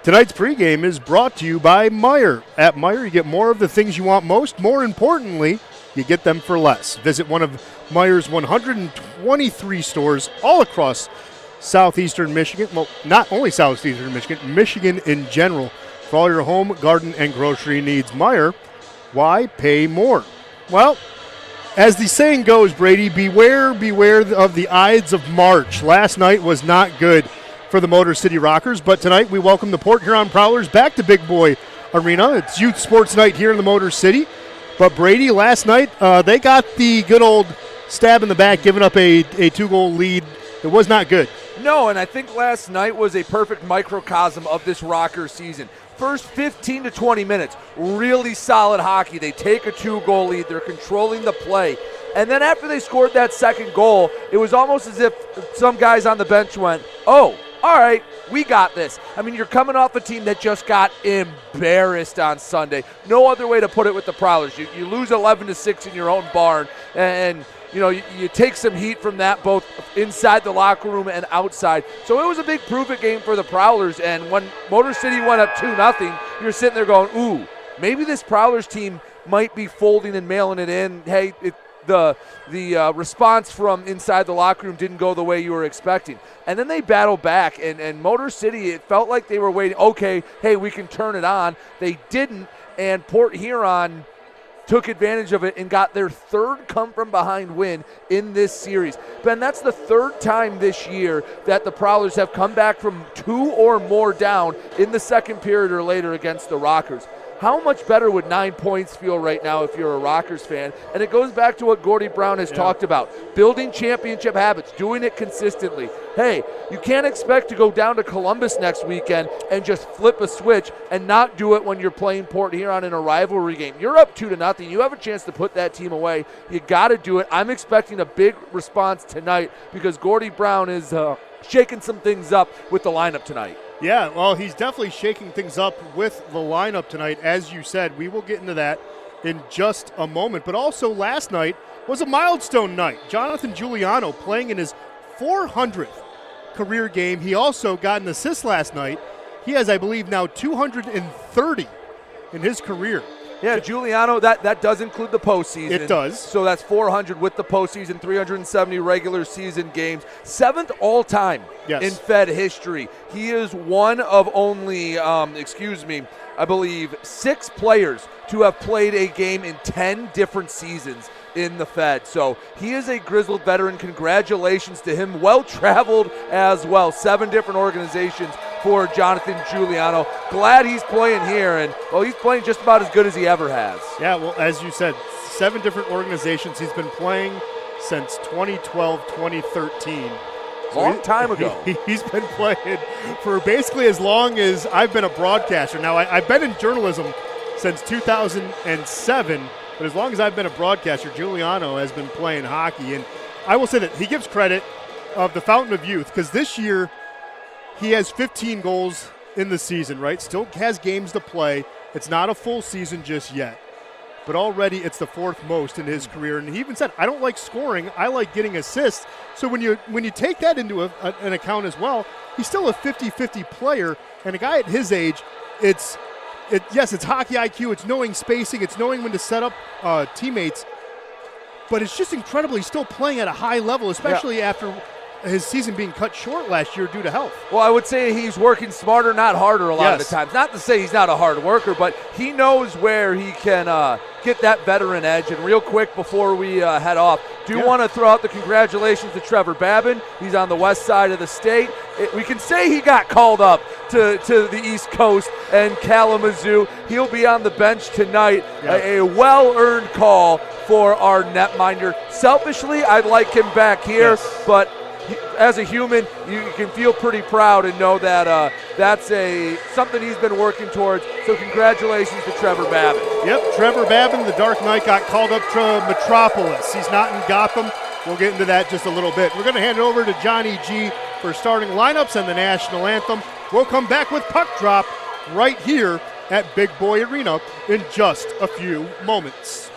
Tonight's pregame is brought to you by Meijer. At Meijer, you get more of the things you want most. More importantly, you get them for less. Visit one of Meijer's 123 stores all across southeastern Michigan. Well, not only southeastern Michigan, Michigan in general. For all your home, garden, and grocery needs. Meijer, why pay more? Well, as the saying goes, Brady, beware of the Ides of March. Last night was not good for the Motor City Rockers, but tonight we welcome the Port Huron Prowlers back to Big Boy Arena. It's youth sports night here in the Motor City. But Brady, last night they got the good old stab in the back, giving up a 2-goal lead. It was not good. No, and I think last night was a perfect microcosm of this Rocker season. First 15 to 20 minutes, really solid hockey. They take a 2-goal lead. They're controlling the play. And then after they scored that second goal, it was almost as if some guys on the bench went, oh, all right, we got this. I mean, you're coming off a team that just got embarrassed on Sunday. No other way to put it with the Prowlers. You lose 11-6 in your own barn, and you know, you take some heat from that both inside the locker room and outside. So it was a big prove-it game for the Prowlers, and when Motor City went up 2-0, you're sitting there going, ooh, maybe this Prowlers team might be folding and mailing it in. Hey, the response from inside the locker room didn't go the way you were expecting. And then they battled back, and Motor City, it felt like they were waiting, okay, hey, we can turn it on. They didn't, and Port Huron took advantage of it and got their third come-from-behind win in this series. Ben, that's the third time this year that the Prowlers have come back from 2 or more down in the second period or later against the Rockers. How much better would 9 points feel right now if you're a Rockers fan? And it goes back to what Gordy Brown has talked about, building championship habits, doing it consistently. Hey, you can't expect to go down to Columbus next weekend and just flip a switch and not do it when you're playing Port Huron in a rivalry game. You're up 2-0. You have a chance to put that team away. You got to do it. I'm expecting a big response tonight because Gordy Brown is shaking some things up with the lineup tonight. Yeah, well, he's definitely shaking things up with the lineup tonight. As you said, we will get into that in just a moment. But also last night was a milestone night. Jonathan Giuliano playing in his 400th career game. He also got an assist last night. He has, I believe, now 230 in his career. Yeah, Giuliano, that does include the postseason. It does. So that's 400 with the postseason, 370 regular season games. 7th all-time in Fed history. He is one of only, I believe 6 players to have played a game in 10 different seasons in the Fed. So he is a grizzled veteran. Congratulations to him. Well-traveled as well. 7 different organizations for Jonathan Giuliano. Glad he's playing here, and, well, he's playing just about as good as he ever has. Yeah, well, as you said, 7 different organizations. He's been playing since 2012, 2013. Long time ago. He's been playing for basically as long as I've been a broadcaster. Now, I've been in journalism since 2007, but as long as I've been a broadcaster, Giuliano has been playing hockey. And I will say that he gives credit of the fountain of youth, because this year he has 15 goals in the season, right? Still has games to play. It's not a full season just yet. But already it's the 4th most in his career. And he even said, I don't like scoring, I like getting assists. So when you take that into an account as well, he's still a 50-50 player. And a guy at his age, it's hockey IQ, it's knowing spacing, it's knowing when to set up teammates. But it's just incredible he's still playing at a high level, especially after his season being cut short last year due to health. Well, I would say he's working smarter, not harder a lot of the times. Not to say he's not a hard worker, but he knows where he can get that veteran edge. And real quick before we head off, want to throw out the congratulations to Trevor Babin. He's on the west side of the state. We can say he got called up to the East Coast and Kalamazoo. He'll be on the bench tonight. A well-earned call for our netminder. Selfishly, I'd like him back here, but as a human, you can feel pretty proud and know that that's something he's been working towards. So congratulations to Trevor Babin. Yep, Trevor Babin, the Dark Knight, got called up to Metropolis. He's not in Gotham. We'll get into that just a little bit. We're going to hand it over to Johnny G for starting lineups and the national anthem. We'll come back with Puck Drop right here at Big Boy Arena in just a few moments.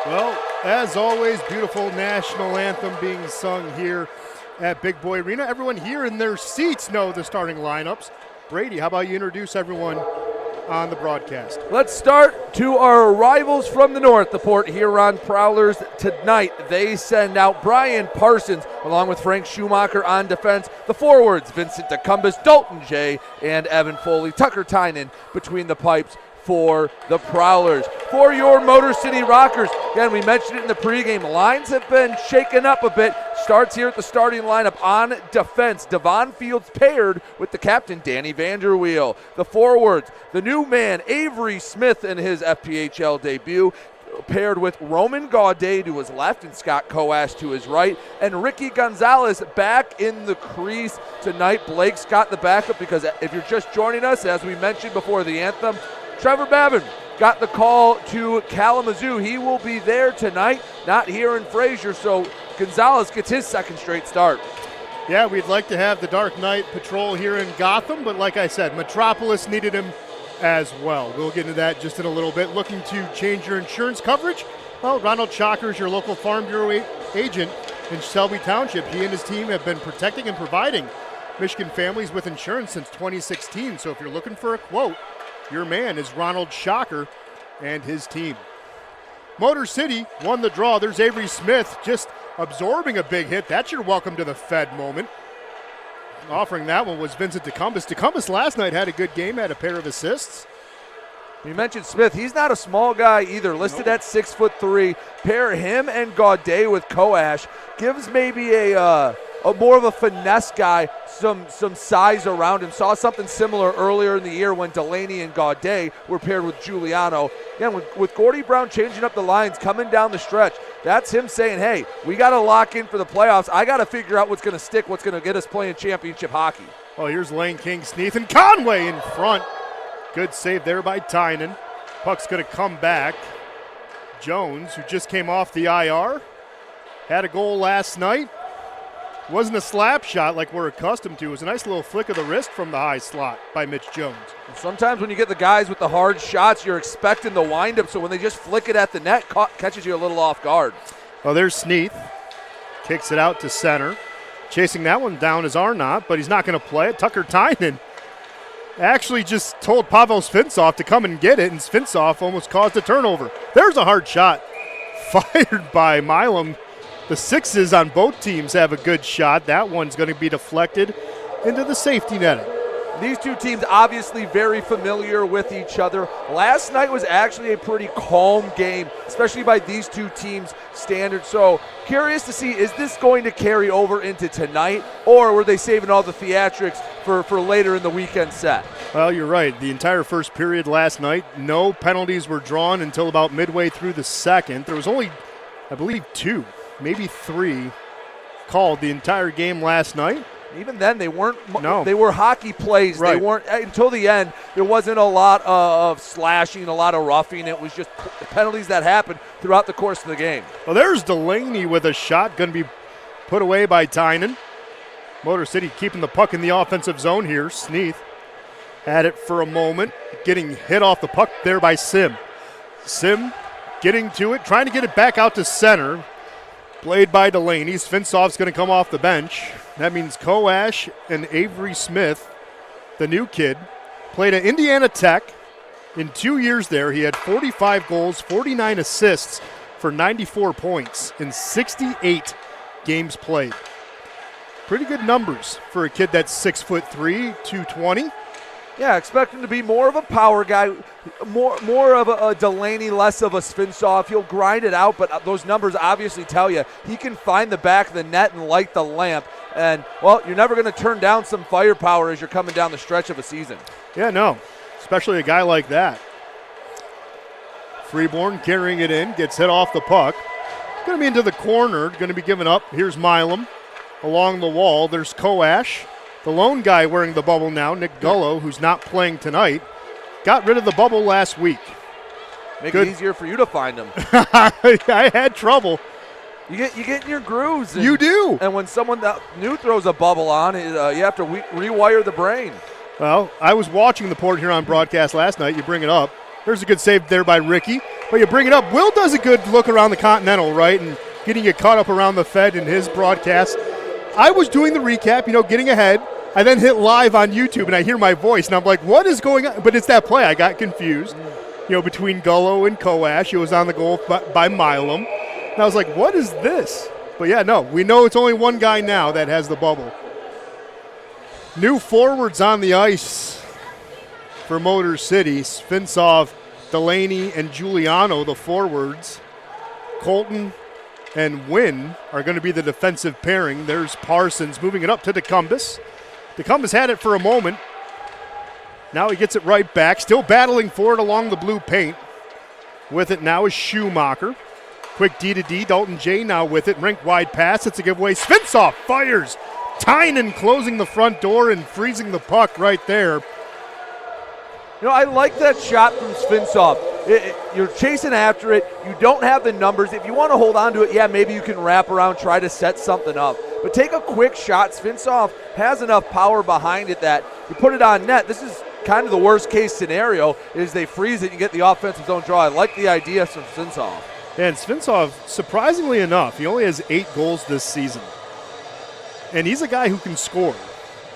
Well, as always, beautiful national anthem being sung here at Big Boy Arena. Everyone here in their seats know the starting lineups. Brady, how about you introduce everyone on the broadcast? Let's start to our rivals from the north, the Port Huron Prowlers. Tonight, they send out Brian Parsons along with Frank Schumacher on defense. The forwards, Vincent DeCumbus, Dalton Jay, and Evan Foley. Tucker Tynan between the pipes for the Prowlers. For your Motor City Rockers, again, we mentioned it in the pregame, lines have been shaken up a bit. Starts here at the starting lineup on defense. Devon Fields paired with the captain, Danny Vanderweel. The forwards, the new man, Avery Smith in his FPHL debut, paired with Roman Gaudet to his left and Scott Coash to his right, and Ricky Gonzalez back in the crease tonight. Blake's got the backup because if you're just joining us, as we mentioned before the anthem, Trevor Babin got the call to Kalamazoo. He will be there tonight, not here in Fraser, so Gonzalez gets his second straight start. Yeah, we'd like to have the Dark Knight patrol here in Gotham, but like I said, Metropolis needed him as well. We'll get into that just in a little bit. Looking to change your insurance coverage? Well, Ronald Chalker is your local Farm Bureau agent in Selby Township. He and his team have been protecting and providing Michigan families with insurance since 2016, so if you're looking for a quote, your man is Ronald Chalker and his team. Motor City won the draw. There's Avery Smith just absorbing a big hit. That's your welcome to the Fed moment. Offering that one was Vincent DeCumbus. DeCumbus last night had a good game, had a pair of assists. You mentioned Smith. He's not a small guy either, listed at 6'3". Pair him and Gaudet with Coash gives maybe a more of a finesse guy, some size around him. Saw something similar earlier in the year when Delaney and Gaudet were paired with Giuliano. Again, with Gordy Brown changing up the lines, coming down the stretch, that's him saying, hey, we got to lock in for the playoffs. I got to figure out what's going to stick, what's going to get us playing championship hockey. Oh, here's Lane King, Sneath, and Conway in front. Good save there by Tynan. Puck's going to come back. Jones, who just came off the IR, had a goal last night. Wasn't a slap shot like we're accustomed to. It was a nice little flick of the wrist from the high slot by Mitch Jones. Sometimes when you get the guys with the hard shots, you're expecting the windup, so when they just flick it at the net, catches you a little off guard. Oh, there's Sneath. Kicks it out to center. Chasing that one down is Arnott, but he's not going to play it. Tucker Tynan actually just told Pavel Svintsov to come and get it, and Svintsov almost caused a turnover. There's a hard shot fired by Milam. The sixes on both teams have a good shot. That one's going to be deflected into the safety netting. These two teams obviously very familiar with each other. Last night was actually a pretty calm game, especially by these two teams' standards. So curious to see, is this going to carry over into tonight, or were they saving all the theatrics for later in the weekend set? Well, you're right. The entire first period last night, no penalties were drawn until about midway through the second. There was only, I believe, 2, maybe 3 called the entire game last night. Even then, they weren't. No. They were hockey plays. Right. They weren't until the end. There wasn't a lot of slashing, a lot of roughing. It was just penalties that happened throughout the course of the game. Well, there's Delaney with a shot, going to be put away by Tynan. Motor City keeping the puck in the offensive zone here. Sneath had it for a moment, getting hit off the puck there by Sim. Sim getting to it, trying to get it back out to center. Played by Delaney. Svintsov's going to come off the bench. That means Coash and Avery Smith, the new kid, played at Indiana Tech. In 2 years there, he had 45 goals, 49 assists for 94 points in 68 games played. Pretty good numbers for a kid that's 6'3", 220. Yeah, expect him to be more of a power guy, more of a Delaney, less of a Svintsov. He'll grind it out, but those numbers obviously tell you he can find the back of the net and light the lamp. And, well, you're never going to turn down some firepower as you're coming down the stretch of a season. Yeah, no, especially a guy like that. Freeborn carrying it in, gets hit off the puck. Going to be into the corner, going to be given up. Here's Milam along the wall. There's Coash. The lone guy wearing the bubble now, Nick Gullo, who's not playing tonight, got rid of the bubble last week. Make it easier for you to find him. I had trouble. You get in your grooves. You do. And when someone that new throws a bubble on, you have to rewire the brain. Well, I was watching the Port Huron broadcast last night. You bring it up. There's a good save there by Ricky. But you bring it up. Will does a good look around the Continental, right, and getting you caught up around the Fed in his broadcast. I was doing the recap, getting ahead. I then hit live on YouTube, and I hear my voice, and I'm like, what is going on? But it's that play. I got confused, between Gullo and Koash. It was on the goal by Milam. And I was like, what is this? But, yeah, no, we know it's only one guy now that has the bubble. New forwards on the ice for Motor City. Svinsov, Delaney, and Giuliano, the forwards. Colton and Wynn are going to be the defensive pairing. There's Parsons moving it up to DeCumbus. DeCumbus had it for a moment. Now he gets it right back. Still battling for it along the blue paint. With it now is Schumacher. Quick D to D. Dalton J now with it. Rink wide pass. It's a giveaway. Svinsov fires. Tynan closing the front door and freezing the puck right there. I like that shot from Svinsov. You're chasing after it. You don't have the numbers. If you want to hold on to it, maybe you can wrap around, try to set something up. But take a quick shot. Svinsov has enough power behind it that you put it on net. This is kind of the worst case scenario is they freeze it and you get the offensive zone draw. I like the idea from Svinsov. And Svinsov, surprisingly enough, he only has 8 goals this season. And he's a guy who can score.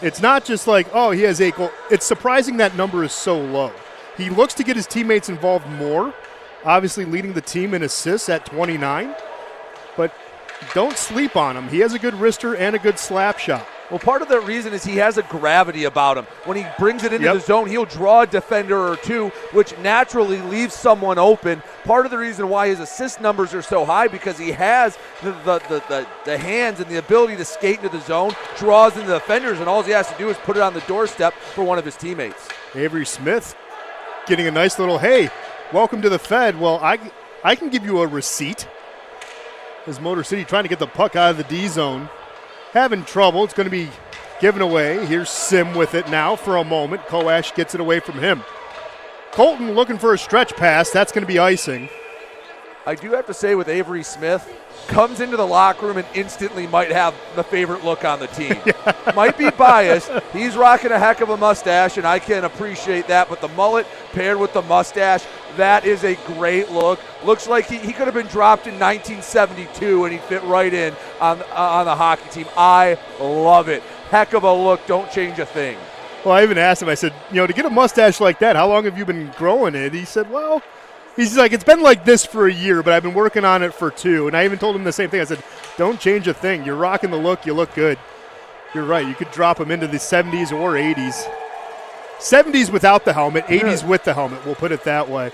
It's not just like, he has 8 goals. It's surprising that number is so low. He looks to get his teammates involved more, obviously leading the team in assists at 29. But don't sleep on him. He has a good wrister and a good slap shot. Well, part of the reason is he has a gravity about him. When he brings it into the zone, he'll draw a defender or two, which naturally leaves someone open. Part of the reason why his assist numbers are so high because he has the hands and the ability to skate into the zone, draws into the defenders, and all he has to do is put it on the doorstep for one of his teammates. Avery Smith getting a nice little, hey, welcome to the Fed. Well, I can give you a receipt. As Motor City trying to get the puck out of the D zone. Having trouble. It's going to be given away. Here's Sim with it now for a moment. Koash gets it away from him. Colton looking for a stretch pass. That's going to be icing. I do have to say with Avery Smith, comes into the locker room and instantly might have the favorite look on the team. Might be biased. He's rocking a heck of a mustache, and I can appreciate that. But the mullet paired with the mustache, that is a great look. Looks like he could have been dropped in 1972 and he'd fit right in on the hockey team. I love it. Heck of a look. Don't change a thing. Well, I even asked him, I said, to get a mustache like that, how long have you been growing it? He said, he's like, it's been like this for a year, but I've been working on it for 2. And I even told him the same thing. I said, don't change a thing. You're rocking the look. You look good. You're right. You could drop him into the 70s or 80s. 70s without the helmet, 80s with the helmet. We'll put it that way.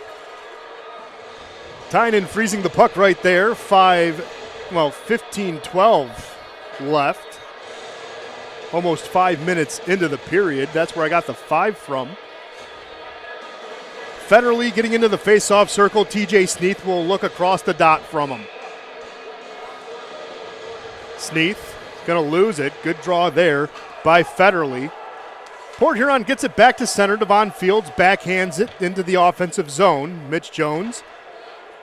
Tynan freezing the puck right there. 15-12 left. Almost 5 minutes into the period. That's where I got the 5 from. Federally getting into the face-off circle. TJ Sneath will look across the dot from him. Sneath going to lose it. Good draw there by Federally. Port Huron gets it back to center. Devon Fields backhands it into the offensive zone. Mitch Jones.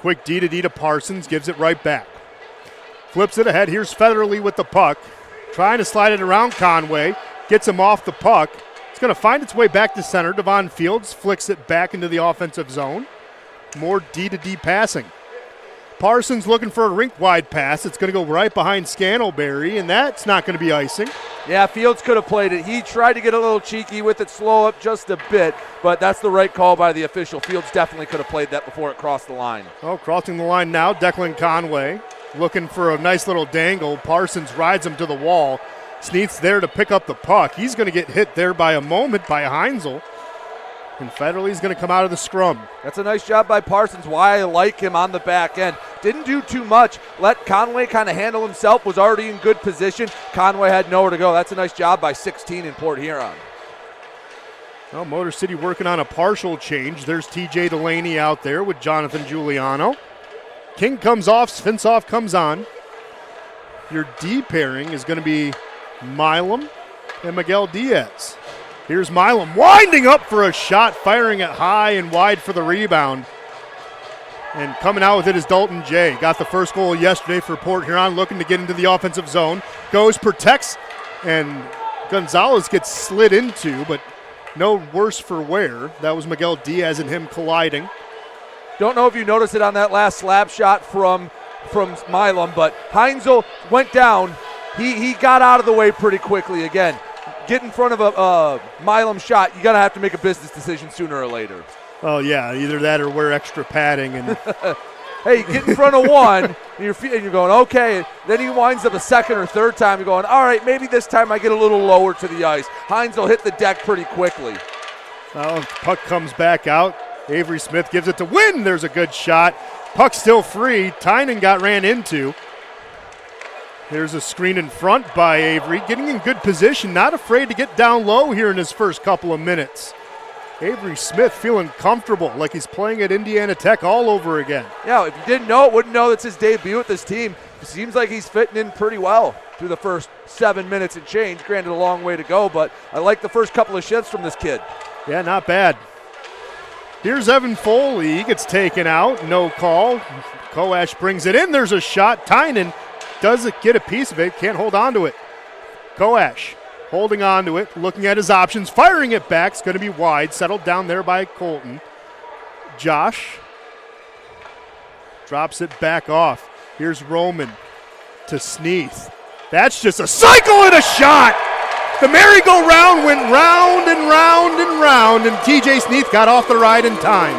Quick D to D to Parsons. Gives it right back. Flips it ahead. Here's Federally with the puck. Trying to slide it around Conway. Gets him off the puck. It's going to find its way back to center. Devon Fields flicks it back into the offensive zone. More D to D passing. Parsons looking for a rink-wide pass. It's going to go right behind Scantlebury, and that's not going to be icing. Yeah, Fields could have played it. He tried to get a little cheeky with it, slow up just a bit, but that's the right call by the official. Fields definitely could have played that before it crossed the line. Oh, crossing the line now, Declan Conway looking for a nice little dangle. Parsons rides him to the wall. Sneath's there to pick up the puck. He's going to get hit there by a moment by Heinzel. And Federley's going to come out of the scrum. That's a nice job by Parsons. Why I like him on the back end. Didn't do too much. Let Conway kind of handle himself. Was already in good position. Conway had nowhere to go. That's a nice job by 16 in Port Huron. Well, Motor City working on a partial change. There's TJ Delaney out there with Jonathan Giuliano. King comes off. Svinsov comes on. Your D pairing is going to be Milam and Miguel Diaz. Here's Milam winding up for a shot, firing it high and wide for the rebound. And coming out with it is Dalton J. Got the first goal yesterday for Port Huron, looking to get into the offensive zone. Goes, protects, and Gonzalez gets slid into, but no worse for wear. That was Miguel Diaz and him colliding. Don't know if you noticed it on that last slap shot from Milam, but Heinzel went down. He got out of the way pretty quickly. Again, get in front of a Milam shot, you're going to have to make a business decision sooner or later. Oh, yeah, either that or wear extra padding. And hey, you get in front of one, and you're going, okay. Then he winds up a second or third time. You're going, all right, maybe this time I get a little lower to the ice. Heinzel hit the deck pretty quickly. Well, puck comes back out. Avery Smith gives it to Wynn. There's a good shot. Puck still free. Tynan got ran into. There's a screen in front by Avery, getting in good position, not afraid to get down low here in his first couple of minutes. Avery Smith feeling comfortable, like he's playing at Indiana Tech all over again. Yeah, if you didn't know it, wouldn't know it's his debut with this team. It seems like he's fitting in pretty well through the first 7 minutes and change. Granted, a long way to go, but I like the first couple of shifts from this kid. Yeah, not bad. Here's Evan Foley. He gets taken out. No call. Koash brings it in. There's a shot. Tynan doesn't get a piece of it. Can't hold on to it. Koash holding on to it, looking at his options, firing it back. It's going to be wide. Settled down there by Colton. Josh drops it back off. Here's Roman to Sneath. That's just a cycle and a shot. The merry-go-round went round and round and round, and TJ Sneath got off the ride in time.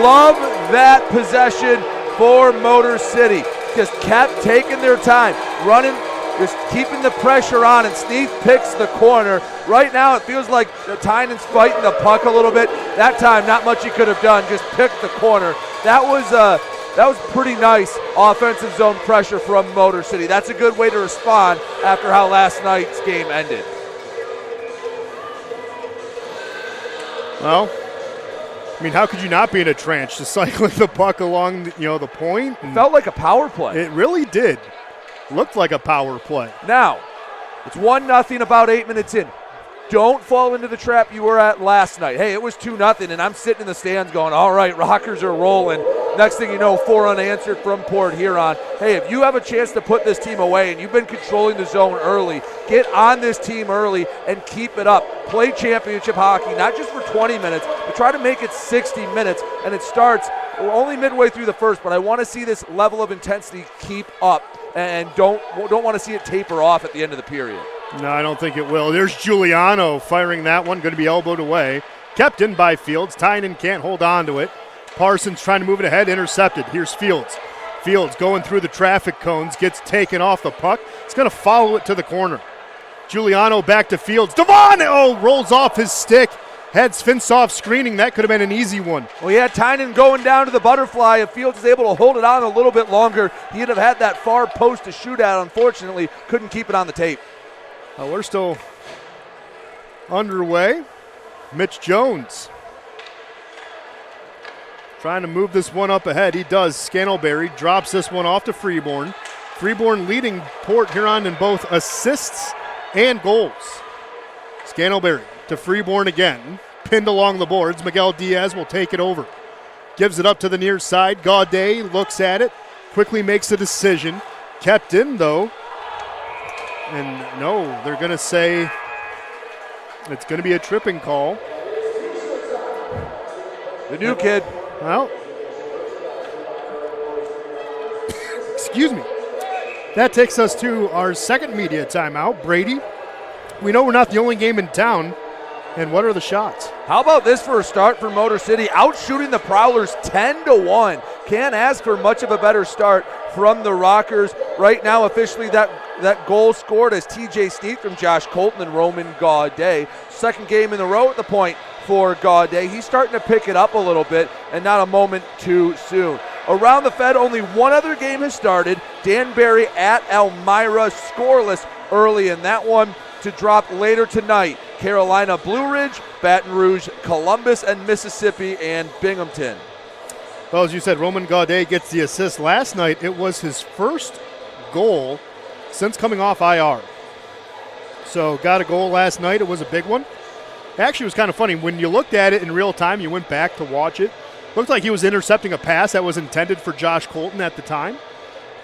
Love that possession for Motor City. Just kept taking their time, running, just keeping the pressure on, and Sneath picks the corner. Right now it feels like Tynan's fighting the puck a little bit. That time, not much he could have done, just picked the corner. That was pretty nice offensive zone pressure from Motor City. That's a good way to respond after how last night's game ended. Well, I mean, how could you not be in a trance? Just cycling the puck along, the point. It felt like a power play. It really did. Looked like a power play. Now, it's 1-0 about 8 minutes in. Don't fall into the trap you were at last night. Hey, it was 2-0, and I'm sitting in the stands going, all right, Rockers are rolling. Next thing you know, 4 unanswered from Port Huron. Hey, if you have a chance to put this team away and you've been controlling the zone early, get on this team early and keep it up. Play championship hockey, not just for 20 minutes, but try to make it 60 minutes. And it starts, we're only midway through the first, but I want to see this level of intensity keep up and don't want to see it taper off at the end of the period. No, I don't think it will. There's Giuliano firing that one, going to be elbowed away. Kept in by Fields. Tynan can't hold on to it. Parsons trying to move it ahead, intercepted. Here's Fields. Fields going through the traffic cones, gets taken off the puck. It's going to follow it to the corner. Giuliano back to Fields. Devon, rolls off his stick. Had Svintsov screening. That could have been an easy one. Well, he had Tynan going down to the butterfly. If Fields is able to hold it on a little bit longer, he'd have had that far post to shoot at. Unfortunately, couldn't keep it on the tape. We're still underway. Mitch Jones trying to move this one up ahead. He does. Scantlebury drops this one off to Freeborn. Freeborn leading Port Huron in both assists and goals. Scantlebury to Freeborn again. Pinned along the boards. Miguel Diaz will take it over. Gives it up to the near side. Gaudet looks at it. Quickly makes a decision. Kept in, though. And no, they're going to say it's going to be a tripping call. The new kid. Well, excuse me. That takes us to our second media timeout. Brady, we know we're not the only game in town. And what are the shots? How about this for a start for Motor City? Outshooting the Prowlers 10-1. Can't ask for much of a better start from the Rockers. Right now, officially, that goal scored as TJ Sneath from Josh Colton and Roman Gaudet. Second game in a row at the point for Gaudet. He's starting to pick it up a little bit, and not a moment too soon. Around the Fed, only one other game has started. Danbury at Elmira, scoreless early in that one, to drop later tonight. Carolina, Blue Ridge, Baton Rouge, Columbus, and Mississippi, and Binghamton. Well, as you said, Roman Gaudet gets the assist. Last night, it was his first goal since coming off IR. So got a goal last night. It was a big one. Actually, it was kind of funny. When you looked at it in real time, you went back to watch it. Looked like he was intercepting a pass that was intended for Josh Colton at the time.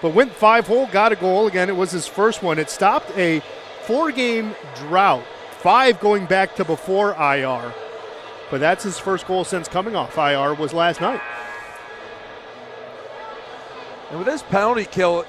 But went 5-hole, got a goal. Again, it was his first one. It stopped a 4-game drought 5 going back to before IR. But that's his first goal since coming off IR was last night. And with this penalty kill,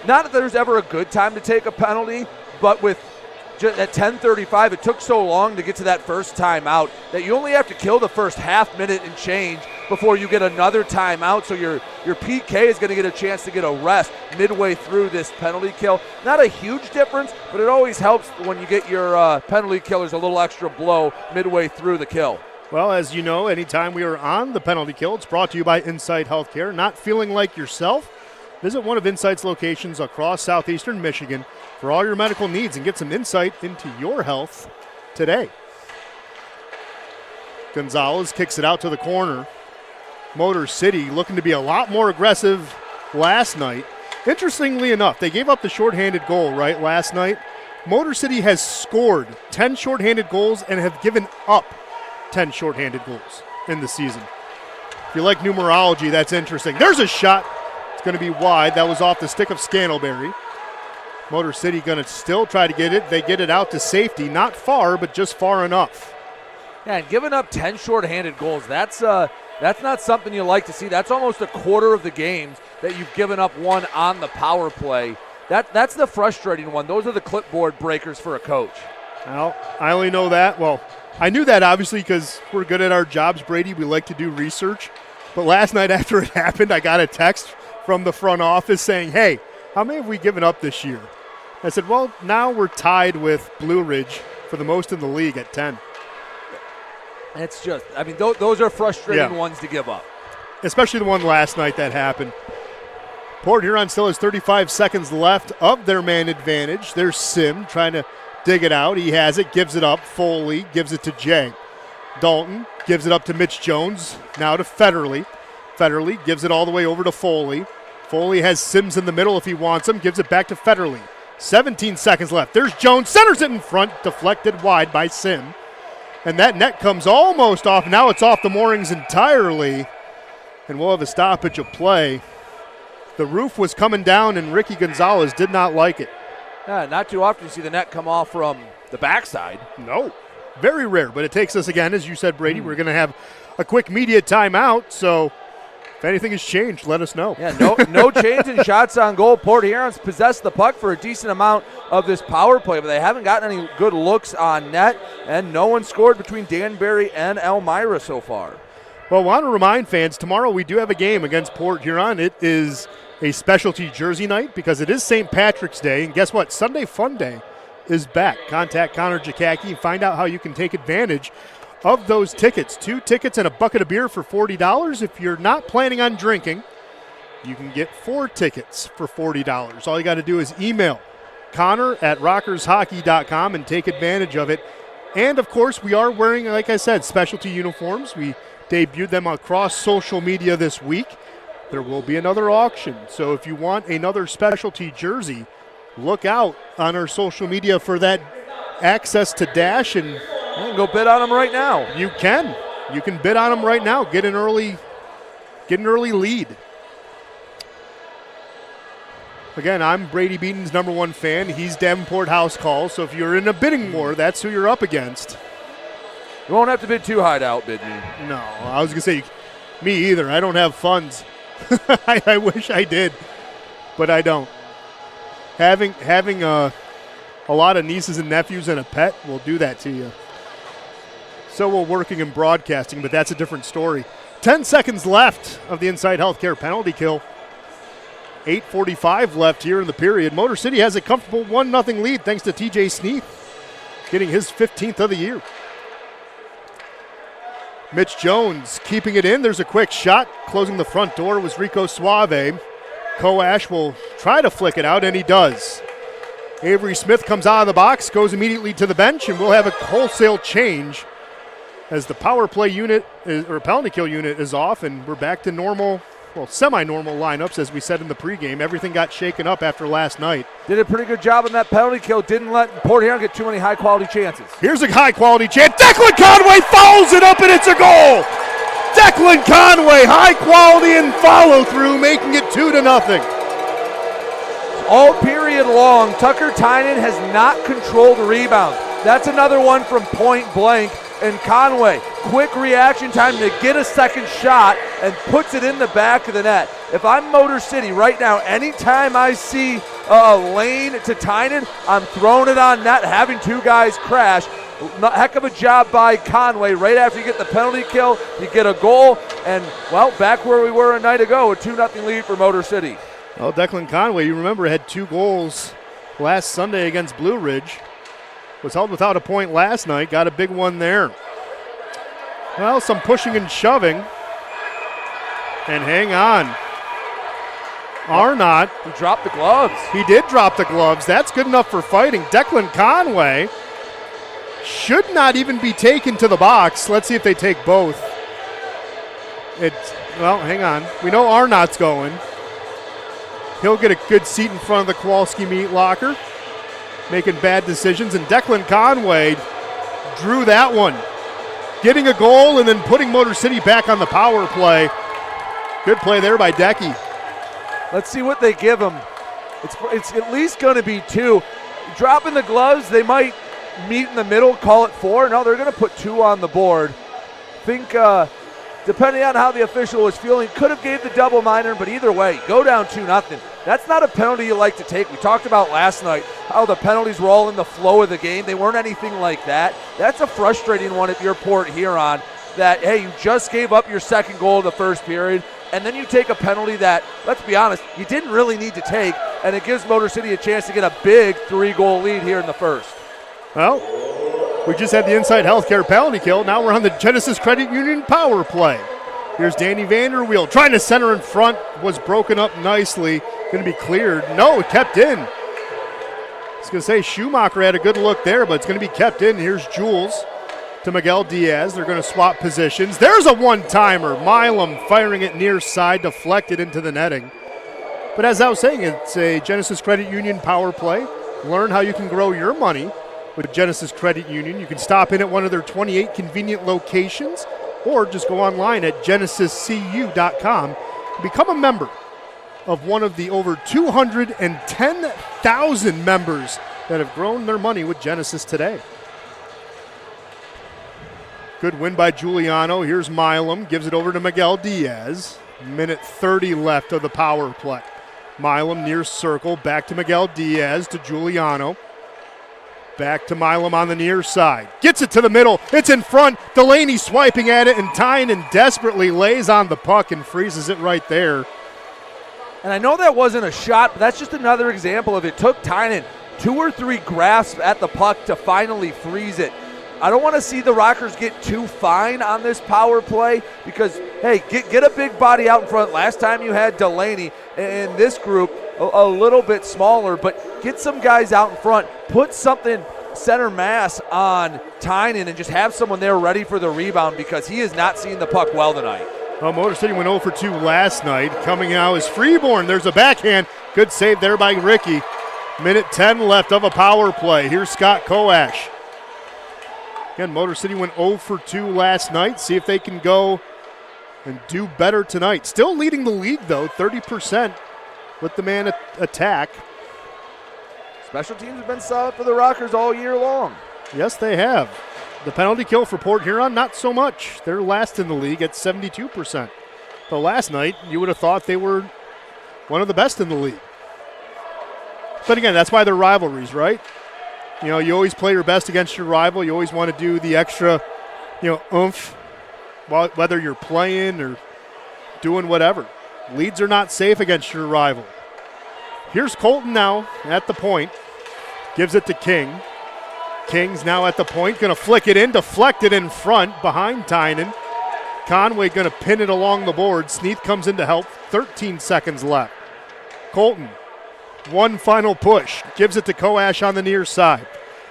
not that there's ever a good time to take a penalty, but at 10:35, it took so long to get to that first timeout that you only have to kill the first half minute and change before you get another timeout. So your PK is going to get a chance to get a rest midway through this penalty kill. Not a huge difference, but it always helps when you get your penalty killers a little extra blow midway through the kill. Well, as you know, anytime we are on the penalty kill, it's brought to you by Insight Healthcare. Not feeling like yourself? Visit one of Insight's locations across southeastern Michigan for all your medical needs and get some insight into your health today. Gonzalez kicks it out to the corner. Motor City looking to be a lot more aggressive last night. Interestingly enough, they gave up the shorthanded goal, right, last night. Motor City has scored 10 shorthanded goals and have given up 10 shorthanded goals in the season. If you like numerology, that's interesting. There's a shot. It's going to be wide. That was off the stick of Scantlebury. Motor City going to still try to get it. They get it out to safety. Not far, but just far enough. Yeah, and giving up 10 shorthanded goals, that's not something you like to see. That's almost a quarter of the games that you've given up one on the power play. That's the frustrating one. Those are the clipboard breakers for a coach. Well, I only know that. Well, I knew that obviously because we're good at our jobs, Brady. We like to do research. But last night after it happened, I got a text from the front office saying, hey, how many have we given up this year? I said, well, now we're tied with Blue Ridge for the most in the league at 10. It's just, I mean, those are frustrating ones to give up. Especially the one last night that happened. Port Huron still has 35 seconds left of their man advantage. There's Sim trying to dig it out. He has it, gives it up. Foley gives it to Jay. Dalton gives it up to Mitch Jones. Now to Federley. Federley gives it all the way over to Foley. Foley has Sims in the middle if he wants him. Gives it back to Federley. 17 seconds left. There's Jones. Centers it in front. Deflected wide by Sim. And that net comes almost off. Now it's off the moorings entirely. And we'll have a stoppage of play. The roof was coming down, and Ricky Gonzalez did not like it. Yeah, not too often you see the net come off from the backside. No. Very rare, but it takes us again, as you said, Brady. We're going to have a quick media timeout, so if anything has changed, let us know. Yeah, no change in shots on goal. Port Huron's possessed the puck for a decent amount of this power play, but they haven't gotten any good looks on net, and no one scored between Danbury and Elmira so far. Well, I want to remind fans, tomorrow we do have a game against Port Huron. It is a specialty jersey night because it is St. Patrick's Day, and guess what? Sunday Fun Day is back. Contact Connor Jakacki and find out how you can take advantage of those tickets. 2 tickets and a bucket of beer for $40. If you're not planning on drinking, you can get 4 tickets for $40. All you got to do is email Connor@rockershockey.com and take advantage of it. And, of course, we are wearing, like I said, specialty uniforms. We debuted them across social media this week. There will be another auction. So if you want another specialty jersey, look out on our social media for that access to Dash, and you can go bid on them right now. You can. You can bid on them right now. Get an early lead. Again, I'm Brady Beaton's #1 fan. He's Davenport House Calls. So if you're in a bidding war, that's who you're up against. You won't have to bid too high to outbid me. No, I was going to say, me either. I don't have funds. I wish I did, but I don't. Having a lot of nieces and nephews and a pet will do that to you. So will working in broadcasting, but that's a different story. 10 seconds left of the Inside Healthcare penalty kill. 8:45 left here in the period. Motor City has a comfortable 1-0 lead thanks to TJ Sneath getting his 15th of the year. Mitch Jones keeping it in. There's a quick shot. Closing the front door was Rico Suave. Coash will try to flick it out, and he does. Avery Smith comes out of the box, goes immediately to the bench, and we'll have a wholesale change as the power play unit, or penalty kill unit, is off, and we're back to normal, well, semi-normal lineups, as we said in the pregame. Everything got shaken up after last night. Did a pretty good job on that penalty kill. Didn't let Port Huron get too many high-quality chances. Here's a high-quality chance. Declan Conway fouls it up, and it's a goal! Declan Conway, high quality and follow-through, making it 2-0. All period long, Tucker Tynan has not controlled the rebound. That's another one from point blank. And Conway, quick reaction time to get a second shot and puts it in the back of the net. If I'm Motor City right now, anytime I see a lane to Tynan, I'm throwing it on net, having two guys crash. Heck of a job by Conway. Right after you get the penalty kill, you get a goal, and, well, back where we were a night ago, a 2-0 lead for Motor City. Well, Declan Conway, you remember, had 2 goals last Sunday against Blue Ridge. Was held without a point last night, got a big one there. Well, some pushing and shoving. And hang on. Arnott. He dropped the gloves. He did drop the gloves. That's good enough for fighting. Declan Conway should not even be taken to the box. Let's see if they take both. Well, hang on. We know Arnott's going. He'll get a good seat in front of the Kowalski meat locker, making bad decisions, and Declan Conway drew that one. Getting a goal and then putting Motor City back on the power play. Good play there by Decky. Let's see what they give him. It's at least going to be 2. Dropping the gloves, they might meet in the middle, call it 4. No, they're going to put 2 on the board. Think, depending on how the official was feeling, could have gave the double minor, but either way, go down 2-0. That's not a penalty you like to take. We talked about last night how the penalties were all in the flow of the game. They weren't anything like that. That's a frustrating one if you're Port Huron, that, hey, you just gave up your second goal in the first period, and then you take a penalty that, let's be honest, you didn't really need to take, and it gives Motor City a chance to get a big 3-goal lead here in the first. Well, we just had the Inside Healthcare penalty kill. Now we're on the Genesis Credit Union power play. Here's Danny Vanderweel trying to center in front. Was broken up nicely. Going to be cleared. No, it kept in. I was going to say Schumacher had a good look there, but it's going to be kept in. Here's Jules to Miguel Diaz. They're going to swap positions. There's a one-timer. Milam firing it near side, deflected into the netting. But as I was saying, it's a Genesis Credit Union power play. Learn how you can grow your money with Genesis Credit Union. You can stop in at one of their 28 convenient locations or just go online at genesiscu.com and become a member of one of the over 210,000 members that have grown their money with Genesis today. Good win by Giuliano. Here's Milam, gives it over to Miguel Diaz. Minute 30 left of the power play. Milam near circle, back to Miguel Diaz, to Giuliano. Back to Milam on the near side. Gets it to the middle. It's in front. Delaney swiping at it, and Tynan desperately lays on the puck and freezes it right there. And I know that wasn't a shot, but that's just another example of it took Tynan 2 or 3 grasps at the puck to finally freeze it. I don't want to see the Rockers get too fine on this power play because, hey, get a big body out in front. Last time you had Delaney in this group, a little bit smaller, but get some guys out in front. Put something center mass on Tynan and just have someone there ready for the rebound because he is not seeing the puck well tonight. Well, Motor City went 0 for 2 last night. Coming out is Freeborn. There's a backhand. Good save there by Ricky. Minute 10 left of a power play. Here's Scott Koash. Again, Motor City went 0 for 2 last night. See if they can go and do better tonight. Still leading the league, though, 30% with the man attack. Special teams have been solid for the Rockers all year long. Yes, they have. The penalty kill for Port Huron, not so much. They're last in the league at 72%. But last night, you would have thought they were one of the best in the league. But again, that's why they're rivalries, right? You know, you always play your best against your rival. You always want to do the extra, oomph, whether you're playing or doing whatever. Leads are not safe against your rival. Here's Colton now at the point. Gives it to King. King's now at the point. Going to flick it in, deflect it in front behind Tynan. Conway going to pin it along the board. Sneath comes in to help. 13 seconds left. Colton, one final push. Gives it to Koash on the near side.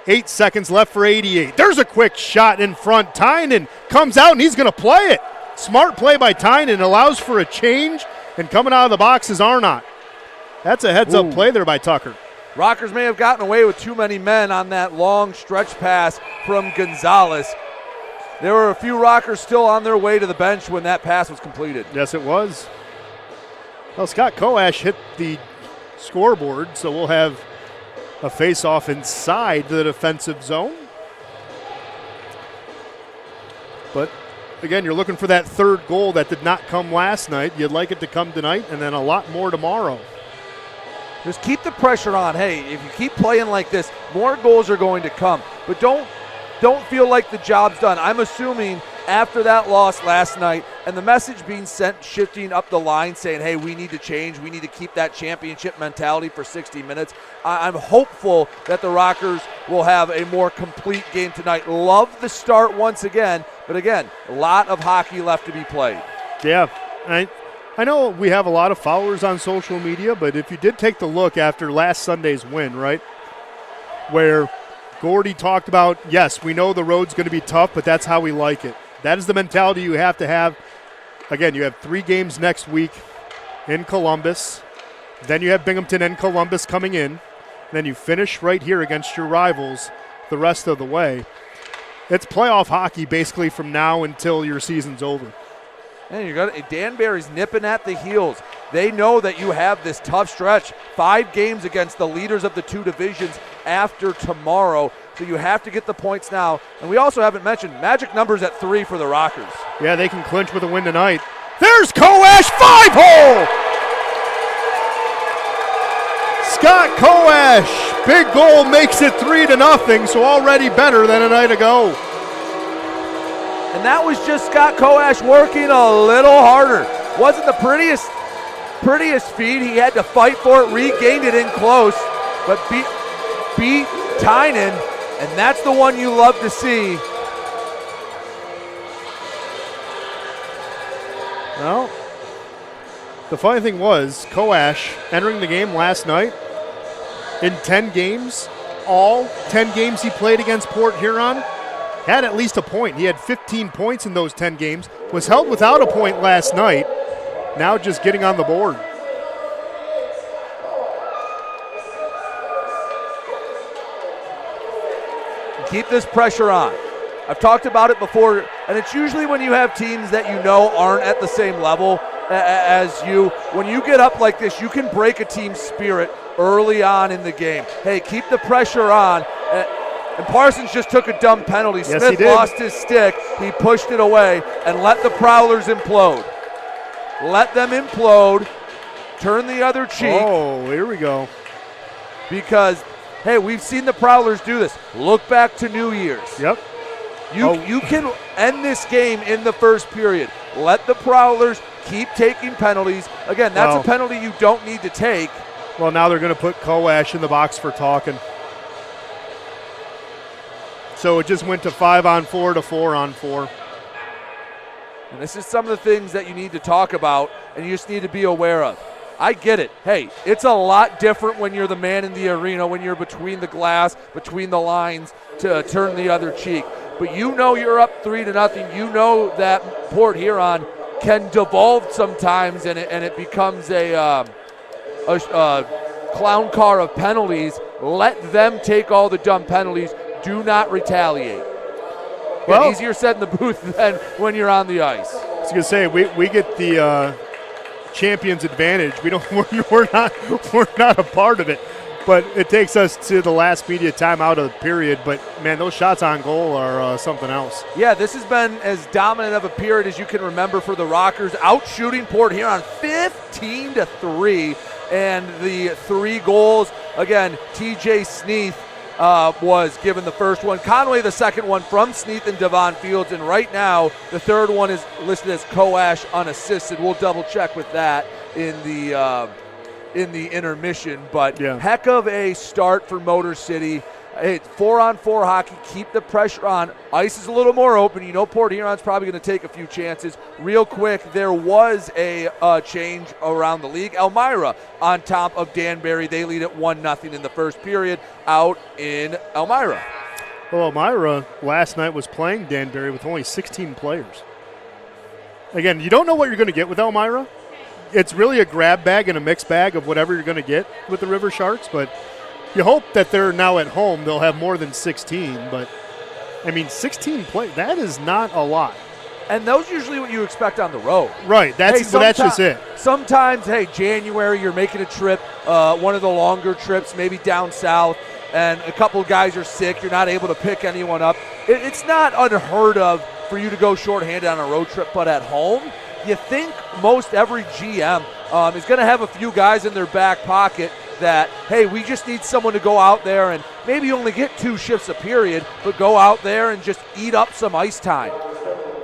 8 seconds left for 88. There's a quick shot in front. Tynan comes out and he's going to play it. Smart play by Tynan. Allows for a change. And coming out of the box is Arnott. That's a heads-up play there by Tucker. Rockers may have gotten away with too many men on that long stretch pass from Gonzalez. There were a few Rockers still on their way to the bench when that pass was completed. Yes, it was. Well, Scott Koash hit the scoreboard, so we'll have a face-off inside the defensive zone. But again, you're looking for that third goal that did not come last night. You'd like it to come tonight, and then a lot more tomorrow. Just keep the pressure on. Hey, if you keep playing like this, more goals are going to come. But don't feel like the job's done. I'm assuming after that loss last night and the message being sent, shifting up the line, saying, hey, we need to change. We need to keep that championship mentality for 60 minutes. I'm hopeful that the Rockers will have a more complete game tonight. Love the start once again, but again, a lot of hockey left to be played. Yeah, I know we have a lot of followers on social media, but if you did take the look after last Sunday's win, right, where Gordy talked about, yes, we know the road's going to be tough, but that's how we like it. That is the mentality you have to have. Again, you have 3 games next week in Columbus. Then you have Binghamton and Columbus coming in. Then you finish right here against your rivals the rest of the way. It's playoff hockey basically from now until your season's over. And you got Danbury's nipping at the heels. They know that you have this tough stretch. 5 games against the leaders of the 2 divisions after tomorrow. So you have to get the points now. And we also haven't mentioned magic numbers at 3 for the Rockers. Yeah, they can clinch with a win tonight. There's Koash, 5-hole! Scott Koash, big goal, makes it 3-0, so already better than a night ago. And that was just Scott Koash working a little harder. Wasn't the prettiest feed. He had to fight for it, regained it in close, but beat Tynan, and that's the one you love to see. Well, the funny thing was, Koash entering the game last night, in 10 games, all 10 games he played against Port Huron, had at least a point. He had 15 points in those 10 games, was held without a point last night, now just getting on the board. Keep this pressure on. I've talked about it before, and it's usually when you have teams that you know aren't at the same level as you. When you get up like this, you can break a team's spirit early on in the game. Hey, keep the pressure on. And Parsons just took a dumb penalty. Yes, Smith lost his stick. He pushed it away and let the Prowlers implode. Let them implode. Turn the other cheek. Oh, here we go. Because, hey, we've seen the Prowlers do this. Look back to New Year's. Yep. You can end this game in the first period. Let the Prowlers keep taking penalties. Again, that's a penalty you don't need to take. Well, now they're going to put Koash in the box for talking. So it just went to 5-on-4 to 4-on-4. And this is some of the things that you need to talk about and you just need to be aware of. I get it. Hey, it's a lot different when you're the man in the arena, when you're between the glass, between the lines to turn the other cheek. But you know you're up 3-0. You know that Port Huron can devolve sometimes and it becomes a clown car of penalties. Let them take all the dumb penalties. Do not retaliate. Well, easier said in the booth than when you're on the ice. I was going to say, we get the champion's advantage. We're not a part of it. But it takes us to the last media timeout of the period. But, man, those shots on goal are something else. Yeah, this has been as dominant of a period as you can remember for the Rockers. Out shooting Port Huron 15-3. And the 3 goals, again, TJ Sneath was given the first one. Conway the second one from Sneath and Devon Fields. And right now, the third one is listed as Koash unassisted. We'll double check with that in the intermission. But heck of a start for Motor City. Hey, 4-on-4 hockey. Keep the pressure on. Ice is a little more open. You know Port Huron's probably going to take a few chances. Real quick, there was a change around the league. Elmira on top of Danbury. They lead at 1-0 in the first period out in Elmira. Well, Elmira last night was playing Danbury with only 16 players. Again, you don't know what you're going to get with Elmira. It's really a grab bag and a mixed bag of whatever you're going to get with the River Sharks, but you hope that they're now at home. They'll have more than 16, but, 16 players, that is not a lot. And those usually what you expect on the road. Right, that's just it. Sometimes, January, you're making a trip, one of the longer trips, maybe down south, and a couple of guys are sick. You're not able to pick anyone up. It's not unheard of for you to go shorthanded on a road trip, but at home, you think most every GM is going to have a few guys in their back pocket that, hey, we just need someone to go out there and maybe only get 2 shifts a period, but go out there and just eat up some ice time.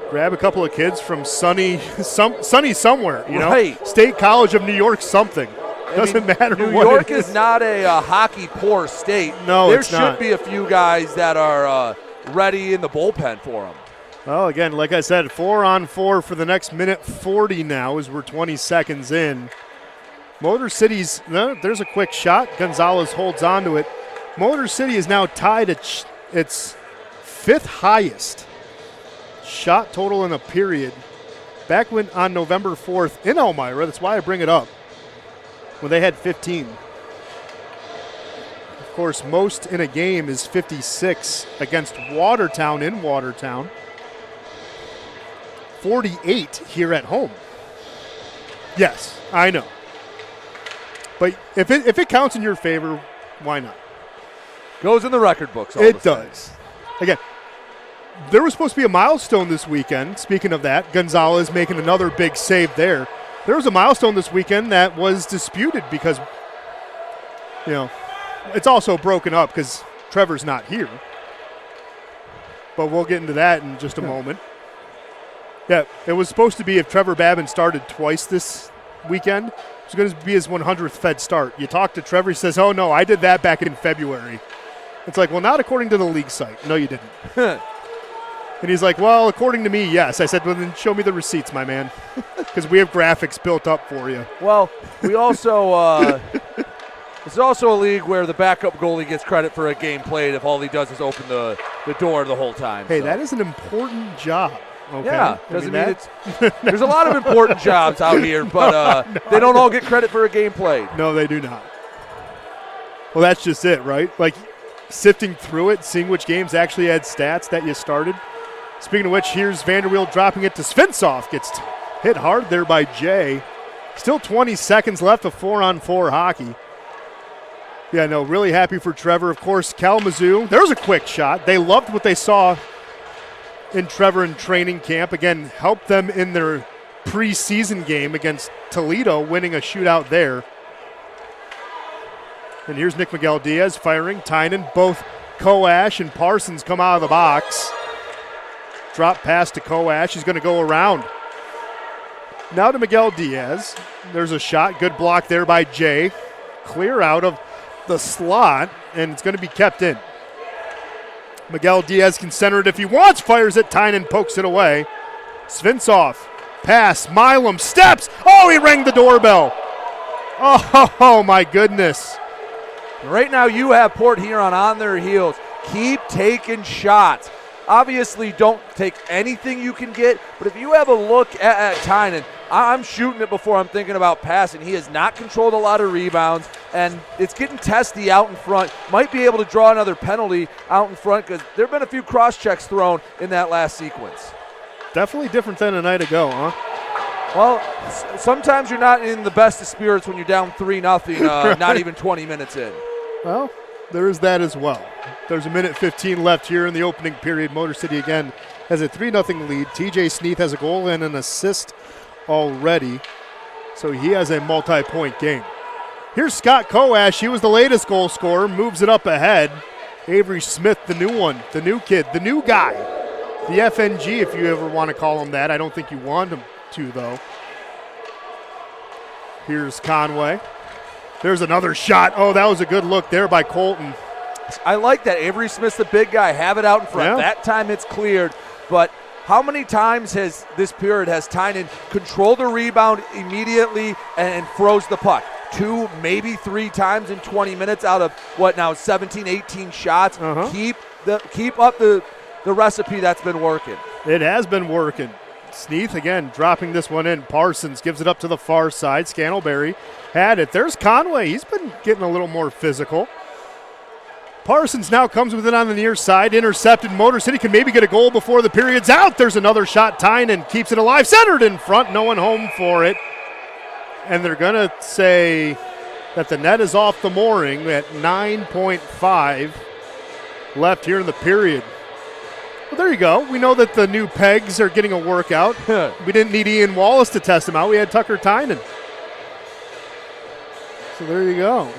Grab a couple of kids from sunny somewhere, you know, right. State College of New York, something. Doesn't matter what it is. New York is not a hockey poor state. No, there it's not. should be a few guys that are ready in the bullpen for them. Well, again, like I said, 4-on-4 for the next minute 40 now as we're 20 seconds in. Motor City's, there's a quick shot. Gonzalez holds on to it. Motor City is now tied at its 5th highest shot total in a period. Back when on November 4th in Elmira, that's why I bring it up, when they had 15. Of course, most in a game is 56 against Watertown in Watertown. 48 here at home. Yes, I know. But if it counts in your favor, why not? Goes in the record books. It does. Again, there was supposed to be a milestone this weekend. Speaking of that, Gonzalez making another big save there. There was a milestone this weekend that was disputed because, you know, it's also broken up because Trevor's not here. But we'll get into that in just a moment. Yeah, it was supposed to be if Trevor Babin started twice this weekend, it was going to be his 100th Fed start. You talk to Trevor, he says, oh, no, I did that back in February. It's like, well, not according to the league site. No, you didn't. And he's like, well, according to me, yes. I said, well, then show me the receipts, my man, because we have graphics built up for you. Well, we also it's also a league where the backup goalie gets credit for a game played if all he does is open the door the whole time. Hey, so. that is an important job. Okay. Yeah, doesn't mean it's – there's a lot of important jobs out here, but they don't all get credit for a game played. No, they do not. Well, that's just it, right? Like sifting through it, seeing which games actually had stats that you started. Speaking of which, here's Vanderweel dropping it to Svensov. Gets hit hard there by Jay. Still 20 seconds left of 4-on-4 hockey. Yeah, no, really happy for Trevor. Of course, Kalamazoo, there's a quick shot. They loved what they saw in Trevor in training camp. Again, helped them in their preseason game against Toledo, winning a shootout there. And here's Nick Miguel Diaz firing. Tynan, both Koash and Parsons come out of the box. Drop pass to Koash. He's going to go around. Now to Miguel Diaz. There's a shot. Good block there by Jay. Clear out of the slot, and it's going to be kept in. Miguel Diaz can center it if he wants. Fires it. Tynan pokes it away. Svensov. Pass. Milam steps. Oh, he rang the doorbell. Oh, my goodness. Right now you have Port Huron on their heels. Keep taking shots. Obviously, don't take anything you can get, but if you have a look at Tynan, I'm shooting it before I'm thinking about passing. He has not controlled a lot of rebounds, and it's getting testy out in front. Might be able to draw another penalty out in front because there have been a few cross-checks thrown in that last sequence. Definitely different than a night ago, huh? Well, sometimes you're not in the best of spirits when you're down 3-0, right. Not even 20 minutes in. Well, there is that as well. There's a minute 15 left here in the opening period. Motor City again has a 3-0 lead. TJ Sneath has a goal and an assist already, so he has a multi-point game. Here's Scott Koash. He was the latest goal scorer, moves it up ahead. Avery Smith, the new one, the new kid, the new guy. The FNG, if you ever want to call him that. I don't think you want him to, though. Here's Conway. There's another shot. Oh, that was a good look there by Colton. I like that. Avery Smith's the big guy. Have it out in front. Yeah. That time it's cleared. But how many times has this period has Tynan controlled the rebound immediately and froze the puck? 2, maybe 3 times in 20 minutes out of, 17, 18 shots? Uh-huh. Keep up the recipe that's been working. It has been working. Sneath again dropping this one in. Parsons gives it up to the far side. Scantlebury had it. There's Conway. He's been getting a little more physical. Parsons now comes with it on the near side. Intercepted. Motor City can maybe get a goal before the period's out. There's another shot. Tynan keeps it alive. Centered in front. No one home for it. And they're going to say that the net is off the mooring at 9.5 left here in the period. Well, there you go. We know that the new pegs are getting a workout. We didn't need Ian Wallace to test them out. We had Tucker Tynan. So there you go.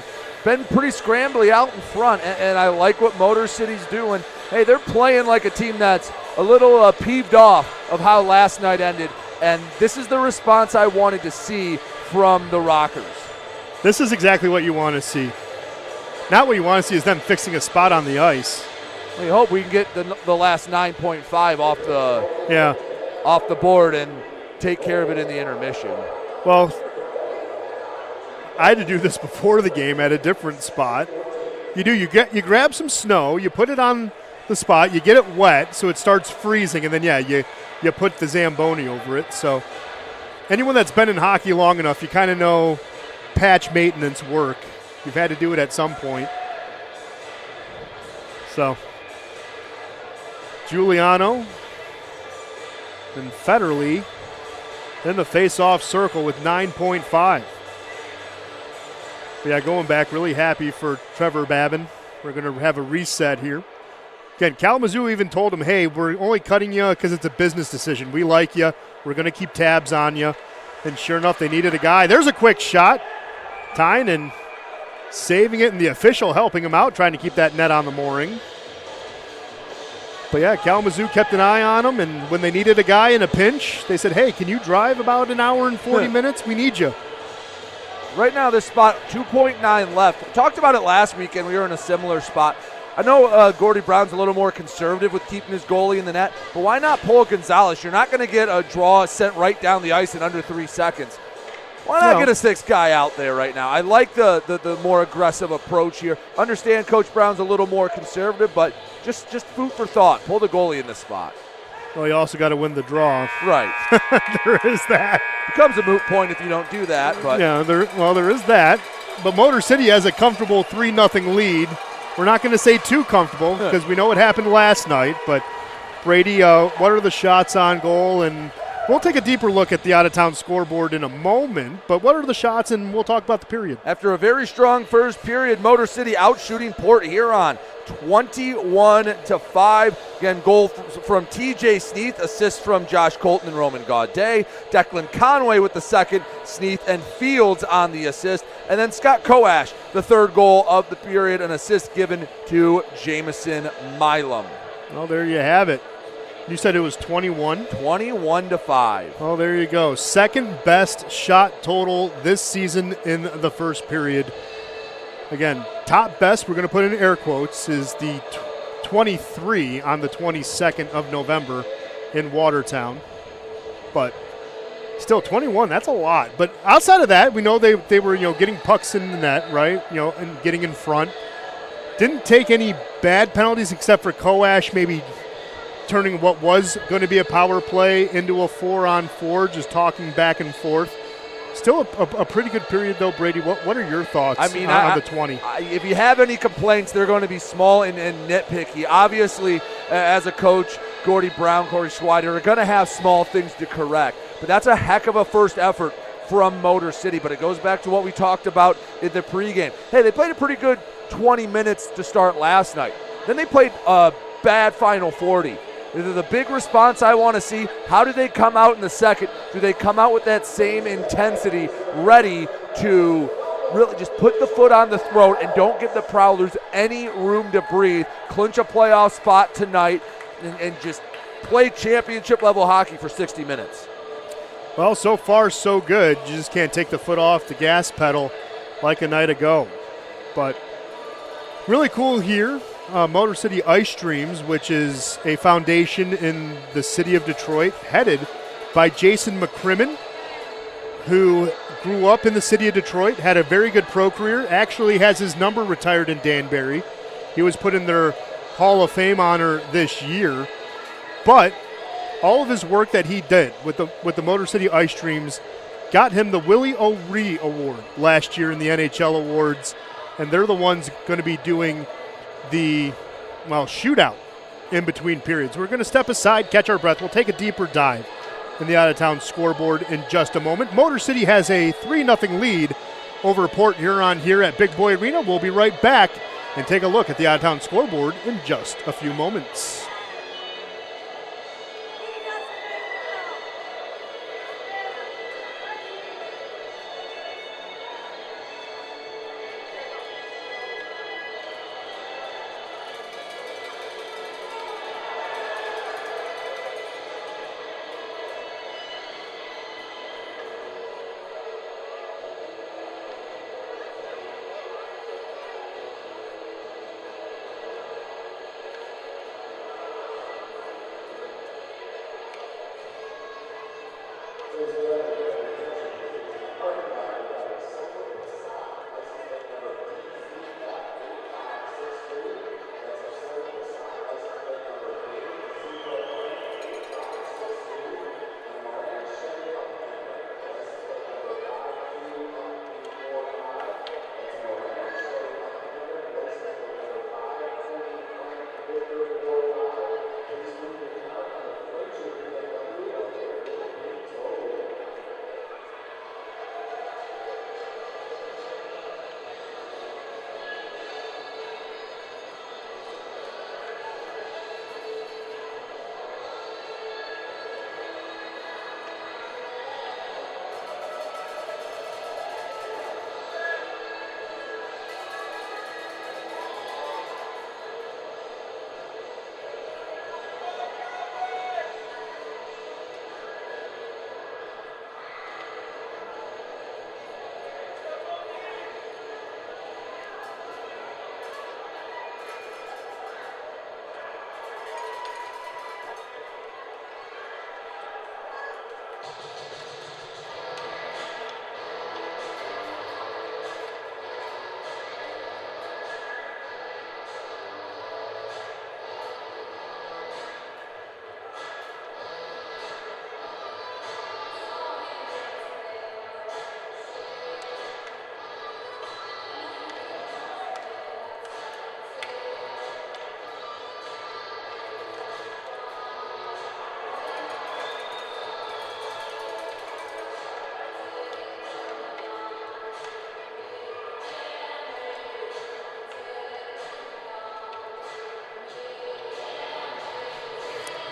Been pretty scrambly out in front, and I like what Motor City's doing. Hey, they're playing like a team that's a little peeved off of how last night ended, and this is the response I wanted to see from the Rockers. This is exactly what you want to see. Not what you want to see is them fixing a spot on the ice. We hope we can get the last 9.5 off the board and take care of it in the intermission. Well, I had to do this before the game at a different spot. You grab some snow, you put it on the spot, you get it wet so it starts freezing, and then you put the Zamboni over it. So anyone that's been in hockey long enough, you kind of know patch maintenance work. You've had to do it at some point. So Giuliano and Federle in the face-off circle with 9.5. Yeah, going back, really happy for Trevor Babin. We're going to have a reset here. Again, Kalamazoo even told him, hey, we're only cutting you because it's a business decision. We like you. We're going to keep tabs on you. And sure enough, they needed a guy. There's a quick shot. Tynan saving it, and the official helping him out, trying to keep that net on the mooring. But yeah, Kalamazoo kept an eye on him, and when they needed a guy in a pinch, they said, hey, can you drive about an hour and 40 minutes? We need you. Right now, this spot, 2.9 left. We talked about it last weekend. We were in a similar spot. I know Gordy Brown's a little more conservative with keeping his goalie in the net, but why not pull Gonzalez? You're not going to get a draw sent right down the ice in under 3 seconds. Why not get a sixth guy out there right now? I like the more aggressive approach here. Understand Coach Brown's a little more conservative, but just food for thought. Pull the goalie in this spot. Well, you also got to win the draw. Right. There is that. Becomes a moot point if you don't do that. But yeah, there is that. But Motor City has a comfortable 3-0 lead. We're not going to say too comfortable because we know what happened last night. But Brady, what are the shots on goal? And we'll take a deeper look at the out-of-town scoreboard in a moment. But what are the shots? And we'll talk about the period. After a very strong first period, Motor City outshooting Port Huron 21-5. Again, goal from TJ Sneath, assist from Josh Colton and Roman Gaudet. Declan Conway with the second, Sneath and Fields on the assist. And then Scott Koash, the third goal of the period, an assist given to Jamison Milam. Well, there you have it. You said it was 21? 21-5. Oh, there you go. Second best shot total this season in the first period. Again, top best, we're going to put in air quotes, is the 23 on the 22nd of November in Watertown. But still, 21, that's a lot. But outside of that, we know they were, getting pucks in the net, right? And getting in front. Didn't take any bad penalties except for Koash maybe turning what was going to be a power play into a 4-on-4, just talking back and forth. Still a pretty good period, though, Brady. What are your thoughts on the 20? If you have any complaints, they're going to be small and nitpicky. Obviously, as a coach, Gordy Brown, Corey Schweider are going to have small things to correct. But that's a heck of a first effort from Motor City. But it goes back to what we talked about in the pregame. Hey, they played a pretty good 20 minutes to start last night. Then they played a bad final 40. The big response I want to see, how do they come out in the second? Do they come out with that same intensity, ready to really just put the foot on the throat and don't give the Prowlers any room to breathe, clinch a playoff spot tonight, and just play championship-level hockey for 60 minutes? Well, so far so good. You just can't take the foot off the gas pedal like a night ago. But really cool here. Motor City Ice Dreams, which is a foundation in the city of Detroit, headed by Jason McCrimmon, who grew up in the city of Detroit, had a very good pro career, actually has his number retired in Danbury. He was put in their Hall of Fame honor this year. But all of his work that he did with the Motor City Ice Dreams got him the Willie O'Ree Award last year in the NHL Awards, and they're the ones going to be doing the shootout in between periods. We're going to step aside, catch our breath. We'll take a deeper dive in the out-of-town scoreboard in just a moment. Motor City has a 3-0 lead over Port Huron here at Big Boy Arena. We'll be right back and take a look at the out-of-town scoreboard in just a few moments.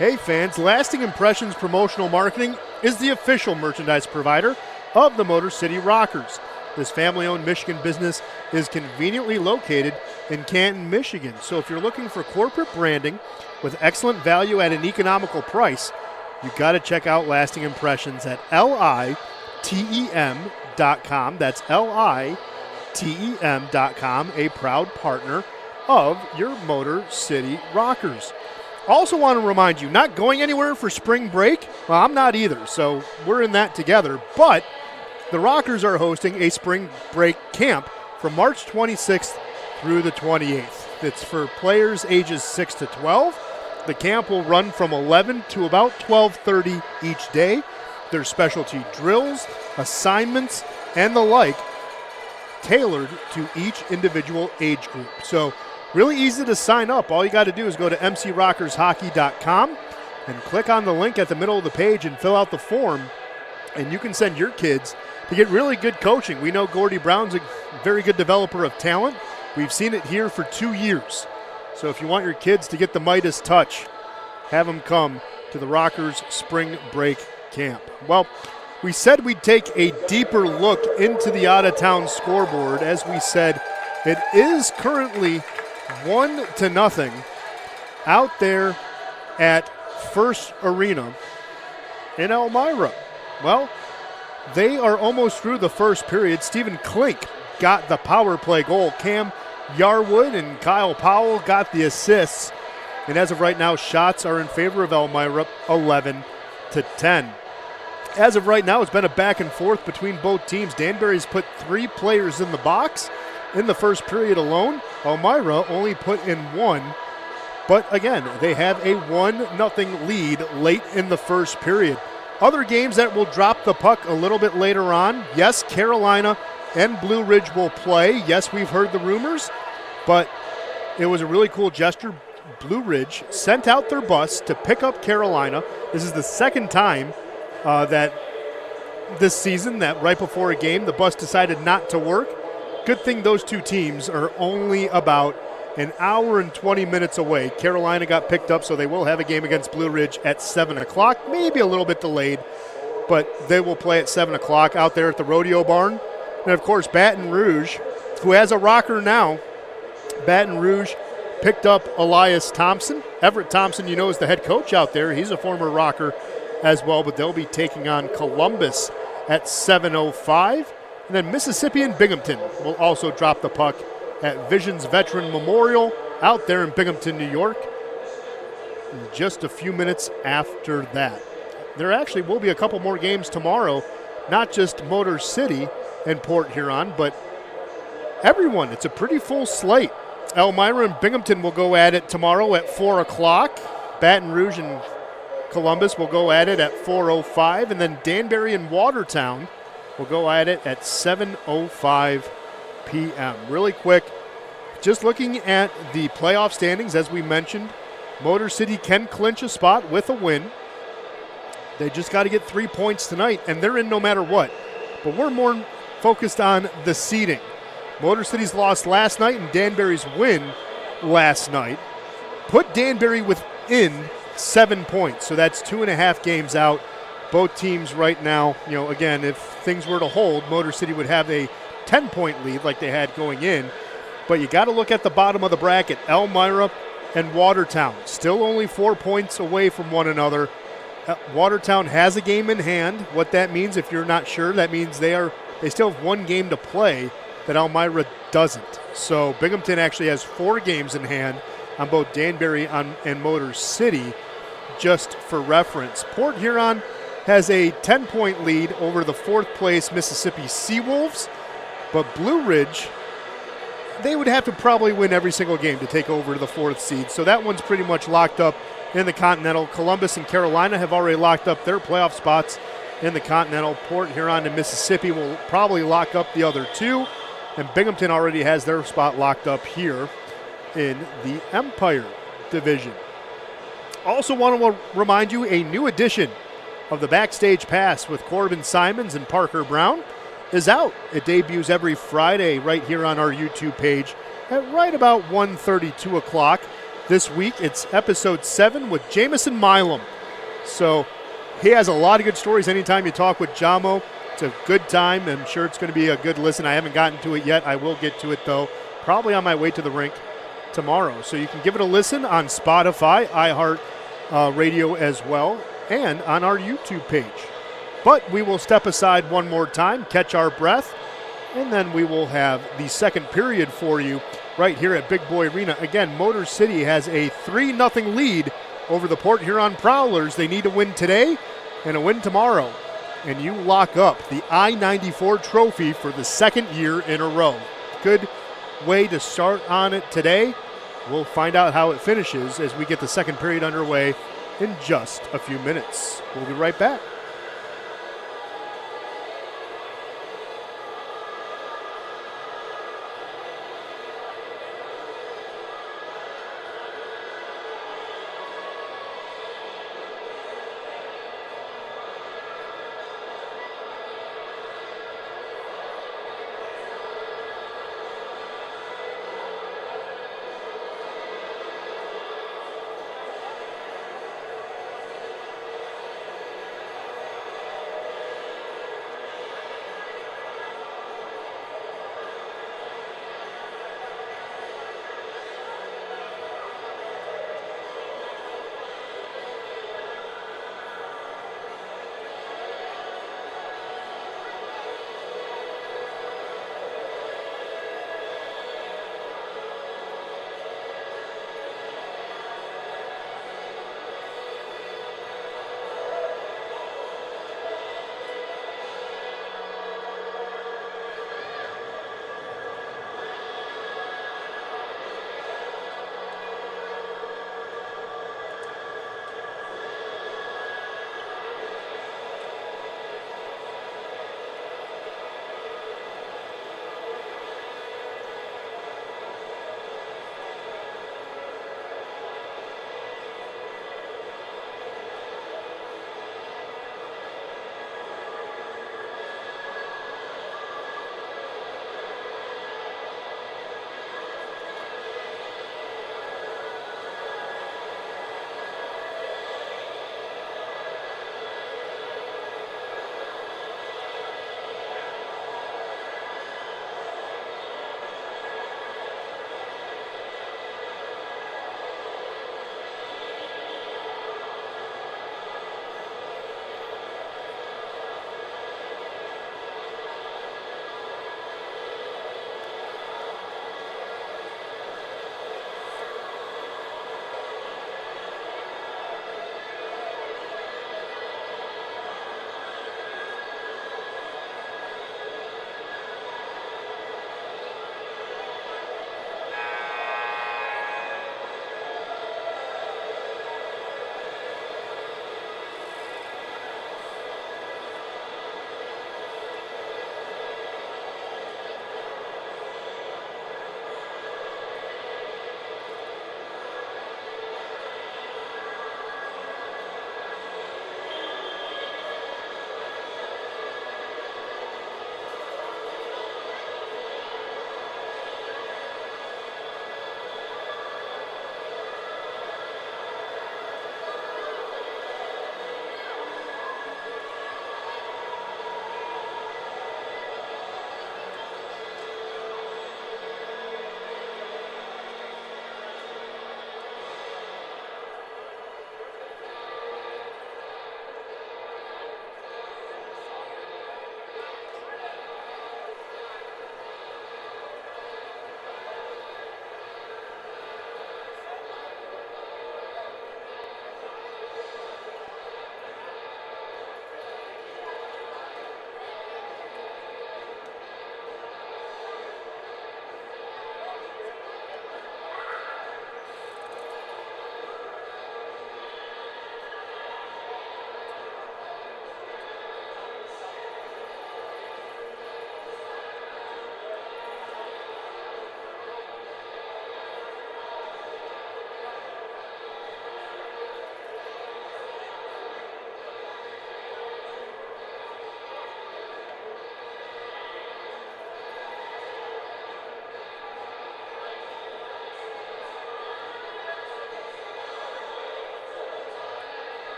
Hey fans, Lasting Impressions Promotional Marketing is the official merchandise provider of the Motor City Rockers. This family-owned Michigan business is conveniently located in Canton, Michigan. So if you're looking for corporate branding with excellent value at an economical price, you've got to check out Lasting Impressions at litem.com. That's litem.com, a proud partner of your Motor City Rockers. Also want to remind you, not going anywhere for spring break? Well, I'm not either, so we're in that together. But the Rockers are hosting a spring break camp from March 26th through the 28th. It's for players ages 6 to 12. The camp will run from 11 to about 12:30 each day. There's specialty drills, assignments, and the like, tailored to each individual age group. So really easy to sign up. All you got to do is go to mcrockershockey.com and click on the link at the middle of the page and fill out the form, and you can send your kids to get really good coaching. We know Gordy Brown's a very good developer of talent. We've seen it here for 2 years. So if you want your kids to get the Midas touch, have them come to the Rockers Spring Break Camp. Well, we said we'd take a deeper look into the out-of-town scoreboard. As we said, it is currently 1-0 out there at First Arena in Elmira. Well, they are almost through the first period. Stephen Klink got the power play goal. Cam Yarwood and Kyle Powell got the assists. And as of right now, shots are in favor of Elmira, 11-10. As of right now, it's been a back and forth between both teams. Danbury's put 3 players in the box in the first period alone. Elmira only put in 1. But again, they have a 1-0 lead late in the first period. Other games that will drop the puck a little bit later on. Yes, Carolina and Blue Ridge will play. Yes, we've heard the rumors, but it was a really cool gesture. Blue Ridge sent out their bus to pick up Carolina. This is the second time that this season that right before a game the bus decided not to work. Good thing those two teams are only about an hour and 20 minutes away. Carolina got picked up, so they will have a game against Blue Ridge at 7 o'clock, maybe a little bit delayed, but they will play at 7 o'clock out there at the Rodeo Barn. And, of course, Baton Rouge, who has a rocker now. Baton Rouge picked up Elias Thompson. Everett Thompson, you know, is the head coach out there. He's a former rocker as well, but they'll be taking on Columbus at 7:05. And then Mississippi and Binghamton will also drop the puck at Visions Veteran Memorial out there in Binghamton, New York, in just a few minutes after that. There actually will be a couple more games tomorrow, not just Motor City and Port Huron, but everyone. It's a pretty full slate. Elmira and Binghamton will go at it tomorrow at 4 o'clock. Baton Rouge and Columbus will go at it at 4:05, and then Danbury and Watertown will go at it at 7:05 p.m. Really quick, just looking at the playoff standings, as we mentioned, Motor City can clinch a spot with a win. They just got to get 3 points tonight, and they're in no matter what. But we're more focused on the seeding. Motor City's loss last night and Danbury's win last night put Danbury within 7 points. So that's 2.5 games out. Both teams right now, you know, again, if things were to hold, Motor City would have a 10-point lead like they had going in. But you got to look at the bottom of the bracket. Elmira and Watertown still only 4 points away from one another. Watertown has a game in hand. What that means, if you're not sure, that means they still have 1 game to play that Elmira doesn't. So Binghamton actually has 4 games in hand on both Danbury and Motor City, just for reference. Port Huron has a 10-point lead over the 4th place Mississippi Seawolves. But Blue Ridge, they would have to probably win every single game to take over the 4th seed. So that one's pretty much locked up in the Continental. Columbus and Carolina have already locked up their playoff spots in the Continental. Port Huron and Mississippi will probably lock up the other 2. And Binghamton already has their spot locked up here in the Empire Division. Also want to remind you, a new edition of the Backstage Pass with Corbin Simons and Parker Brown is out. It debuts every Friday right here on our YouTube page at right about 1:32 o'clock. this week. It's episode 7 with Jamison Milam. So he has a lot of good stories. Anytime you talk with Jamo, it's a good time. I'm sure it's going to be a good listen. I haven't gotten to it yet. I will get to it, though, probably on my way to the rink tomorrow. So you can give it a listen on Spotify, iHeart Radio as well, and on our YouTube page. But we will step aside one more time, catch our breath, and then we will have the second period for you right here at Big Boy Arena. Again, Motor City has a 3-0 lead over the Port Huron Prowlers. They need to win today and a win tomorrow. And you lock up the I-94 trophy for the second year in a row. Good way to start on it today. We'll find out how it finishes as we get the second period underway in just a few minutes. We'll be right back.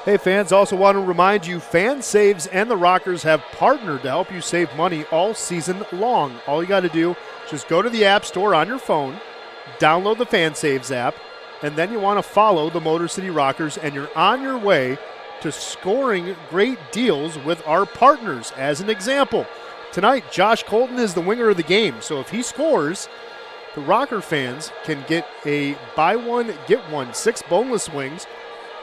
Hey fans, also want to remind you Fan Saves and the Rockers have partnered to help you save money all season long. All you got to do is just go to the App Store on your phone, download the Fan Saves app, and then you want to follow the Motor City Rockers, and you're on your way to scoring great deals with our partners. As an example, tonight Josh Colton is the winner of the game, so if he scores, the Rocker fans can get a buy one, get one, 6 boneless wings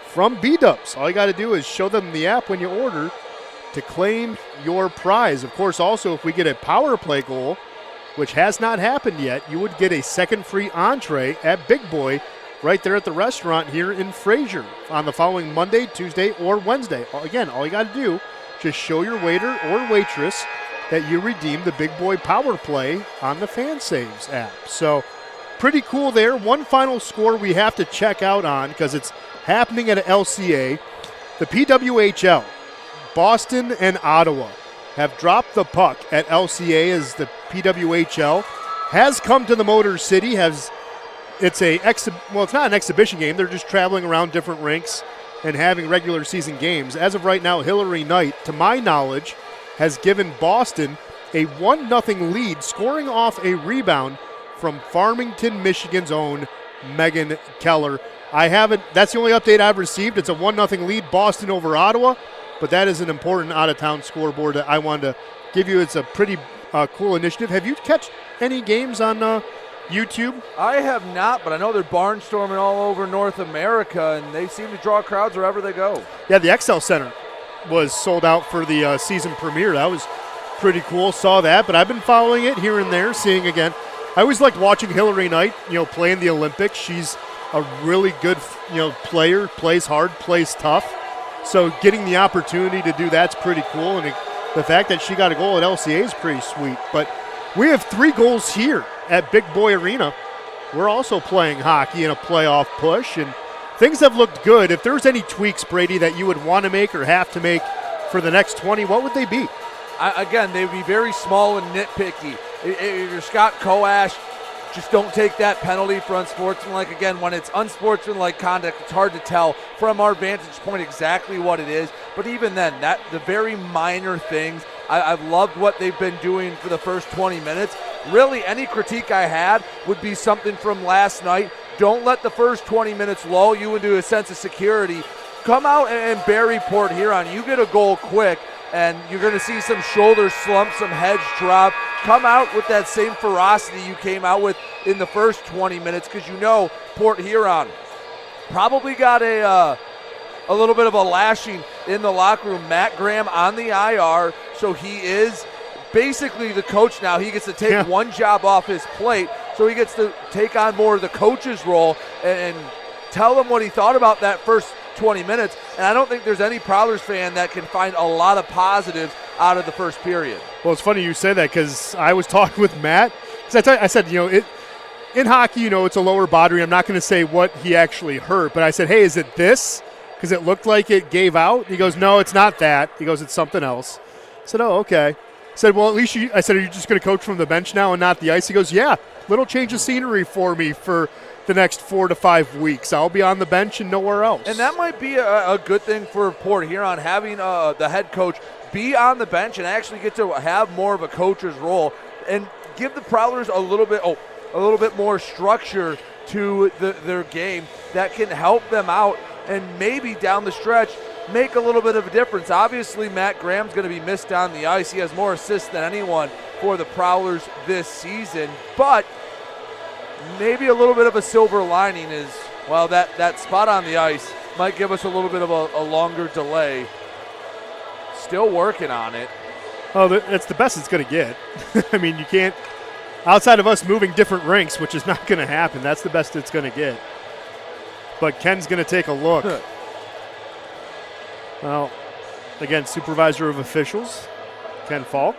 from B-Dubs. All you got to do is show them the app when you order to claim your prize. Of course, also, if we get a power play goal, which has not happened yet, you would get a second free entree at Big Boy right there at the restaurant here in Fraser on the following Monday, Tuesday, or Wednesday. Again, all you got to do, just show your waiter or waitress that you redeemed the Big Boy power play on the Fan Saves app. So pretty cool there. One final score we have to check out on because it's happening at LCA. The PWHL, Boston and Ottawa have dropped the puck at LCA as the PWHL has come to the Motor City. It's not an exhibition game. They're just traveling around different rinks and having regular season games. As of right now, Hillary Knight, to my knowledge, has given Boston a 1-0 lead, scoring off a rebound from Farmington, Michigan's own Megan Keller. That's the only update I've received. It's a 1-0 lead, Boston over Ottawa, but that is an important out-of-town scoreboard that I wanted to give you. It's a pretty cool initiative. Have you catch any games on YouTube? I have not, but I know they're barnstorming all over North America, and they seem to draw crowds wherever they go. Yeah, the XL Center was sold out for the season premiere. That was pretty cool. Saw that, but I've been following it here and there, seeing again. I always liked watching Hillary Knight, play in the Olympics. She's a really good, player, plays hard, plays tough. So getting the opportunity to do that's pretty cool, and the fact that she got a goal at LCA is pretty sweet. But we have 3 goals here at Big Boy Arena. We're also playing hockey in a playoff push, and things have looked good. If there's any tweaks, Brady, that you would want to make or have to make for the next 20, what would they be? Again, they would be very small and nitpicky. If you're Scott Coash, just don't take that penalty for unsportsmanlike. Again, when it's unsportsmanlike conduct, it's hard to tell from our vantage point exactly what it is. But even then, the very minor things, I've loved what they've been doing for the first 20 minutes. Really, any critique I had would be something from last night. Don't let the first 20 minutes lull you into a sense of security. Come out and bury Port Huron. You get a goal quick, and you're going to see some shoulders slump, some heads drop. Come out with that same ferocity you came out with in the first 20 minutes, because Port Huron probably got a little bit of a lashing in the locker room. Matt Graham on the IR, so he is basically the coach now. He gets to take one job off his plate, so he gets to take on more of the coach's role and tell them what he thought about that first 20 minutes. And I don't think there's any Prowlers fan that can find a lot of positives out of the first period. Well, it's funny you say that, because I was talking with Matt. I said, in hockey, it's a lower body. I'm not going to say what he actually hurt, but I said, hey, is it this? Because it looked like it gave out. He goes, no, it's not that. He goes, it's something else. I said, oh, okay. I said, well, at least I said, are you just going to coach from the bench now and not the ice? He goes, yeah, little change of scenery for me for the next 4 to 5 weeks. I'll be on the bench and nowhere else. And that might be a good thing for Port Huron, having the head coach be on the bench and actually get to have more of a coach's role and give the Prowlers a little bit more structure to their game that can help them out and maybe down the stretch make a little bit of a difference. Obviously, Matt Graham's going to be missed on the ice. He has more assists than anyone for the Prowlers this season, but maybe a little bit of a silver lining is, well, that spot on the ice might give us a little bit of a longer delay. Still working on it. Oh, it's the best it's going to get. I mean, you can't, outside of us moving different rinks, which is not going to happen, that's the best it's going to get. But Ken's going to take a look. Well, again, supervisor of officials, Ken Falk.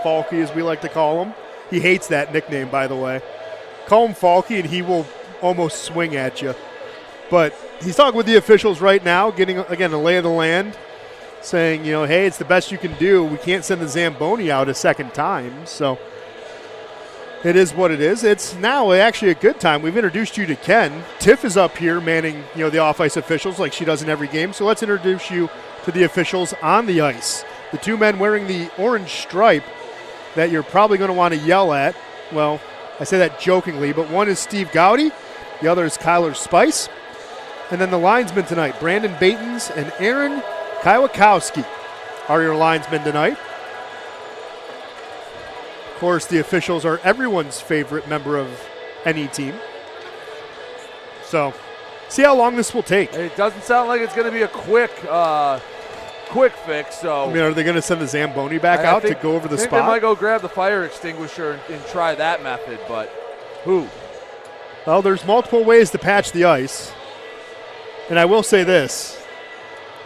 Falky, as we like to call him. He hates that nickname, by the way. Call him Falky, and he will almost swing at you. But he's talking with the officials right now, getting, again, a lay of the land, saying, hey, it's the best you can do. We can't send the Zamboni out a second time. So It is what it is. It's now actually a good time. We've introduced you to Ken. Tiff is up here manning, the off-ice officials like she does in every game. So let's introduce you to the officials on the ice. The two men wearing the orange stripe that you're probably going to want to yell at. Well, I say that jokingly, but one is Steve Gowdy. The other is Kyler Spice. And then the linesmen tonight, Brandon Batens and Aaron Kwiatkowski are your linesmen tonight. Of course, the officials are everyone's favorite member of any team. So, see how long this will take. It doesn't sound like it's going to be a quick fix. So, are they going to send the Zamboni back out to go over the spot? They might go grab the fire extinguisher and try that method, but who? Well, there's multiple ways to patch the ice. And I will say this.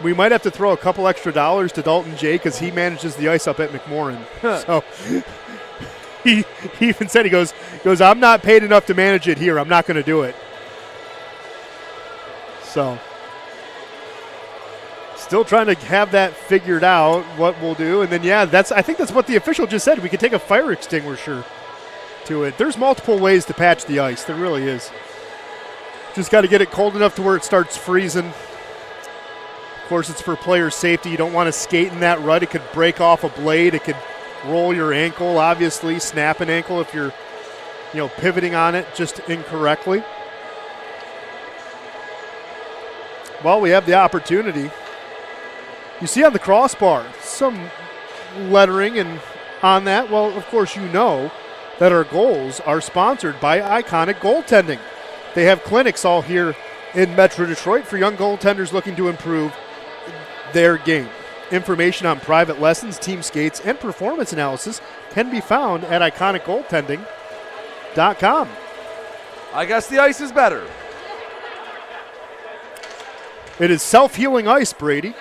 We might have to throw a couple extra dollars to Dalton J because he manages the ice up at McMorran. So he even said, he goes, I'm not paid enough to manage it here. I'm not going to do it. So still trying to have that figured out, what we'll do. And then, I think that's what the official just said. We could take a fire extinguisher to it. There's multiple ways to patch the ice. There really is. Just got to get it cold enough to where it starts freezing. Of course, it's for player safety. You don't want to skate in that rut. It could break off a blade. It could roll your ankle, obviously, snap an ankle if you're, pivoting on it just incorrectly. Well, we have the opportunity. You see on the crossbar some lettering and on that. Well, of course, that our goals are sponsored by Iconic Goaltending. They have clinics all here in Metro Detroit for young goaltenders looking to improve their game. Information on private lessons, team skates, and performance analysis can be found at iconicgoaltending.com. I guess the ice is better. It is self-healing ice, Brady.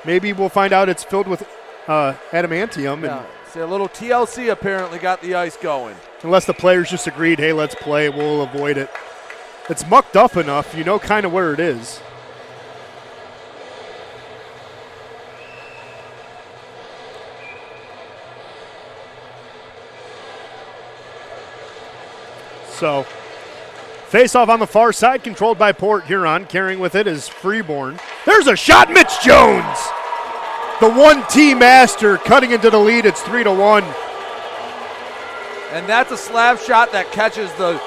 Maybe we'll find out it's filled with adamantium. Yeah. See, a little TLC apparently got the ice going. Unless the players just agreed, hey, let's play, we'll avoid it. It's mucked up enough, kind of where it is. So, face-off on the far side, controlled by Port Huron. Carrying with it is Freeborn. There's a shot, Mitch Jones! The 1T master cutting into the lead. It's 3-1. And that's a slap shot that catches the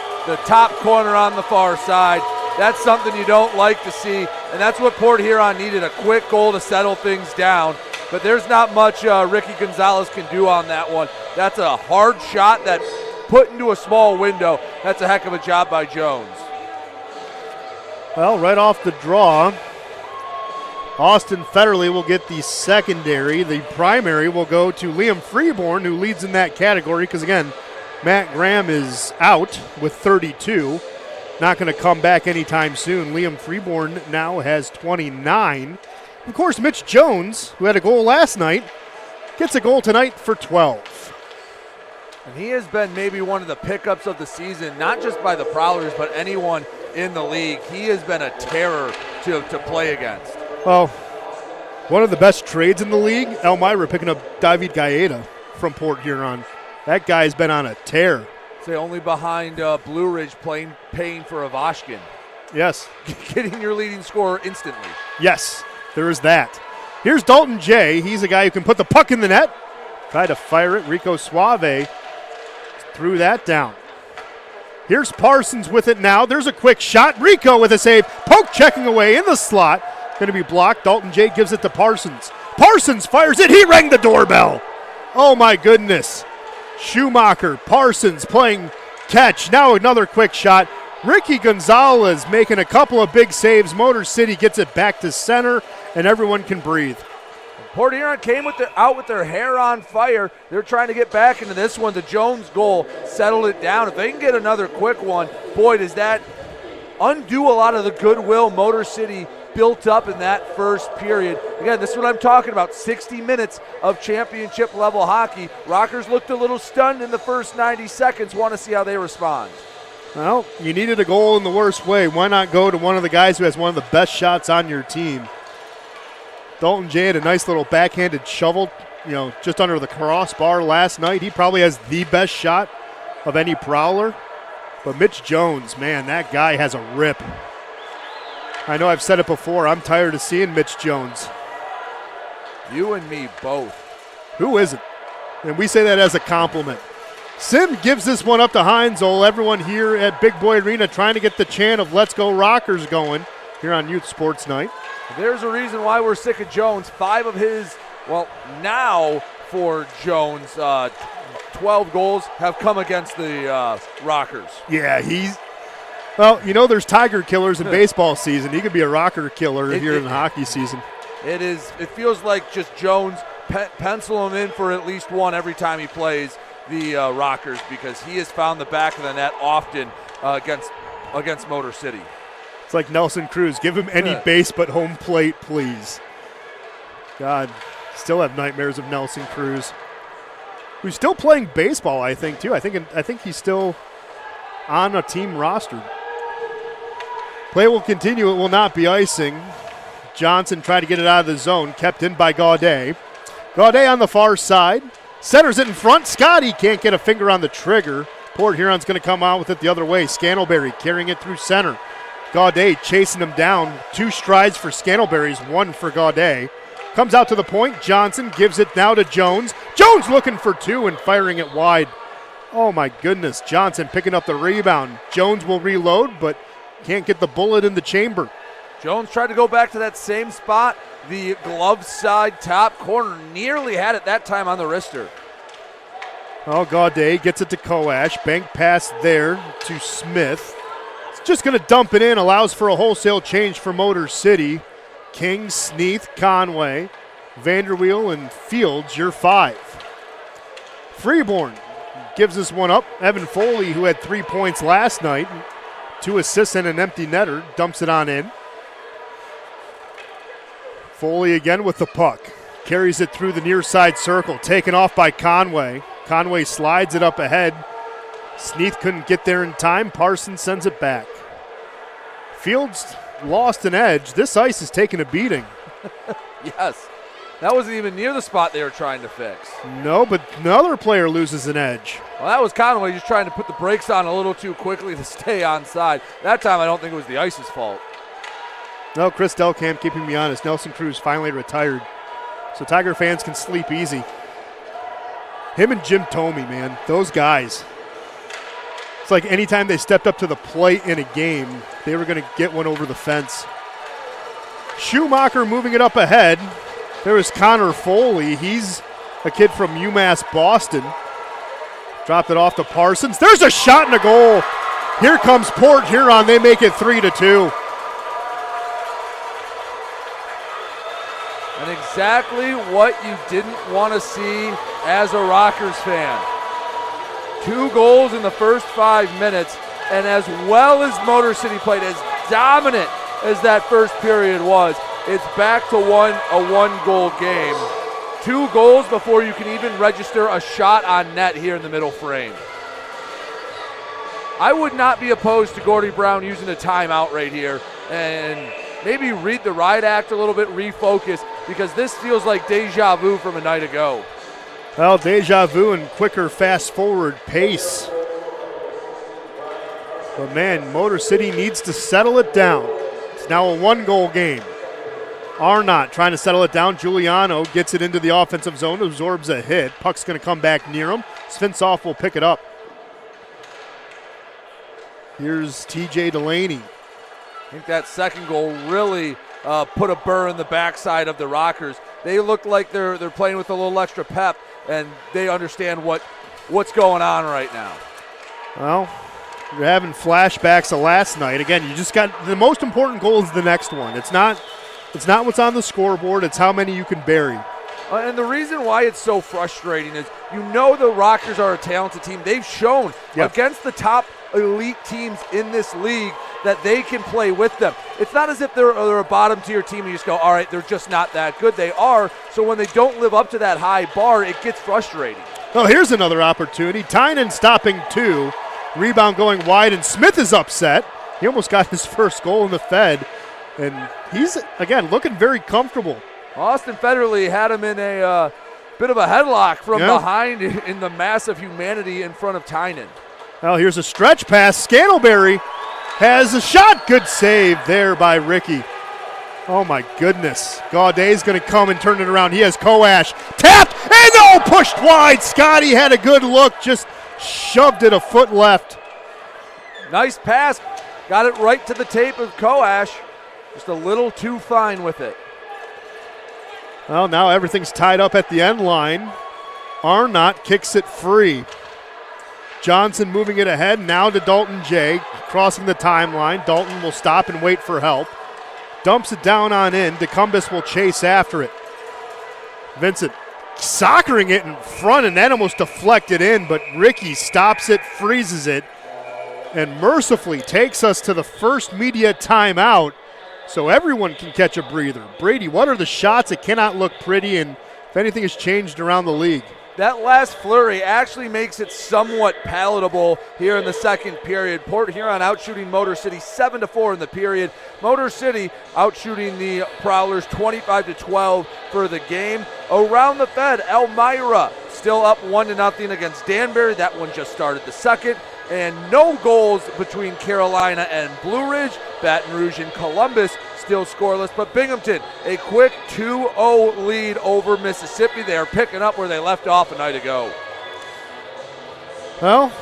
top corner on the far side. That's something you don't like to see, and that's what Port Huron needed, a quick goal to settle things down. But there's not much Ricky Gonzalez can do on that one. That's a hard shot that put into a small window. That's a heck of a job by Jones. Well, right off the draw, Austin Federley will get the secondary. The primary will go to Liam Freeborn, who leads in that category because, again, Matt Graham is out with 32. Not going to come back anytime soon. Liam Freeborn now has 29. Of course, Mitch Jones, who had a goal last night, gets a goal tonight for 12. And he has been maybe one of the pickups of the season, not just by the Prowlers, but anyone in the league. He has been a terror to play against. Well, one of the best trades in the league, Elmira picking up David Gaeta from Port Huron. That guy's been on a tear. Say only behind Blue Ridge paying for Avashkin. Yes. Getting your leading scorer instantly. Yes, there is that. Here's Dalton J. He's a guy who can put the puck in the net. Tried to fire it. Rico Suave threw that down. Here's Parsons with it now. There's a quick shot. Rico with a save. Poke checking away in the slot. Going to be blocked. Dalton J gives it to Parsons. Parsons fires it. He rang the doorbell. Oh, my goodness. Schumacher, Parsons playing catch. Now another quick shot. Ricky Gonzalez making a couple of big saves. Motor City gets it back to center, and everyone can breathe. Port Huron came out with their hair on fire. They're trying to get back into this one. The Jones goal settled it down. If they can get another quick one, boy, does that undo a lot of the goodwill Motor City built up in that first period. Again, this is what I'm talking about, 60 minutes of championship-level hockey. Rockers looked a little stunned in the first 90 seconds. Want to see how they respond. Well, you needed a goal in the worst way. Why not go to one of the guys who has one of the best shots on your team? Dalton J had a nice little backhanded shovel just under the crossbar last night. He probably has the best shot of any Prowler. But Mitch Jones, man, that guy has a rip. I know I've said it before. I'm tired of seeing Mitch Jones. You and me both. Who isn't? And we say that as a compliment. Sim gives this one up to Heinzel. Everyone here at Big Boy Arena trying to get the chant of Let's Go Rockers going here on Youth Sports Night. There's a reason why we're sick of Jones. 5 of his, now for Jones, 12 goals have come against the Rockers. Yeah, there's Tiger killers in baseball season. He could be a Rocker killer here in the hockey season. It feels like just Jones, pencil him in for at least one every time he plays the Rockers, because he has found the back of the net often against Motor City. It's like Nelson Cruz. Give him any base but home plate, please. God, still have nightmares of Nelson Cruz, who's still playing baseball, I think, too. I think he's still on a team roster. Play will continue. It will not be icing. Johnson tried to get it out of the zone, kept in by Gaudet. Gaudet on the far side. Centers it in front. Scotty can't get a finger on the trigger. Port Huron's going to come out with it the other way. Scantlebury carrying it through center. Gaudet chasing him down. 2 strides for Scantlebury's, 1 for Gaudet. Comes out to the point. Johnson gives it now to Jones. Jones looking for 2 and firing it wide. Oh, my goodness. Johnson picking up the rebound. Jones will reload, but can't get the bullet in the chamber. Jones tried to go back to that same spot. The glove side top corner, nearly had it that time on the wrister. Oh, Gaudet gets it to Koash. Bank pass there to Smith. It's just going to dump it in. Allows for a wholesale change for Motor City. King, Sneath, Conway, Vanderweel, and Fields, your 5. Freeborn gives this one up. Evan Foley, who had 3 points last night, 2 assists and an empty netter, dumps it on in. Foley again with the puck. Carries it through the near side circle. Taken off by Conway. Conway slides it up ahead. Sneath couldn't get there in time. Parsons sends it back. Fields lost an edge. This ice is taking a beating. Yes. That wasn't even near the spot they were trying to fix. No, but another player loses an edge. Well, that was Conway just trying to put the brakes on a little too quickly to stay onside. That time I don't think it was the ice's fault. No, Chris Delkamp keeping me honest. Nelson Cruz finally retired, so Tiger fans can sleep easy. Him and Jim Thome, man, those guys. It's like anytime they stepped up to the plate in a game, they were going to get one over the fence. Schumacher moving it up ahead. There is Connor Foley. He's a kid from UMass Boston. Dropped it off to Parsons. There's a shot and a goal. Here comes Port Huron. They make it 3-2. And exactly what you didn't want to see as a Rockers fan. 2 goals in the first 5 minutes, and as well as Motor City played, as dominant as that first period was, it's back to a 1-goal game. 2 goals before you can even register a shot on net here in the middle frame. I would not be opposed to Gordy Brown using a timeout right here and maybe read the riot act a little bit, refocus, because this feels like deja vu from a night ago. Well, deja vu and quicker fast-forward pace. But, man, Motor City needs to settle it down. It's now a 1-goal game. Arnott trying to settle it down. Giuliano gets it into the offensive zone, absorbs a hit. Puck's going to come back near him. Svensov will pick it up. Here's TJ Delaney. I think that second goal really put a burr in the backside of the Rockers. They look like they're playing with a little extra pep, and they understand what's going on right now. Well, you're having flashbacks of last night. Again, you just got the most important goal is the next one. It's not what's on the scoreboard. It's how many you can bury. And the reason why it's so frustrating is the Rockers are a talented team. They've shown against the top elite teams in this league that they can play with them. It's not as if they're a bottom tier team and you just go, all right, they're just not that good. They are. So when they don't live up to that high bar, it gets frustrating. Well, here's another opportunity. Tynan stopping 2. Rebound going wide, and Smith is upset. He almost got his first goal in the Fed, and he's, again, looking very comfortable. Austin Federley had him in a bit of a headlock from behind in the mass of humanity in front of Tynan. Well, here's a stretch pass. Scantlebury has a shot. Good save there by Ricky. Oh, my goodness. Gaudet's going to come and turn it around. He has Koash. Tapped, and pushed wide. Scotty had a good look, just shoved it a foot left. Nice pass. Got it right to the tape of Koash. Just a little too fine with it. Well, now everything's tied up at the end line. Arnott kicks it free. Johnson moving it ahead, now to Dalton J, crossing the timeline. Dalton will stop and wait for help. Dumps it down on in. DeCumbus will chase after it. Vincent soccering it in front, and that almost deflected in, but Ricky stops it, freezes it, and mercifully takes us to the first media timeout so everyone can catch a breather. Brady, what are the shots? It cannot look pretty, and if anything has changed around the league. That last flurry actually makes it somewhat palatable here in the second period. Port Huron outshooting Motor City 7-4 in the period. Motor City outshooting the Prowlers 25-12 for the game. Around the Fed, Elmira still up 1-0 against Danbury. That one just started the second. And no goals between Carolina and Blue Ridge. Baton Rouge and Columbus still scoreless, but Binghamton, a quick 2-0 lead over Mississippi. They are picking up where they left off a night ago. Well,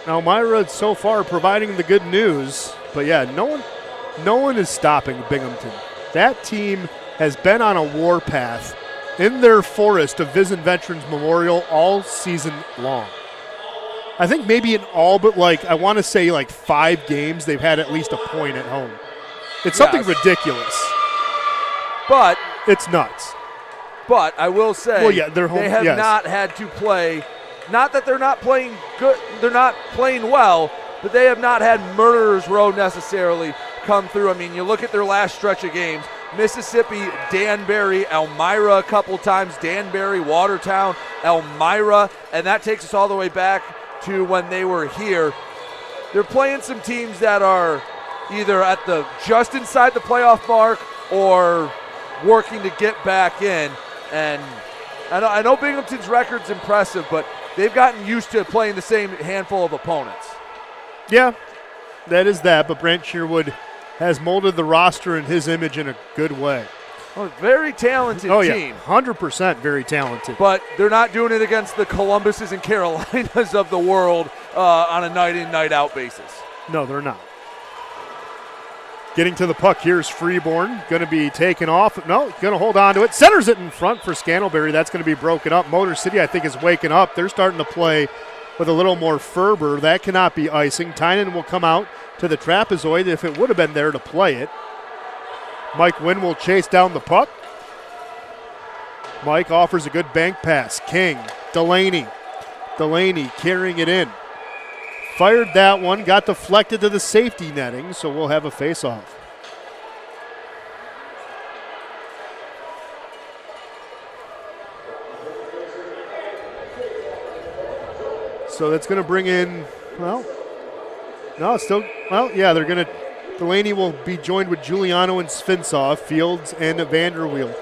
Elmira so far providing the good news, but yeah, no one is stopping Binghamton. That team has been on a warpath in their forest of Vision Veterans Memorial all season long. I think maybe in all but I want to say 5 games they've had at least a point at home. It's something ridiculous. But it's nuts. But I will say they're home, they have not had to play, not that they're not playing good, they're not playing well, but they have not had murderer's row necessarily come through. I mean, you look at their last stretch of games, Mississippi, Danbury, Elmira a couple times, Danbury, Watertown, Elmira, and that takes us all the way back to when they were here. They're playing some teams that are either at the just inside the playoff mark or working to get back in. And I know Binghamton's record's impressive, but they've gotten used to playing the same handful of opponents. Yeah, that is that, but Brent Sherwood has molded the roster in his image in a good way. Well, very talented team. 100% very talented. But they're not doing it against the Columbuses and Carolinas of the world on a night-in, night-out basis. No, they're not. Getting to the puck, here's Freeborn. Going to be taken off. No, going to hold on to it. Centers it in front for Scantlebury. That's going to be broken up. Motor City, I think, is waking up. They're starting to play with a little more fervor. That cannot be icing. Tynan will come out to the trapezoid if it would have been there to play it. Mike Wynn will chase down the puck. Mike offers a good bank pass. King, Delaney carrying it in. Fired that one, got deflected to the safety netting, so we'll have a face-off. So that's going to bring in, they're going to, Delaney will be joined with Giuliano and Svinsoff, Fields and Vanderweel.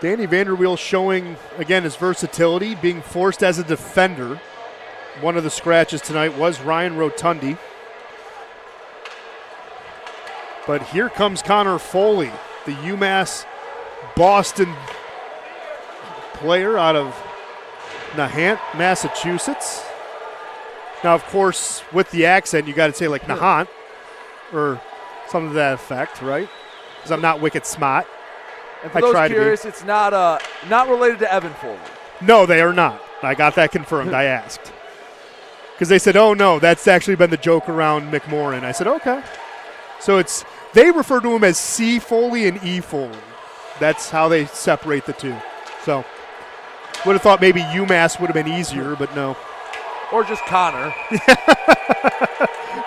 Danny Vanderweel showing, again, his versatility, being forced as a defender. One of the scratches tonight was Ryan Rotundi. But here comes Connor Foley, the UMass Boston player out of Nahant, Massachusetts. Now, of course, with the accent, you got to say Nahant or something to that effect, right? Because I'm not wicked smart. And for those curious, it's not related to Evan Foley. No, they are not. I got that confirmed. I asked. Because they said, oh, no, that's actually been the joke around McMorrin. I said, okay. So they refer to him as C. Foley and E. Foley. That's how they separate the two. So would have thought maybe UMass would have been easier, but no. Or just Connor.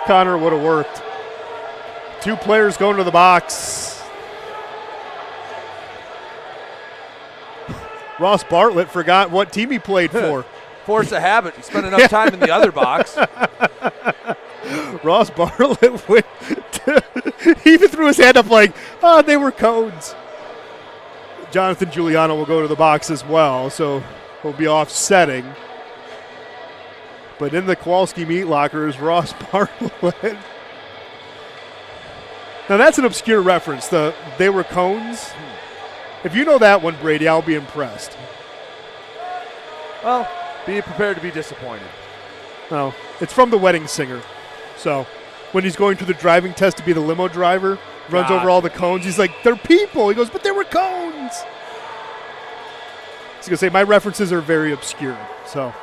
Connor would have worked. 2 players going to the box. Ross Bartlett forgot what team he played for. Force of habit. He spent enough time in the other box. Ross Bartlett he even threw his hand up they were cones. Jonathan Giuliano will go to the box as well, so he'll be offsetting. But in the Kowalski meat locker is Ross Bartlett. Now that's an obscure reference. They were cones. If you know that one, Brady, I'll be impressed. Well, be prepared to be disappointed. No, it's from The Wedding Singer. So when he's going through the driving test to be the limo driver, runs over all the cones. He's like, they're people. He goes, but they were cones. I was going to say, my references are very obscure. So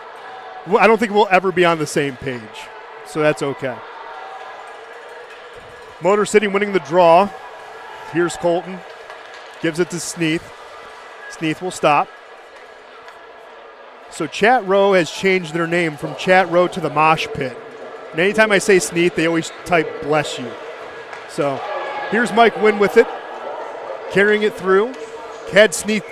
I don't think we'll ever be on the same page. So that's okay. Motor City winning the draw. Here's Colton. Gives it to Sneath. Sneath will stop. So Chat Row has changed their name from Chat Row to the Mosh Pit. And anytime I say Sneath, they always type bless you. So here's Mike Wynn with it. Carrying it through. Had Sneath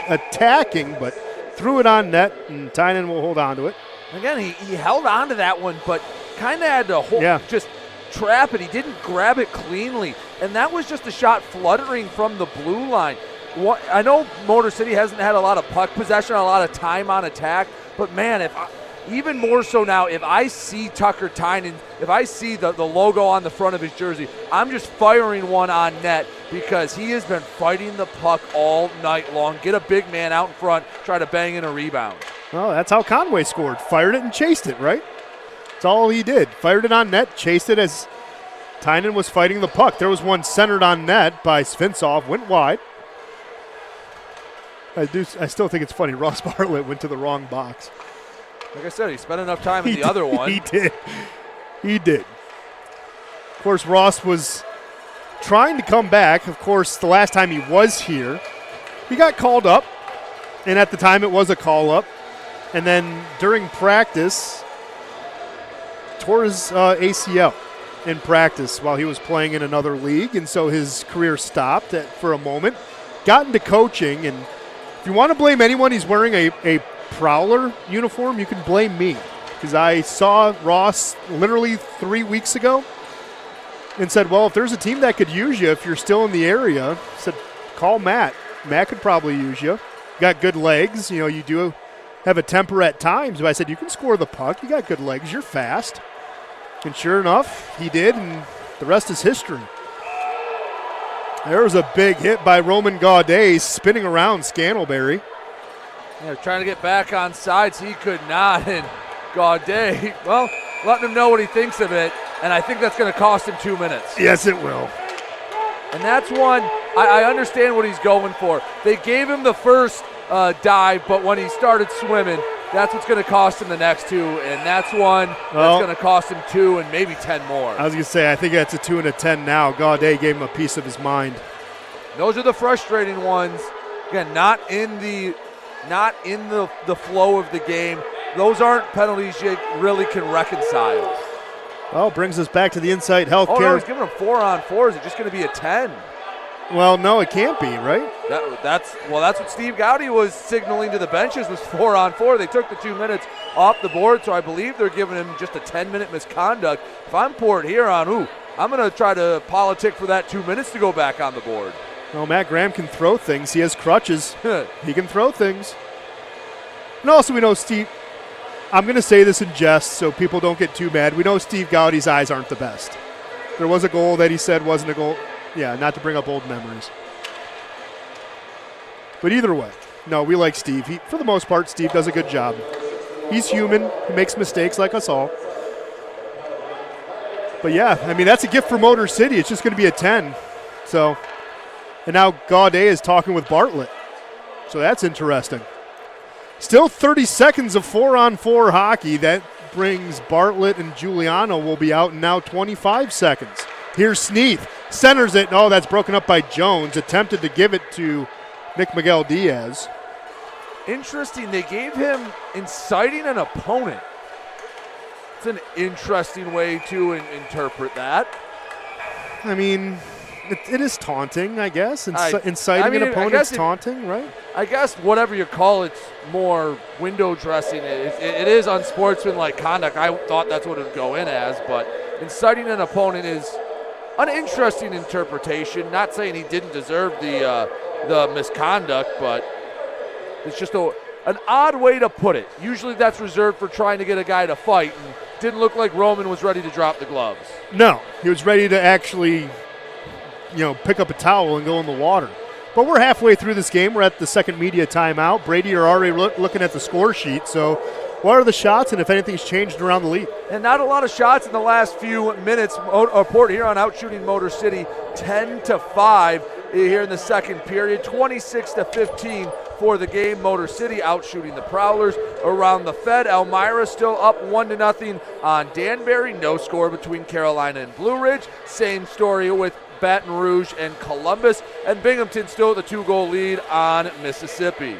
attacking, but threw it on net, and Tynan will hold on to it. Again, he held on to that one, but kind of had to just trap it. He didn't grab it cleanly, and that was just a shot fluttering from the blue line. I know Motor City hasn't had a lot of puck possession, a lot of time on attack, but man, even more so now, if I see Tucker Tynan, if I see the logo on the front of his jersey, I'm just firing one on net because he has been fighting the puck all night long. Get a big man out in front, try to bang in a rebound. Well, that's how Conway scored. Fired it and chased it, right? That's all he did. Fired it on net, chased it as Tynan was fighting the puck. There was one centered on net by Svinsov, went wide. I still think it's funny. Ross Bartlett went to the wrong box. Like I said, he spent enough time in the other one. He did. He did. Of course, Ross was trying to come back. Of course, the last time he was here, he got called up. And at the time, it was a call-up. And then during practice, tore his ACL in practice while he was playing in another league. And so his career stopped for a moment. Got into coaching. And if you want to blame anyone, he's wearing a Prowler uniform, you can blame me. Because I saw Ross literally 3 weeks ago and said, well, if there's a team that could use you if you're still in the area, I said, call Matt. Matt could probably use you. Got good legs. You know, you do have a temper at times. But I said, you can score the puck. You got good legs. You're fast. And sure enough, he did, and the rest is history. There was a big hit by Roman Gaudet spinning around Scantlebury. Yeah, trying to get back on sides. He could not. And Gaudet, well, letting him know what he thinks of it. And I think that's going to cost him 2 minutes. Yes, it will. And that's one, I understand what he's going for. They gave him the first dive, but when he started swimming, that's what's going to cost him the next two. And that's one that's going to cost him 2 and maybe 10 more. I was going to say, I think that's a 2 and a 10 now. Gaudet gave him a piece of his mind. Those are the frustrating ones. Again, not in the flow of the game. Those aren't penalties you really can reconcile. Well, brings us back to the Insight Healthcare. Oh, no, he's giving them 4-on-4. Is it just going to be a 10? Well, no, it can't be, right? That's what Steve Gowdy was signaling to the benches was 4-on-4. They took the 2 minutes off the board, so I believe they're giving him just a 10-minute misconduct. If I'm Port Huron, I'm going to try to politic for that 2 minutes to go back on the board. Well, Matt Graham can throw things. He has crutches. He can throw things. And also we know Steve, I'm going to say this in jest so people don't get too mad. We know Steve Gowdy's eyes aren't the best. There was a goal that he said wasn't a goal. Yeah, not to bring up old memories. But either way, no, we like Steve. For the most part, Steve does a good job. He's human. He makes mistakes like us all. But yeah, I mean, that's a gift for Motor City. It's just going to be a 10. So, and now Gaudet is talking with Bartlett. So that's interesting. Still 30 seconds of 4-on-4 hockey. That brings Bartlett and Giuliano will be out in now 25 seconds. Here's Sneath. Centers it. Oh, that's broken up by Jones. Attempted to give it to Nick Miguel Diaz. Interesting. They gave him inciting an opponent. It's an interesting way to interpret that. I mean, it is taunting, I guess. Inciting an opponent's taunting, right? I guess whatever you call it's more window dressing. It is unsportsmanlike conduct. I thought that's what it would go in as, but inciting an opponent is an interesting interpretation. Not saying he didn't deserve the misconduct, but it's just an odd way to put it. Usually that's reserved for trying to get a guy to fight, and didn't look like Roman was ready to drop the gloves. No, he was ready to actually, pick up a towel and go in the water. But we're halfway through this game. We're at the second media timeout. Brady are already looking at the score sheet. So what are the shots and if anything's changed around the league? And not a lot of shots in the last few minutes. Port Huron out shooting Motor City 10-5 here in the second period. 26-15 for the game. Motor City out shooting the Prowlers around the Fed. Elmira still up 1-0 on Danbury. No score between Carolina and Blue Ridge. Same story with Baton Rouge and Columbus, and Binghamton still with a 2-goal lead on Mississippi.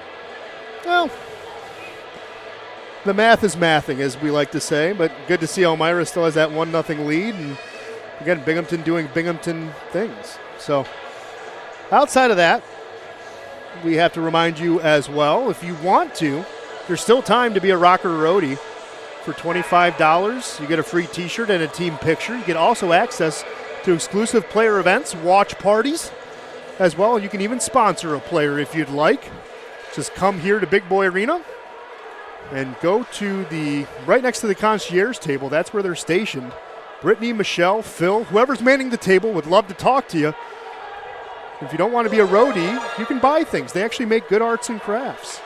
Well, the math is mathing, as we like to say, but good to see Elmira still has that 1-0 lead, and again, Binghamton doing Binghamton things. So outside of that, we have to remind you as well, if you want to, there's still time to be a Rocker Roadie. For $25, you get a free t-shirt and a team picture. You get also access to exclusive player events, watch parties as well, and you can even sponsor a player if you'd like. Just come here to Big Boy Arena and go to right next to the concierge table. That's where they're stationed. Brittany, Michelle, Phil, whoever's manning the table would love to talk to you. If you don't want to be a roadie, you can buy things. They actually make good arts and crafts.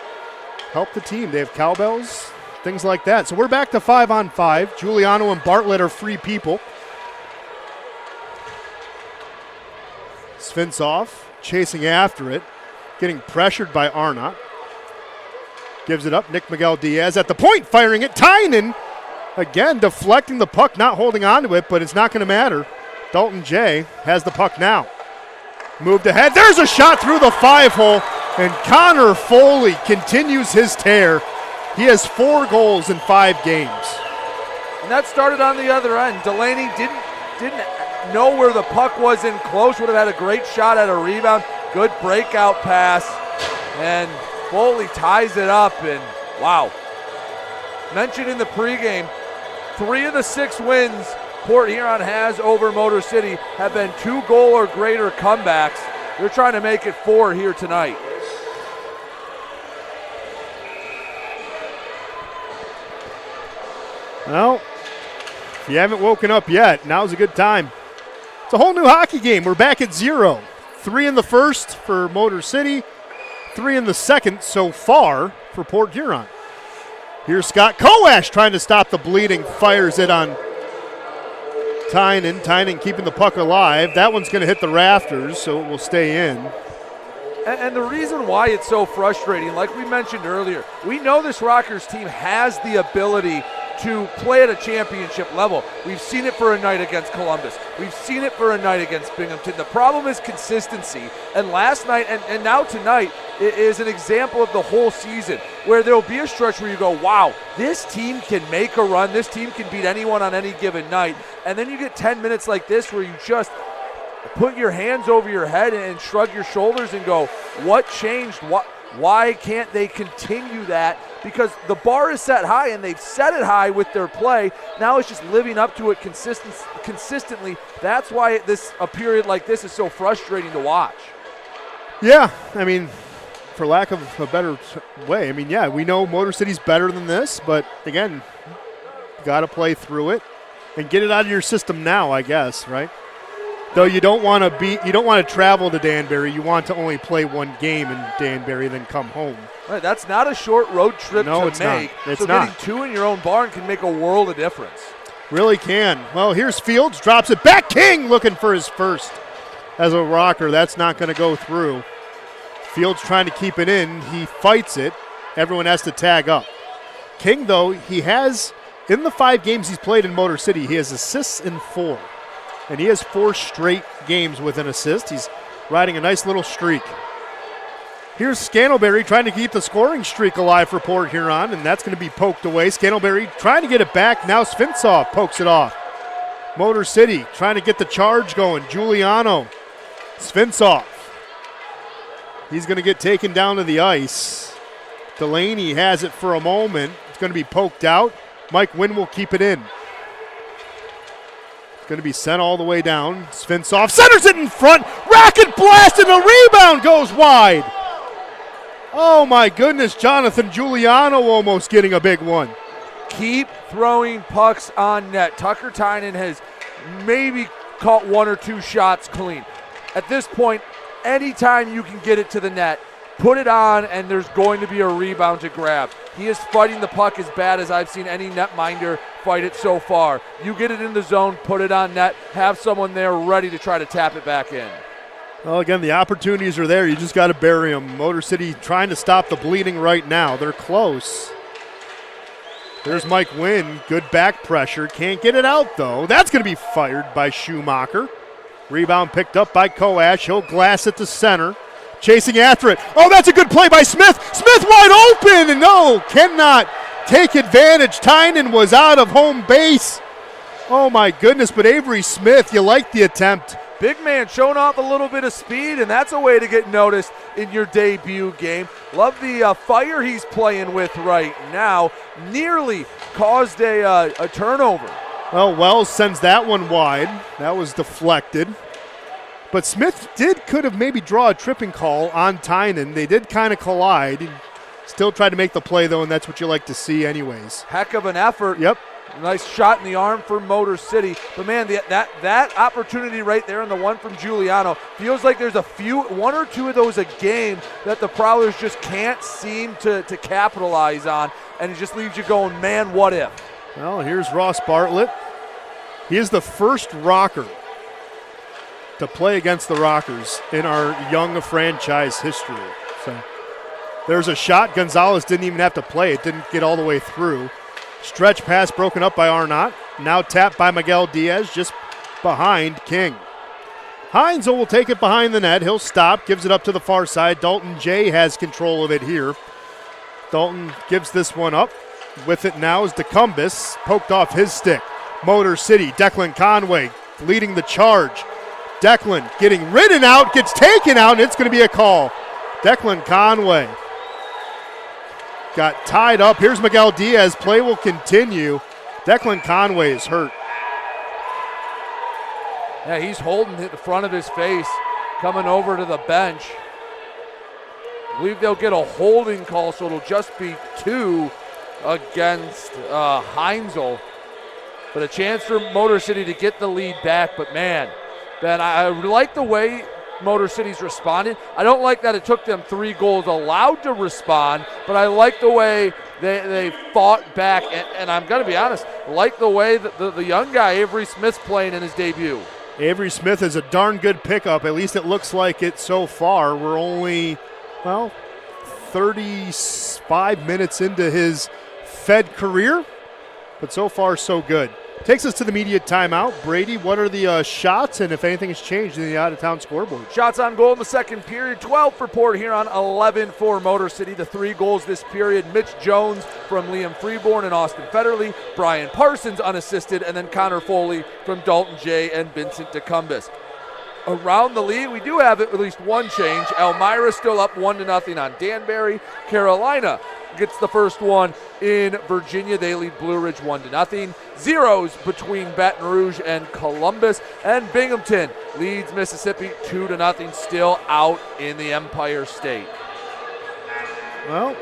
Help the team. They have cowbells, things like that. So we're back to 5-on-5. Giuliano and Bartlett are free people. Svintsov chasing after it, getting pressured by Arnott. Gives it up, Nick Miguel Diaz at the point, firing it. Tynan, again, deflecting the puck, not holding on to it, but it's not going to matter. Dalton J has the puck now. Moved ahead, there's a shot through the 5-hole, and Connor Foley continues his tear. He has 4 goals in 5 games. And that started on the other end. Delaney didn't know where the puck was in close, would have had a great shot at a rebound. Good breakout pass, and Foley ties it up, and wow. Mentioned in the pregame, 3 of the 6 wins Port Huron has over Motor City have been 2-goal or greater comebacks. They're trying to make it 4 here tonight. Well, if you haven't woken up yet, now's a good time. It's a whole new hockey game. We're back at 0. 3 in the first for Motor City, 3 in the second so far for Port Huron. Here's Scott Kowash trying to stop the bleeding, fires it on Tynan. Tynan keeping the puck alive. That one's going to hit the rafters, so it will stay in. And the reason why it's so frustrating, like we mentioned earlier, we know this Rockers team has the ability to play at a championship level. We've seen it for a night against Columbus. We've seen it for a night against Binghamton. The problem is consistency. And last night and now tonight is an example of the whole season where there'll be a stretch where you go, wow, this team can make a run. This team can beat anyone on any given night. And then you get 10 minutes like this where you just put your hands over your head and shrug your shoulders and go, what changed? Why can't they continue that? Because the bar is set high, and they've set it high with their play. Now it's just living up to it consistently. That's why a period like this is so frustrating to watch. Yeah, I mean, for lack of a better way, I mean, yeah, we know Motor City's better than this, but again, you got to play through it and get it out of your system now, I guess, right? Though you don't want to travel to Danbury. You want to only play 1 game in Danbury, then come home. Right, that's not a short road trip to make. Not. It's so not. Getting 2 in your own barn can make a world of difference. Really can. Well, here's Fields, drops it back. King looking for his first as a Rocker. That's not going to go through. Fields trying to keep it in. He fights it. Everyone has to tag up. King, though, he has, in the 5 games he's played in Motor City, he has assists in 4. And he has 4 straight games with an assist. He's riding a nice little streak. Here's Scantlebury trying to keep the scoring streak alive for Port Huron, and that's going to be poked away. Scantlebury trying to get it back. Now Svintsov pokes it off. Motor City trying to get the charge going. Giuliano. Svintsov. He's going to get taken down to the ice. Delaney has it for a moment. It's going to be poked out. Mike Wynn will keep it in. going to be sent all the way down. Svinsoff centers it in front. Racket blast and the rebound goes wide. Oh my goodness, Jonathan Giuliano almost getting a big one. Keep throwing pucks on net. Tucker Tynan has maybe caught one or two shots clean. At this point, anytime you can get it to the net, put it on and there's going to be a rebound to grab. He is fighting the puck as bad as I've seen any netminder fight it so far. You get it in the zone, put it on net, have someone there ready to try to tap it back in. Well, again, the opportunities are there. You just got to bury them. Motor City trying to stop the bleeding right now. They're close. There's Mike Wynn. Good back pressure. Can't get it out, though. That's going to be fired by Schumacher. Rebound picked up by Koash. He'll glass it to center. Chasing after it. Oh, that's a good play by Smith. Smith wide open. And no, cannot take advantage. Tynan was out of home base. Oh, my goodness. But Avery Smith, you like the attempt. Big man showing off a little bit of speed, and that's a way to get noticed in your debut game. Love the fire he's playing with right now. Nearly caused a turnover. Well, Wells sends that one wide. That was deflected. But Smith could have maybe draw a tripping call on Tynan. They did kind of collide. He still tried to make the play, though, and that's what you like to see anyways. Heck of an effort. Yep. Nice shot in the arm for Motor City. But, man, that opportunity right there and the one from Giuliano feels like there's one or two of those a game that the Prowlers just can't seem to capitalize on, and it just leaves you going, man, what if? Well, here's Ross Bartlett. He is the first Rocker to play against the Rockers in our young franchise history. So there's a shot. Gonzalez didn't even have to play. It didn't get all the way through. Stretch pass broken up by Arnott. Now tapped by Miguel Diaz just behind King. Heinzel will take it behind the net. He'll stop, gives it up to the far side. Dalton J has control of it here. Dalton gives this one up. With it now is DeCumbus. Poked off his stick. Motor City, Declan Conway leading the charge. Declan getting ridden out, gets taken out, and it's going to be a call. Declan Conway got tied up. Here's Miguel Diaz. Play will continue. Declan Conway is hurt. Yeah, he's holding the front of his face, coming over to the bench. I believe they'll get a holding call, so it'll just be 2 against Heinzel. But a chance for Motor City to get the lead back. But, man, Ben, I like the way Motor City's responded. I don't like that it took them 3 goals allowed to respond, but I like the way they fought back. And I'm going to be honest, like the way that the young guy, Avery Smith's playing in his debut. Avery Smith is a darn good pickup. At least it looks like it so far. We're only, 35 minutes into his Fed career, but so far so good. Takes us to the media timeout. Brady, what are the shots and if anything has changed in the out-of-town scoreboard? Shots on goal in the second period, 12 for Port Huron, 11 for Motor City. The 3 goals this period, Mitch Jones from Liam Freeborn and Austin Federley, Brian Parsons unassisted, and then Connor Foley from Dalton J. and Vincent DeCumbus. Around the league, we do have at least one change. Elmira still up 1-0 on Danbury. Carolina gets the first one in Virginia. They lead Blue Ridge 1-0. Zeros between Baton Rouge and Columbus. And Binghamton leads Mississippi 2-0, still out in the Empire State. Well,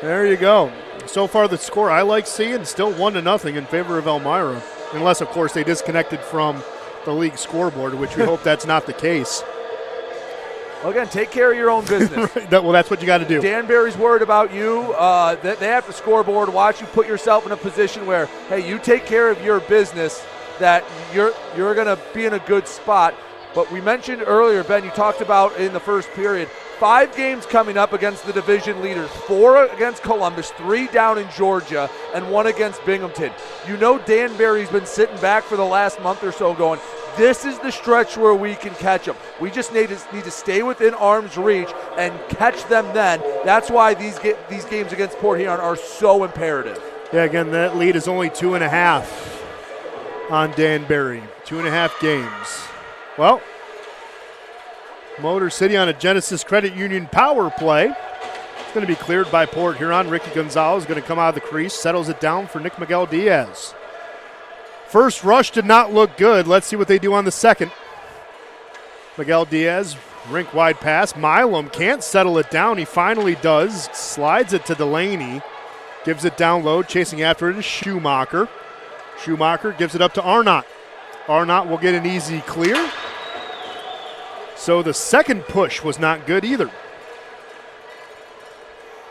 there you go. So far the score I like seeing, still 1-0 in favor of Elmira. Unless, of course, they disconnected from the league scoreboard, which we hope that's not the case. Well, again, take care of your own business. Right. Well, that's what you got to do. Danbury's worried about you. They have the scoreboard. Watch you put yourself in a position where, hey, you take care of your business, that you're going to be in a good spot. But we mentioned earlier, Ben, you talked about in the first period, 5 games coming up against the division leaders, 4 against Columbus, 3 down in Georgia, and 1 against Binghamton. You know Danbury's been sitting back for the last month or so going, this is the stretch where we can catch them. We just need to stay within arm's reach and catch them then. That's why these games against Port Huron are so imperative. Yeah, again, that lead is only 2.5 on Danbury. 2.5 games. Well, Motor City on a Genesis Credit Union power play. It's going to be cleared by Port Huron. Ricky Gonzalez is going to come out of the crease, settles it down for Nick Miguel Diaz. First rush did not look good. Let's see what they do on the second. Miguel Diaz, rink wide pass. Milam can't settle it down. He finally does. Slides it to Delaney. Gives it down low. Chasing after it is Schumacher. Schumacher gives it up to Arnott. Arnott will get an easy clear. So the second push was not good either.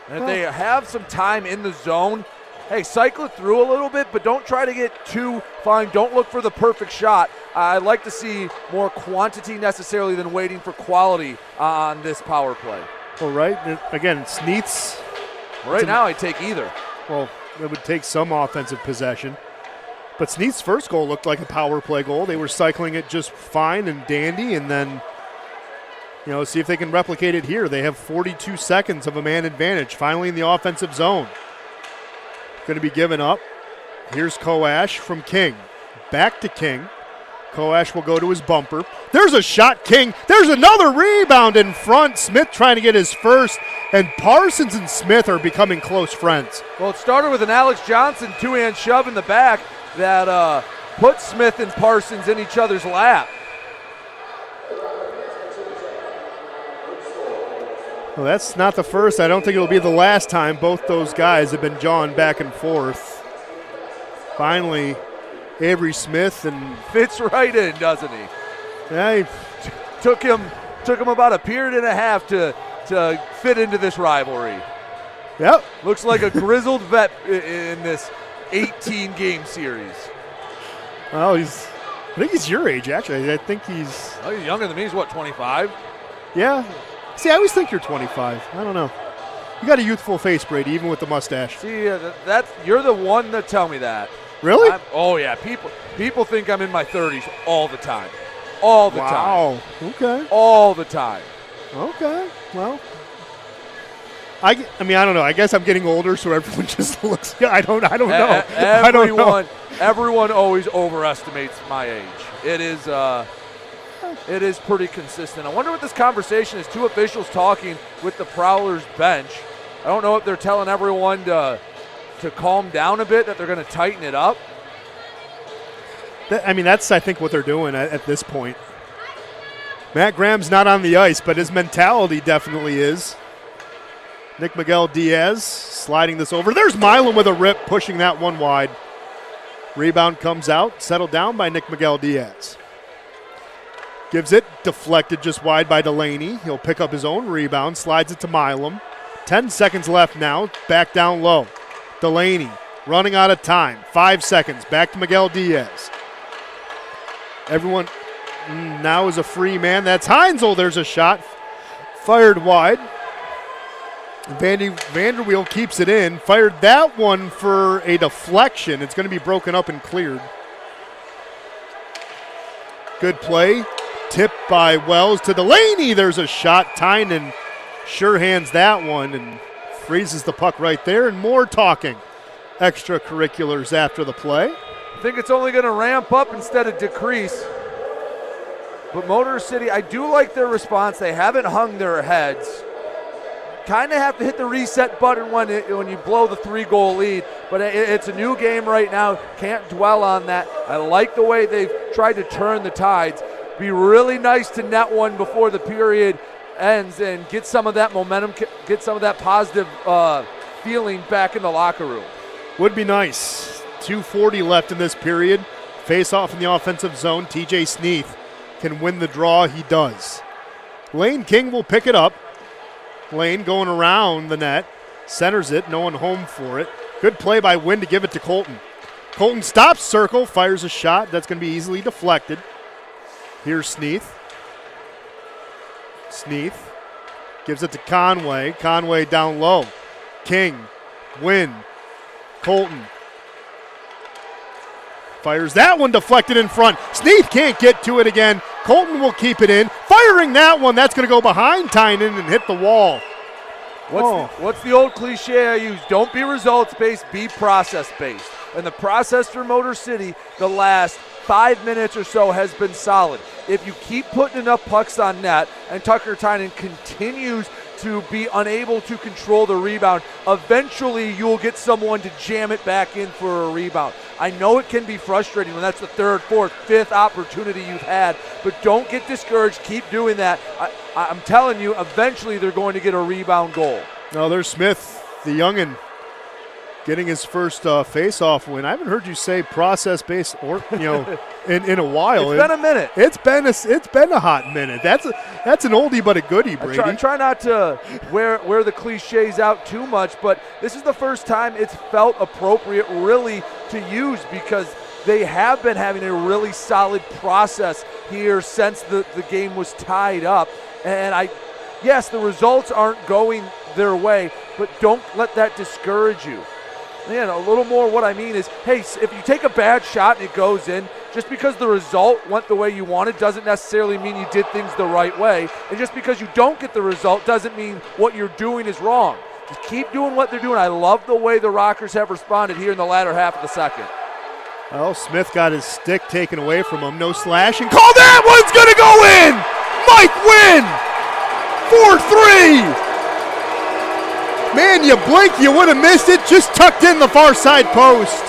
And if they have some time in the zone, hey, cycle it through a little bit, but don't try to get too fine. Don't look for the perfect shot. I'd like to see more quantity necessarily than waiting for quality on this power play. Well, right. Again, Sneath's. Right now, I'd take either. Well, it would take some offensive possession. But Sneath's first goal looked like a power play goal. They were cycling it just fine and dandy, and then, see if they can replicate it here. They have 42 seconds of a man advantage, finally in the offensive zone. Going to be given up. Here's Koash from King. Back to King. Koash will go to his bumper. There's a shot, King. There's another rebound in front. Smith trying to get his first, and Parsons and Smith are becoming close friends. Well, it started with an Alex Johnson two-hand shove in the back that put Smith and Parsons in each other's lap. Well, that's not the first. I don't think it'll be the last time both those guys have been jawing back and forth. Finally, Avery Smith and fits right in, doesn't he? Yeah, he took him about a period and a half to fit into this rivalry. Yep. Looks like a grizzled vet in this 18-game series. Well, I think he's your age, actually. I think he's... Oh, he's younger than me. He's, 25? Yeah. See, I always think you're 25. I don't know. You got a youthful face, Brady, even with the mustache. See, you're the one to tell me that. Really? Oh, yeah. People think I'm in my 30s all the time. All the time. Wow. Okay. All the time. Okay. Well, I mean, I don't know. I guess I'm getting older, so everyone just looks. I don't know. I don't know. Everyone always overestimates my age. It is pretty consistent. I wonder what this conversation is. Two officials talking with the Prowlers bench. I don't know if they're telling everyone to calm down a bit, that they're going to tighten it up. That's, I think, what they're doing at this point. Matt Graham's not on the ice, but his mentality definitely is. Nick Miguel Diaz sliding this over. There's Milam with a rip, pushing that one wide. Rebound comes out, settled down by Nick Miguel Diaz. Gives it, deflected just wide by Delaney. He'll pick up his own rebound, slides it to Milam. 10 seconds left now, back down low. Delaney running out of time. 5 seconds, back to Miguel Diaz. Everyone now is a free man. That's Heinzel. There's a shot fired wide. Vanderweel keeps it in. Fired that one for a deflection. It's going to be broken up and cleared. Good play. Tipped by Wells to Delaney. There's a shot. Tynan sure hands that one and freezes the puck right there. And more talking. Extracurriculars after the play. I think it's only going to ramp up instead of decrease. But Motor City, I do like their response. They haven't hung their heads. Kind of have to hit the reset button when you blow the 3-goal lead. But it's a new game right now. Can't dwell on that. I like the way they've tried to turn the tides. Be really nice to net one before the period ends and get some of that momentum, get some of that positive feeling back in the locker room. Would be nice. 2:40 left in this period. Face off in the offensive zone. TJ Sneath can win the draw. He does. Lane King will pick it up. Lane going around the net. Centers it. No one home for it. Good play by Wynn to give it to Colton. Colton stops circle. Fires a shot. That's going to be easily deflected. Here's Sneath. Sneath gives it to Conway. Conway down low. King. Wynn. Colton. Fires that one, deflected in front. Sneath can't get to it again. Colton will keep it in. Firing that one. That's going to go behind Tynan and hit the wall. What's the old cliche I use? Don't be results-based, be process-based. And the process for Motor City the last 5 minutes or so has been solid. If you keep putting enough pucks on net and Tucker Tynan continues to be unable to control the rebound. Eventually, you'll get someone to jam it back in for a rebound. I know it can be frustrating when that's the third, fourth, fifth opportunity you've had, but don't get discouraged. Keep doing that. I'm telling you, eventually they're going to get a rebound goal. No, there's Smith, the youngin', getting his first face-off win. I haven't heard you say process-based, or in a while. It's been a minute. It's been a hot minute. That's an oldie but a goodie, Brady. I try not to wear the cliches out too much, but this is the first time it's felt appropriate, really, to use, because they have been having a really solid process here since the game was tied up. And yes, the results aren't going their way, but don't let that discourage you. Man, a little more what I mean is, hey, if you take a bad shot and it goes in, just because the result went the way you wanted doesn't necessarily mean you did things the right way. And just because you don't get the result doesn't mean what you're doing is wrong. Just keep doing what they're doing. I love the way the Rockers have responded here in the latter half of the second. Well, Smith got his stick taken away from him. No slashing. Call that one's going to go in! Mike Wynn! 4-3! Man, you blink, you would have missed it. Just tucked in the far side post.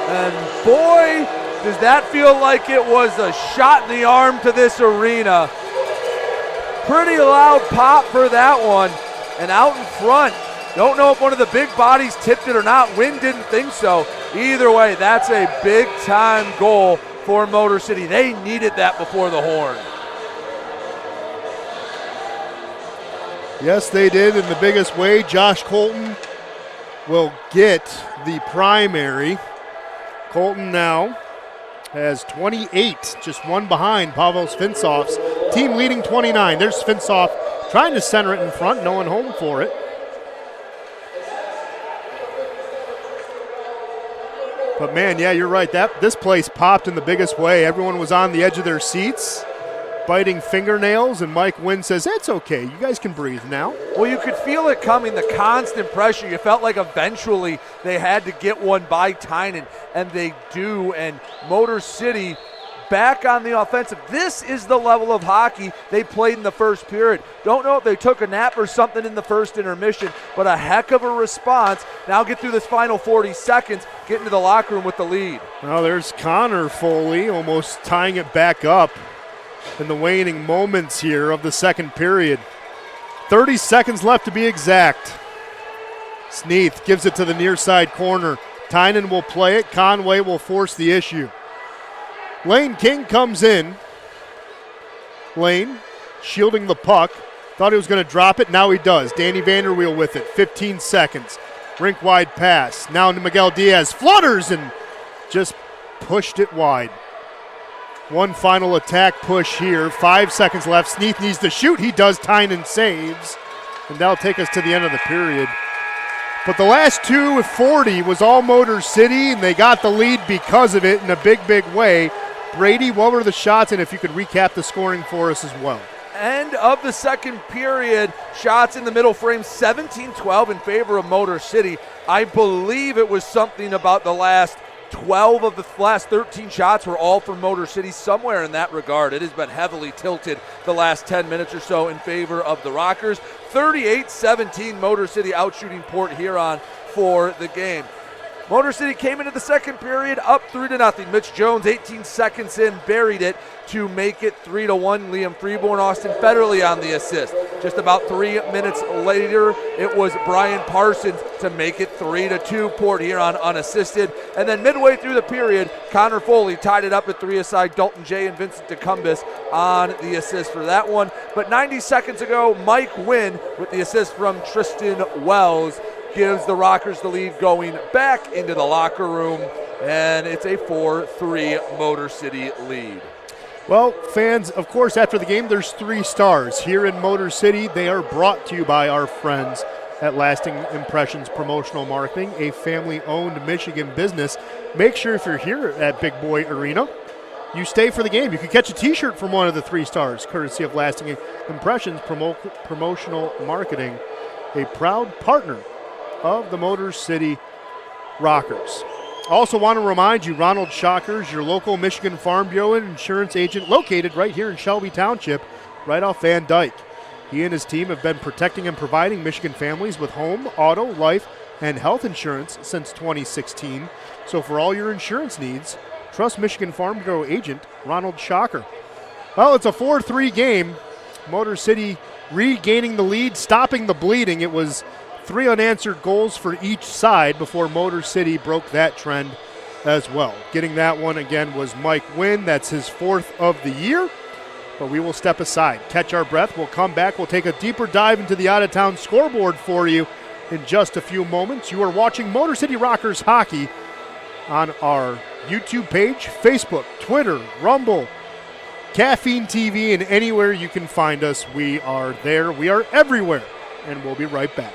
And boy, does that feel like it was a shot in the arm to this arena. Pretty loud pop for that one. And out in front, don't know if one of the big bodies tipped it or not. Wynn didn't think so. Either way, that's a big-time goal for Motor City. They needed that before the horn. Yes, they did in the biggest way. Josh Colton will get the primary. Colton now has 28, just one behind Pavel Svinsov's team leading 29. There's Svinsov trying to center it in front, no one home for it. But man, yeah, you're right. This place popped in the biggest way. Everyone was on the edge of their seats, biting fingernails, and Mike Wynn says, it's okay, you guys can breathe now. Well, you could feel it coming, the constant pressure. You felt like eventually they had to get one by Tynan, and they do, and Motor City back on the offensive. This is the level of hockey they played in the first period. Don't know if they took a nap or something in the first intermission, but a heck of a response. Now get through this final 40 seconds, get into the locker room with the lead. Well, there's Connor Foley almost tying it back up in the waning moments here of the second period. 30 seconds left to be exact. Sneath gives it to the near side corner. Tynan will play it. Conway will force the issue. Lane King comes in. Lane shielding the puck. Thought he was going to drop it. Now he does. Danny Vanderweel with it. 15 seconds. Rink wide pass. Now to Miguel Diaz. Flutters and just pushed it wide. One final attack push here. 5 seconds left. Sneath needs to shoot. He does. Tynan saves. And that'll take us to the end of the period. But the last 2:40 was all Motor City, and they got the lead because of it in a big, big way. Brady, what were the shots, and if you could recap the scoring for us as well? End of the second period, shots in the middle frame, 17-12 in favor of Motor City. I believe it was something about the last 12 of the last 13 shots were all from Motor City, somewhere in that regard. It has been heavily tilted the last 10 minutes or so in favor of the Rockers. 38-17, Motor City outshooting Port Huron for the game. Motor City came into the second period up 3-0. Mitch Jones, 18 seconds in, buried it to make it 3-1. Liam Freeborn, Austin Federley on the assist. Just about 3 minutes later, it was Brian Parsons to make it 3-2. Port Huron unassisted. And then midway through the period, Connor Foley tied it up at 3 aside. Dalton Jay and Vincent DeCumbis on the assist for that one. But 90 seconds ago, Mike Wynn with the assist from Tristan Wells gives the Rockers the lead going back into the locker room, and it's a 4-3 Motor City lead. Well, fans, of course, after the game, there's 3 stars. Here in Motor City, they are brought to you by our friends at Lasting Impressions Promotional Marketing, a family-owned Michigan business. Make sure if you're here at Big Boy Arena, you stay for the game. You can catch a T-shirt from one of the 3 stars, courtesy of Lasting Impressions Promotional Marketing, a proud partner of the Motor City Rockers. Also want to remind you, Ronald Shockers, your local Michigan Farm Bureau and insurance agent located right here in Shelby Township, right off Van Dyke. He and his team have been protecting and providing Michigan families with home, auto, life, and health insurance since 2016. So for all your insurance needs, trust Michigan Farm Bureau agent Ronald Shocker. Well, it's a 4-3 game. Motor City regaining the lead, stopping the bleeding. It was 3 unanswered goals for each side before Motor City broke that trend as well. Getting that one again was Mike Wynn. That's his 4th of the year. But we will step aside, catch our breath. We'll come back. We'll take a deeper dive into the out-of-town scoreboard for you in just a few moments. You are watching Motor City Rockers hockey on our YouTube page, Facebook, Twitter, Rumble, Caffeine TV, and anywhere you can find us. We are there. We are everywhere. And we'll be right back.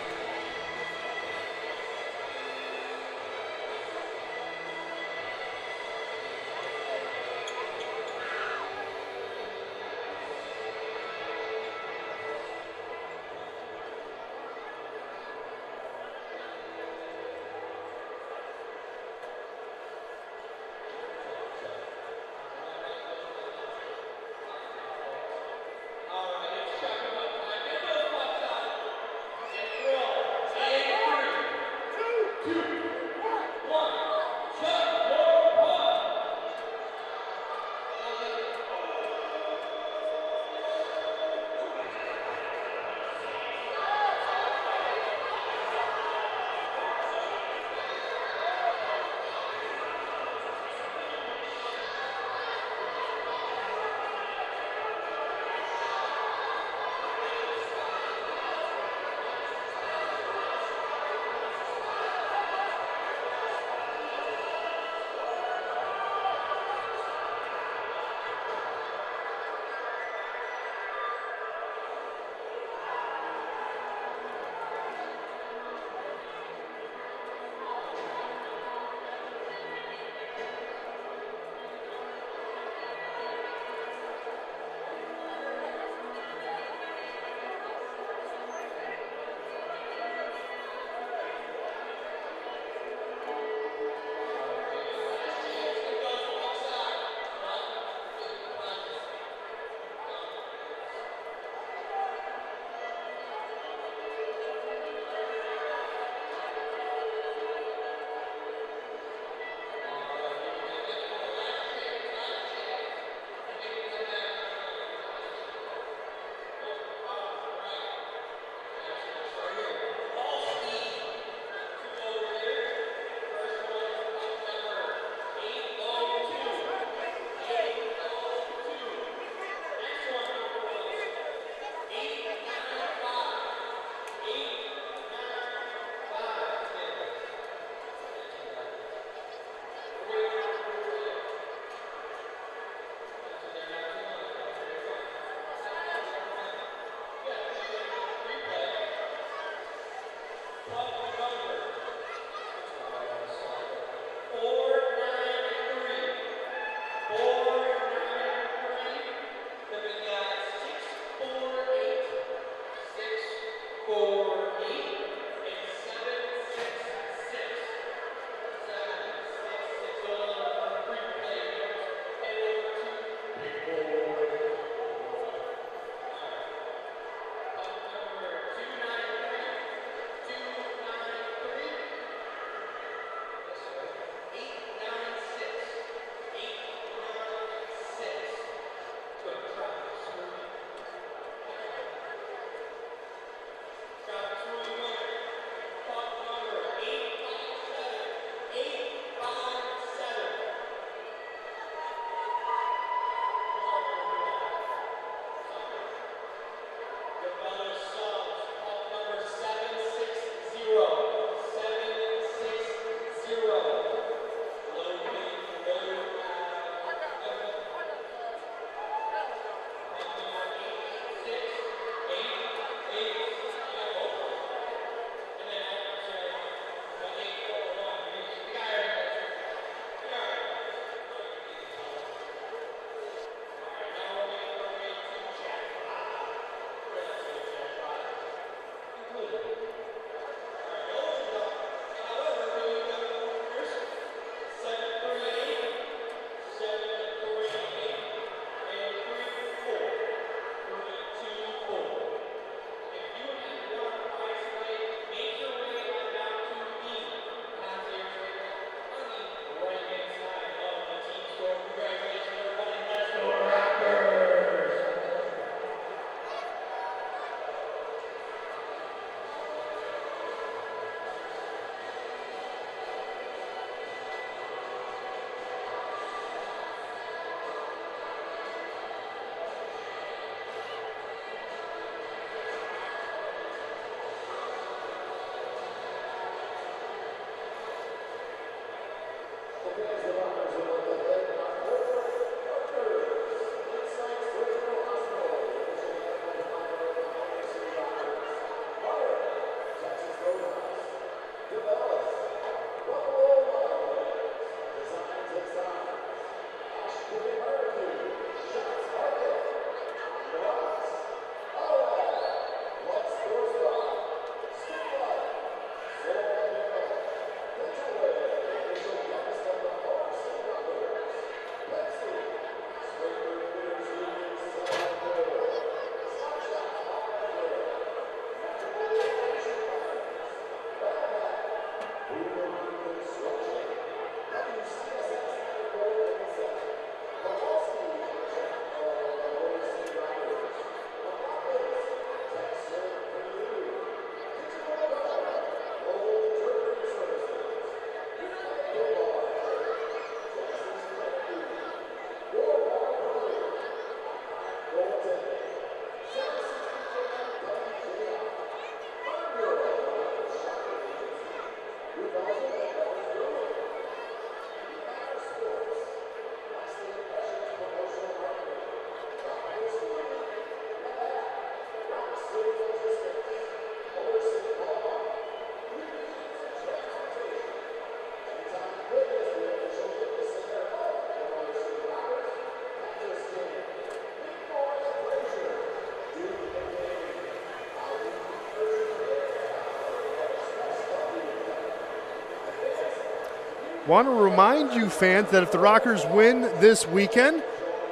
Want to remind you fans that if the Rockers win this weekend,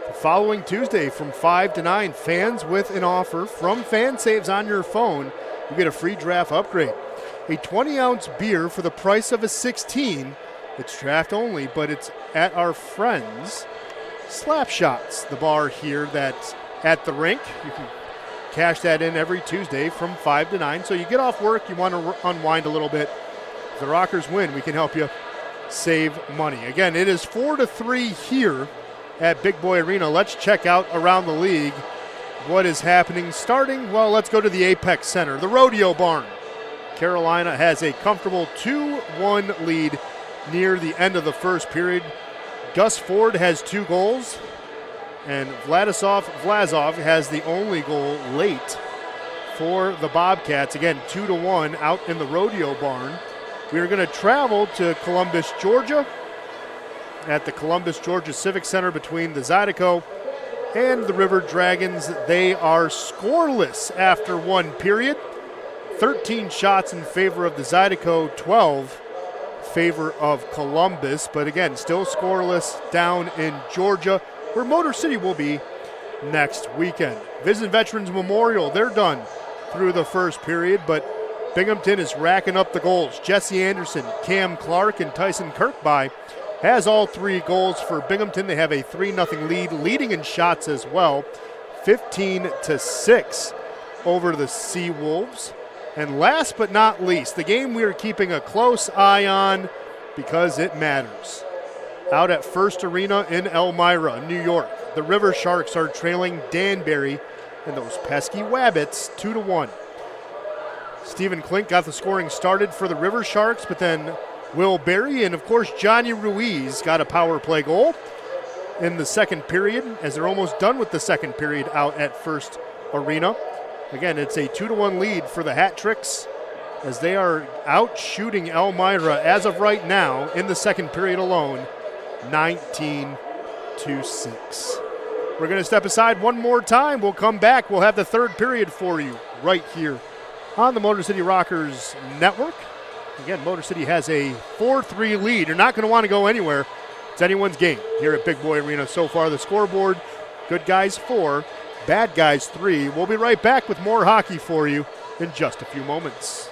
the following Tuesday from 5 to 9, fans with an offer from FanSaves on your phone, you get a free draft upgrade. A 20-ounce beer for the price of a 16. It's draft only, but it's at our friends Slapshots, the bar here that's at the rink. You can cash that in every Tuesday from 5 to 9. So you get off work, you want to unwind a little bit. If the Rockers win, we can help you save money. Again, it is 4-3 here at Big Boy Arena. Let's check out around the league what is happening. Starting, well, let's go to the Apex Center, the Rodeo Barn. Carolina has a comfortable 2-1 lead near the end of the first period. Gus Ford has 2 goals, and Vlasov has the only goal late for the Bobcats. Again, 2-1 out in the Rodeo Barn. We are going to travel to Columbus, Georgia, at the Columbus, Georgia Civic Center between the Zydeco and the River Dragons. They are scoreless after one period. 13 shots in favor of the Zydeco, 12 favor of Columbus, but again, still scoreless down in Georgia, where Motor City will be next weekend. Visit Veterans Memorial, they're done through the first period, but Binghamton is racking up the goals. Jesse Anderson, Cam Clark, and Tyson Kirkby has all 3 goals for Binghamton. They have a 3-0 lead, leading in shots as well, 15-6 over the Seawolves. And last but not least, the game we are keeping a close eye on because it matters. Out at First Arena in Elmira, New York, the River Sharks are trailing Danbury and those pesky Wabbits 2-1. Stephen Klink got the scoring started for the River Sharks, but then Will Berry and, of course, Johnny Ruiz got a power play goal in the second period as they're almost done with the second period out at First Arena. Again, it's a 2-1 lead for the Hat Tricks as they are out shooting Elmira as of right now in the second period alone, 19-6. We're going to step aside one more time. We'll come back. We'll have the third period for you right here on the Motor City Rockers Network. Again, Motor City has a 4-3 lead. You're not going to want to go anywhere. It's anyone's game here at Big Boy Arena. So far, the scoreboard, good guys 4. Bad Guys 3. We'll be right back with more hockey for you in just a few moments.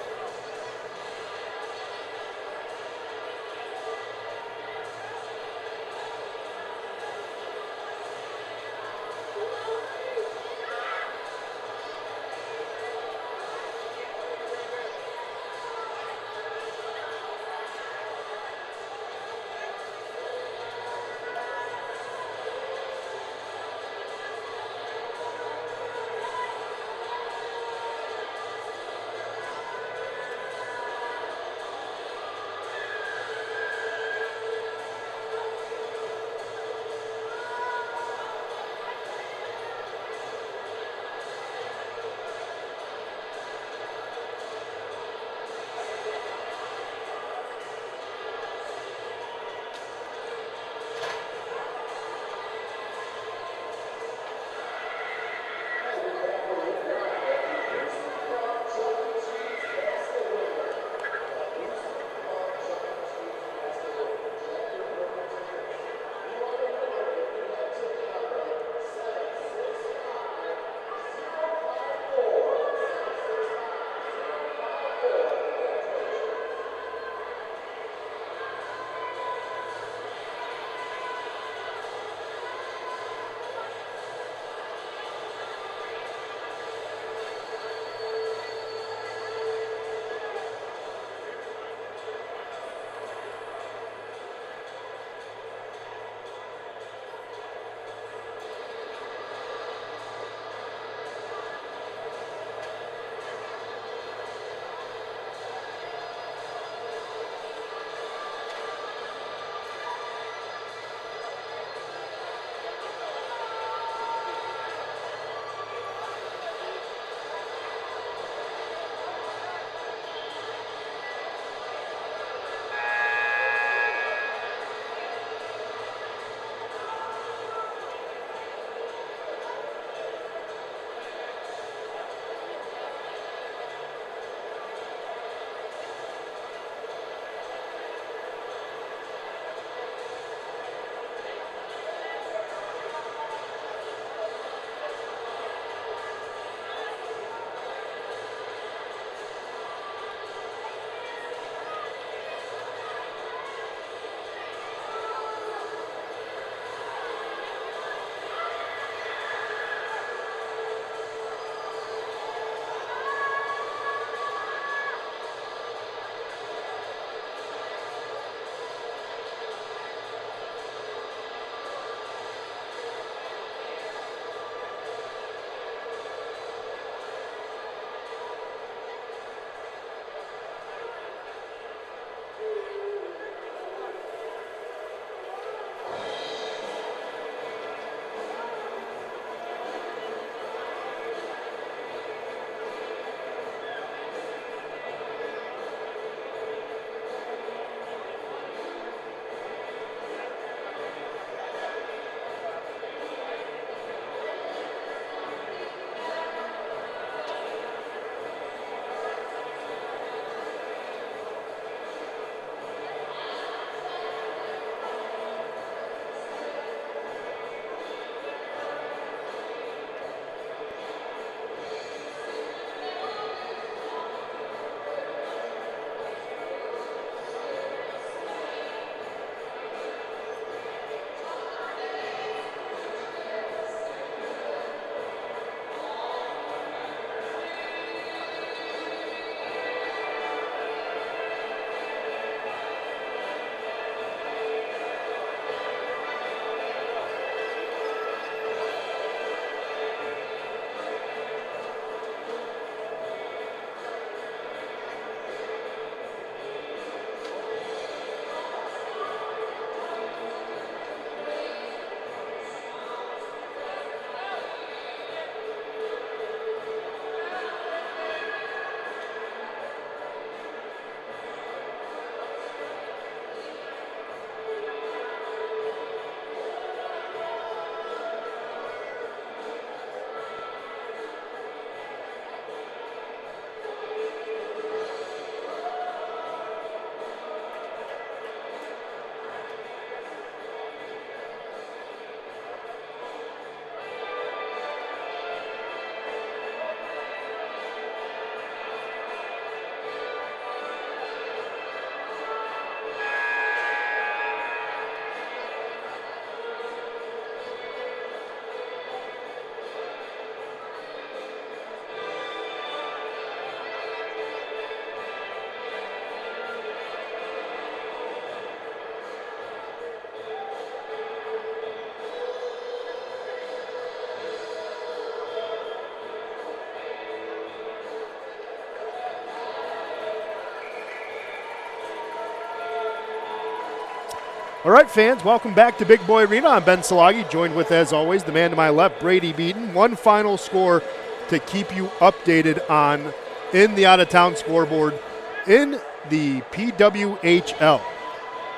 All right, fans, welcome back to Big Boy Arena. I'm Ben Salagi, joined with, as always, the man to my left, Brady Beaton. One final score to keep you updated on in the out-of-town scoreboard in the PWHL.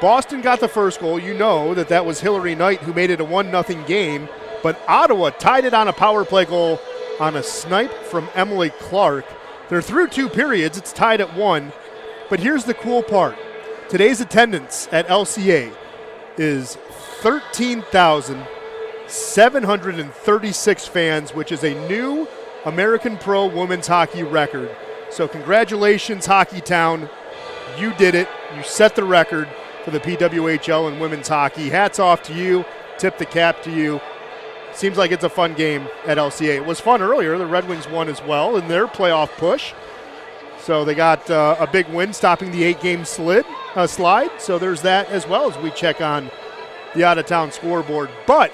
Boston got the first goal. You know that was Hillary Knight who made it a 1-0 game, but Ottawa tied it on a power play goal on a snipe from Emily Clark. They're through 2 periods. It's tied at 1. But here's the cool part. Today's attendance at LCA is 13,736 fans, which is a new American Pro women's hockey record. So congratulations, Hockey Town. You did it. You set the record for the PWHL and women's hockey. Hats off to you. Tip the cap to you. Seems like it's a fun game at LCA. It was fun earlier. The Red Wings won as well in their playoff push. So they got a big win, stopping the 8-game slide. So there's that as well as we check on the out-of-town scoreboard. But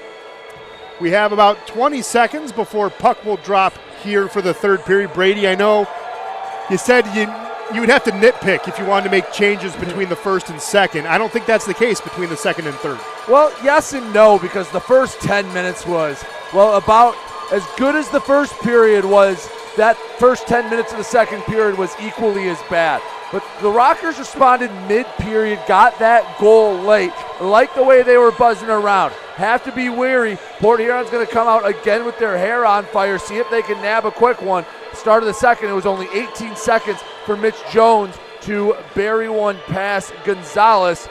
we have about 20 seconds before puck will drop here for the third period. Brady, I know you said you would have to nitpick if you wanted to make changes between the first and second. I don't think that's the case between the second and third. Well, yes and no, because the first 10 minutes was, about as good as the first period was. That first 10 minutes of the second period was equally as bad. But the Rockers responded mid-period, got that goal late. Like the way they were buzzing around. Have to be wary. Port Huron's going to come out again with their hair on fire, see if they can nab a quick one. Start of the second, it was only 18 seconds for Mitch Jones to bury one past Gonzalez.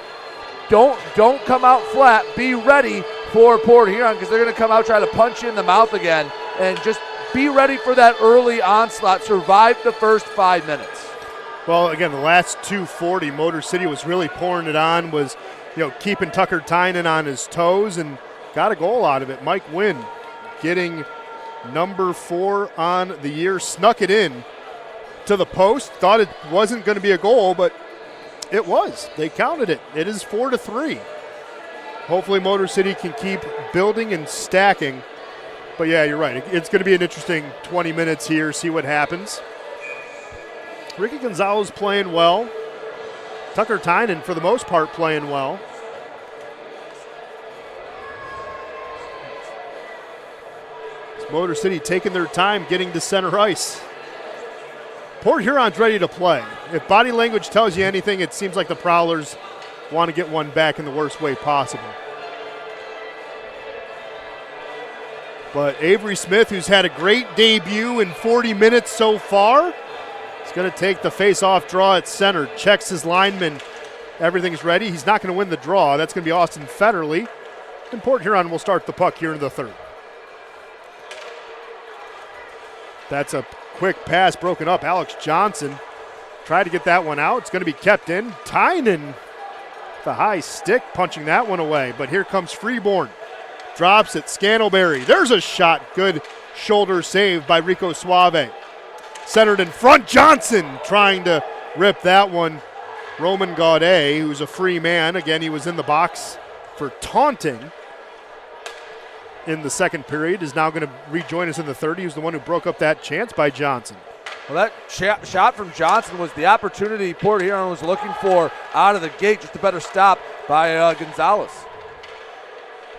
Don't come out flat. Be ready for Port Huron, because they're going to come out, try to punch you in the mouth again, and just be ready for that early onslaught. Survive the first 5 minutes. Well, again, the last 2:40, Motor City was really pouring it on, was keeping Tucker Tynan on his toes, and got a goal out of it. Mike Wynn getting number 4 on the year, snuck it in to the post. Thought it wasn't going to be a goal, but it was. They counted it. It is 4-3. Hopefully Motor City can keep building and stacking. But yeah, you're right. It's going to be an interesting 20 minutes here, see what happens. Ricky Gonzalez playing well. Tucker Tynan, for the most part, playing well. It's Motor City taking their time getting to center ice. Port Huron's ready to play. If body language tells you anything, it seems like the Prowlers want to get one back in the worst way possible. But Avery Smith, who's had a great debut in 40 minutes so far, is going to take the face-off draw at center. Checks his lineman. Everything's ready. He's not going to win the draw. That's going to be Austin Federley. And Port Huron will start the puck here in the third. That's a quick pass broken up. Alex Johnson tried to get that one out. It's going to be kept in. Tynan, the high stick, punching that one away. But here comes Freeborn. Drops it, Scantlebury. There's a shot. Good shoulder save by Rico Suave. Centered in front, Johnson trying to rip that one. Roman Gaudet, who's a free man. Again, he was in the box for taunting in the second period, is now going to rejoin us in the third. He was the one who broke up that chance by Johnson. Well, that shot from Johnson was the opportunity Port Huron was looking for out of the gate. Just a better stop by Gonzalez.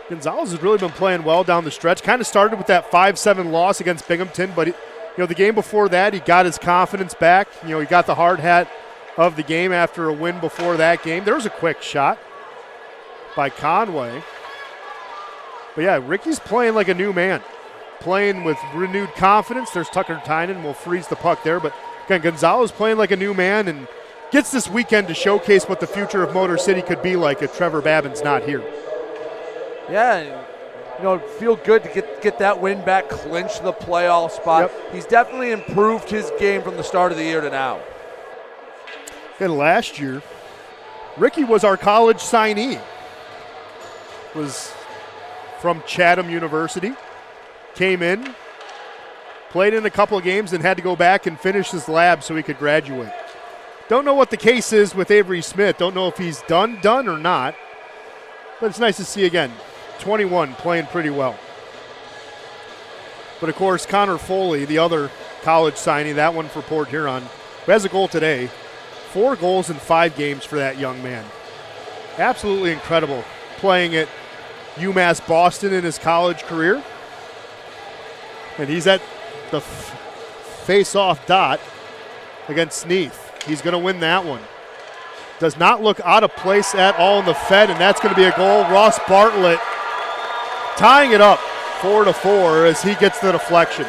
Gonzalez has really been playing well down the stretch. Kind of started with that 5-7 loss against Binghamton, but the game before that, he got his confidence back. He got the hard hat of the game after a win before that game. There was a quick shot by Conway. But yeah, Ricky's playing like a new man, playing with renewed confidence. There's Tucker Tynan, will freeze the puck there. But again, Gonzalez playing like a new man and gets this weekend to showcase what the future of Motor City could be like if Trevor Babin's not here. Yeah, feel good to get that win back, clinch the playoff spot. Yep. He's definitely improved his game from the start of the year to now. And last year, Ricky was our college signee. Was from Chatham University. Came in, played in a couple of games, and had to go back and finish his lab so he could graduate. Don't know what the case is with Avery Smith. Don't know if he's done or not. But it's nice to see again. 21, playing pretty well. But, of course, Connor Foley, the other college signing, that one for Port Huron, who has a goal today. 4 goals in 5 games for that young man. absolutely incredible playing at UMass Boston in his college career. And he's at the face-off dot against Sneath. He's going to win that one. Does not look out of place at all in the Fed, and that's going to be a goal. Ross Bartlett tying it up 4-4 as he gets the deflection.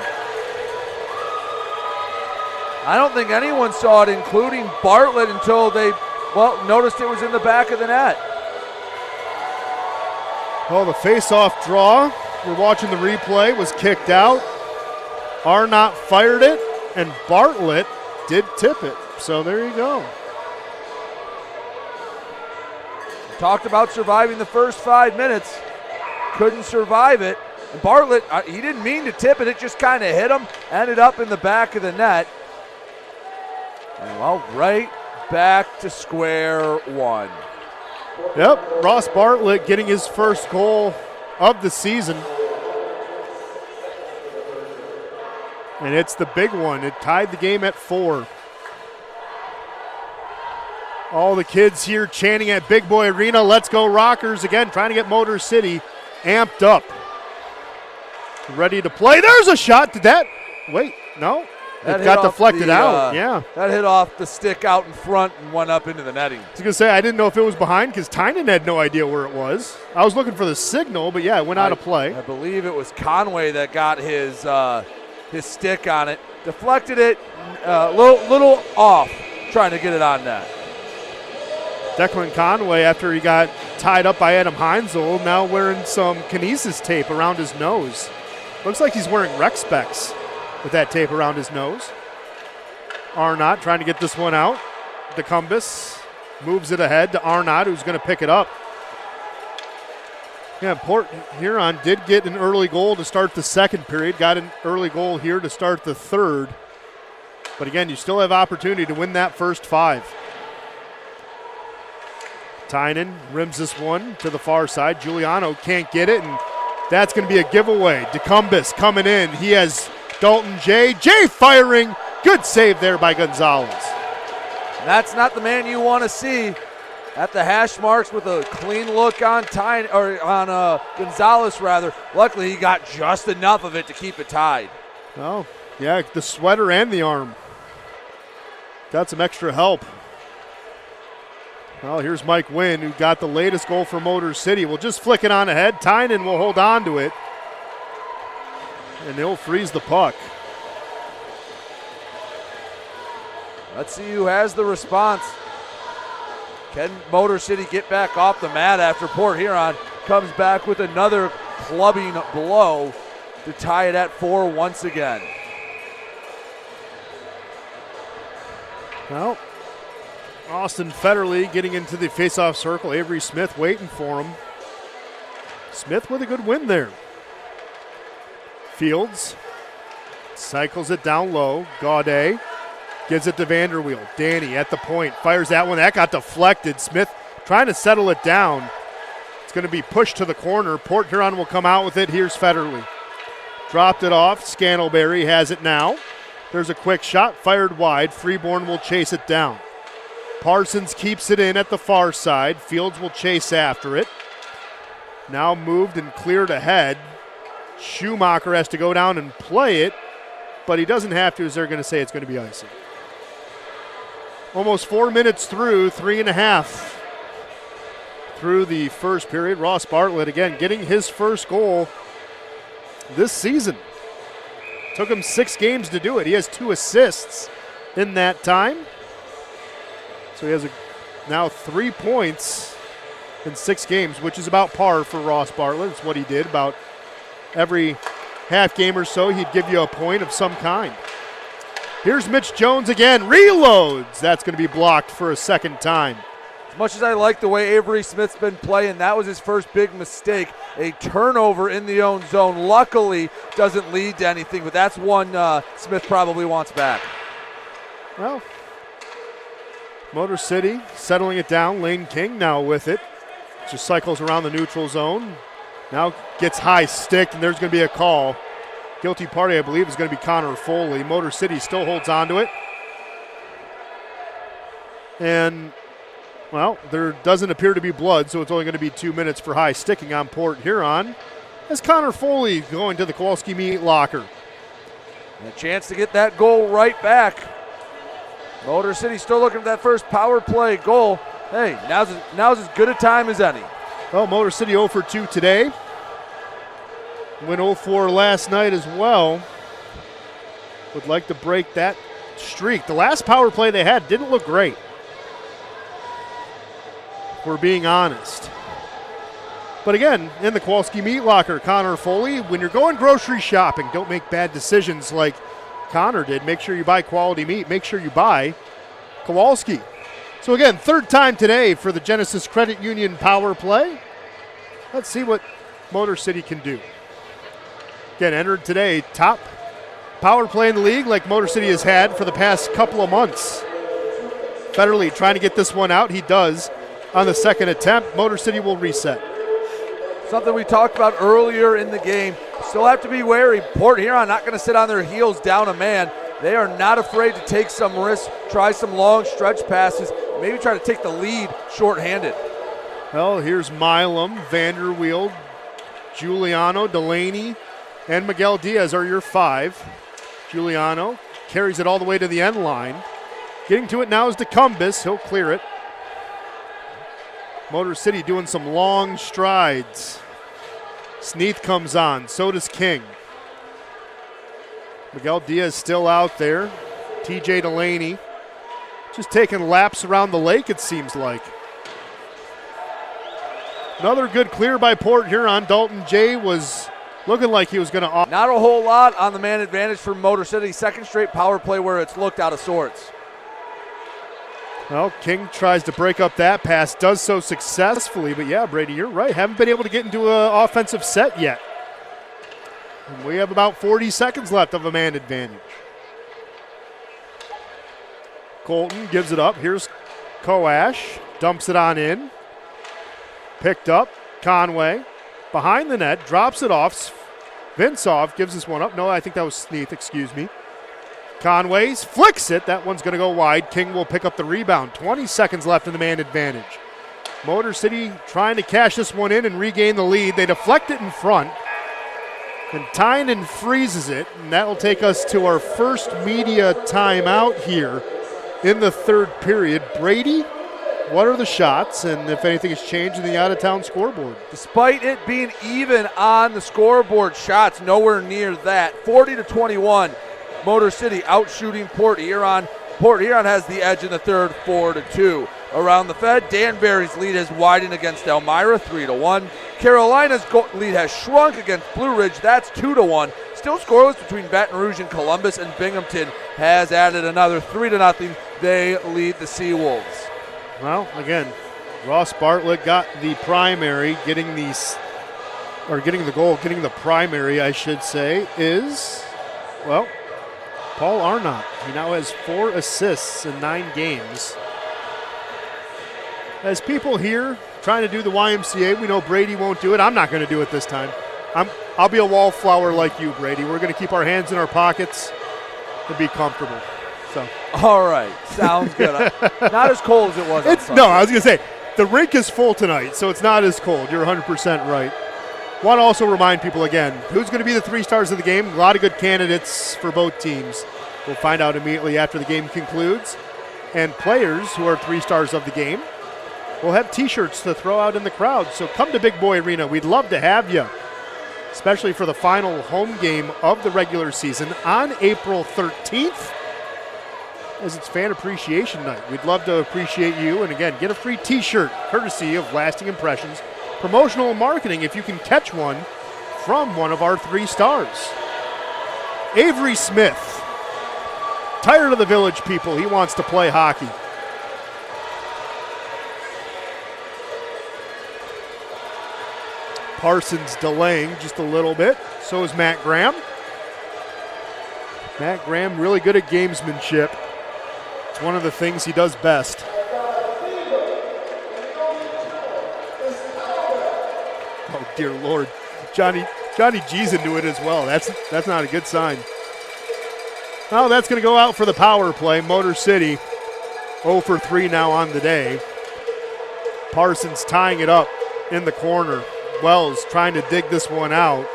I don't think anyone saw it, including Bartlett, until they, noticed it was in the back of the net. Well, the face-off draw, we're watching the replay, was kicked out. Arnott fired it, and Bartlett did tip it. So there you go. Talked about surviving the first 5 minutes. Couldn't survive it. And Bartlett, he didn't mean to tip it. It just kind of hit him. Ended up in the back of the net. And right back to square one. Yep, Ross Bartlett getting his first goal of the season. And it's the big one. It tied the game at 4. All the kids here chanting at Big Boy Arena, let's go Rockers, again trying to get Motor City amped up. Ready to play. There's a shot. Did that? Wait, no. It got deflected out. Yeah. That hit off the stick out in front and went up into the netting. I was going to say, I didn't know if it was behind because Tynan had no idea where it was. I was looking for the signal, but yeah, it went out of play. I believe it was Conway that got his stick on it. Deflected it, little off, trying to get it on net. Declan Conway, after he got tied up by Adam Heinzel, now wearing some kinesis tape around his nose. Looks like he's wearing rec specs with that tape around his nose. Arnott trying to get this one out. DeCumbus moves it ahead to Arnott, who's going to pick it up. Yeah, Port Huron did get an early goal to start the second period. Got an early goal here to start the third. But again, you still have opportunity to win that first 5. Tynan rims this one to the far side. Giuliano can't get it, and that's going to be a giveaway. DeCumbus coming in. He has Dalton Jay firing. Good save there by Gonzalez. That's not the man you want to see at the hash marks with a clean look on Gonzalez rather. Luckily, he got just enough of it to keep it tied. Oh, yeah, the sweater and the arm. Got some extra help. Well, here's Mike Wynn, who got the latest goal for Motor City. We'll just flick it on ahead. Tynan will hold on to it, and he'll freeze the puck. Let's see who has the response. Can Motor City get back off the mat after Port Huron comes back with another clubbing blow to tie it at 4 once again? Well, Austin Federley getting into the faceoff circle. Avery Smith waiting for him. Smith with a good win there. Fields cycles it down low. Gaudet gives it to Vanderweel. Danny at the point. Fires that one. That got deflected. Smith trying to settle it down. It's going to be pushed to the corner. Port Huron will come out with it. Here's Federley. Dropped it off. Scantlebury has it now. There's a quick shot. Fired wide. Freeborn will chase it down. Parsons keeps it in at the far side. Fields will chase after it. Now moved and cleared ahead. Schumacher has to go down and play it, but he doesn't have to, as they're going to say it's going to be icing. Almost 4 minutes through, 3.5 through the first period. Ross Bartlett, again, getting his first goal this season. Took him 6 games to do it. He has 2 assists in that time. So he has now 3 points in 6 games, which is about par for Ross Bartlett. It's what he did. About every half game or so, he'd give you a point of some kind. Here's Mitch Jones again. Reloads. That's going to be blocked for a second time. As much as I like the way Avery Smith's been playing, that was his first big mistake. A turnover in the own zone. Luckily, doesn't lead to anything, but that's one Smith probably wants back. Well, Motor City settling it down. Lane King now with it. Just cycles around the neutral zone. Now gets high sticked, and there's going to be a call. Guilty party, I believe, is going to be Connor Foley. Motor City still holds on to it. And Well, there doesn't appear to be blood, so it's only going to be 2 minutes for high sticking on Port Huron. As Connor Foley going to the Kowalski meat locker. And a chance to get that goal right back. Motor City still looking for that first power play goal. Hey, now's as good a time as any. Well, Motor City 0 for 2 today. Went 0 for last night as well. Would like to break that streak. The last power play they had didn't look great, if we're being honest. But again, in the Kowalski meat locker, Connor Foley, when you're going grocery shopping, don't make bad decisions like Connor did. Make sure you buy quality meat. Make sure you buy Kowalski. So again, third time today for the Genesis Credit Union power play. Let's see what Motor City can do. Again, entered today, top power play in the league like Motor City has had for the past couple of months. Federley trying to get this one out. He does on the second attempt. Motor City will reset. Something we talked about earlier in the game. Still have to be wary. Port Huron not going to sit on their heels down a man. They are not afraid to take some risks, try some long stretch passes, maybe try to take the lead shorthanded. Well, here's Milam, Vanderweel, Giuliano, Delaney, and Miguel Diaz are your 5. Giuliano carries it all the way to the end line. Getting to it now is DeCumbus. He'll clear it. Motor City doing some long strides. Sneath comes on. So does King. Miguel Diaz still out there. TJ Delaney just taking laps around the lake, it seems like. Another good clear by Port Huron. Dalton Jay was looking like he was going to. Not a whole lot on the man advantage for Motor City. Second straight power play where it's looked out of sorts. Well, King tries to break up that pass, does so successfully. But yeah, Brady, you're right. Haven't been able to get into an offensive set yet. And we have about 40 seconds left of a man advantage. Colton gives it up. Here's Koash. Dumps it on in. Picked up. Conway. Behind the net. Drops it off. Vinsov gives this one up. No, I think that was Sneath. Excuse me. Conway's flicks it. That one's going to go wide. King will pick up the rebound. 20 seconds left in the man advantage. Motor City trying to cash this one in and regain the lead. They deflect it in front. And Tynan freezes it. And that will take us to our first media timeout here in the third period. Brady, what are the shots? And if anything has changed in the out-of-town scoreboard? Despite it being even on the scoreboard, shots nowhere near that. 40-21. Motor City out shooting Port Huron. Port Huron has the edge in the third, 4-2. Around the Fed, Danbury's lead has widened against Elmira, 3-1. Carolina's lead has shrunk against Blue Ridge, that's 2-1. Still scoreless between Baton Rouge and Columbus, and Binghamton has added another 3-0. They lead the Seawolves. Well, again, Ross Bartlett got the primary, getting the goal, getting the primary, I should say, is, well, Paul Arnott. He now has 4 assists in 9 games. As people here trying to do the YMCA, we know Brady won't do it. I'm not going to do it this time. I'll be a wallflower like you, Brady. We're going to keep our hands in our pockets and be comfortable. So. All right, sounds good. Not as cold as it was on Sunday. No, I was going to say, the rink is full tonight, so it's not as cold. You're 100% right. Want to also remind people again, who's going to be the 3 stars of the game? A lot of good candidates for both teams. We'll find out immediately after the game concludes. And players who are 3 stars of the game will have T-shirts to throw out in the crowd. So come to Big Boy Arena. We'd love to have you, especially for the final home game of the regular season on April 13th, as it's Fan Appreciation Night. We'd love to appreciate you. And again, get a free T-shirt courtesy of Lasting Impressions Promotional Marketing if you can catch one from one of our 3 stars. Avery Smith, tired of the village people. He wants to play hockey. Parsons delaying just a little bit. So is Matt Graham. Matt Graham really good at gamesmanship. It's one of the things he does best. Oh, dear Lord. Johnny G's into it as well. That's not a good sign. Well, that's going to go out for the power play. Motor City 0 for 3 now on the day. Parsons tying it up in the corner. Wells trying to dig this one out.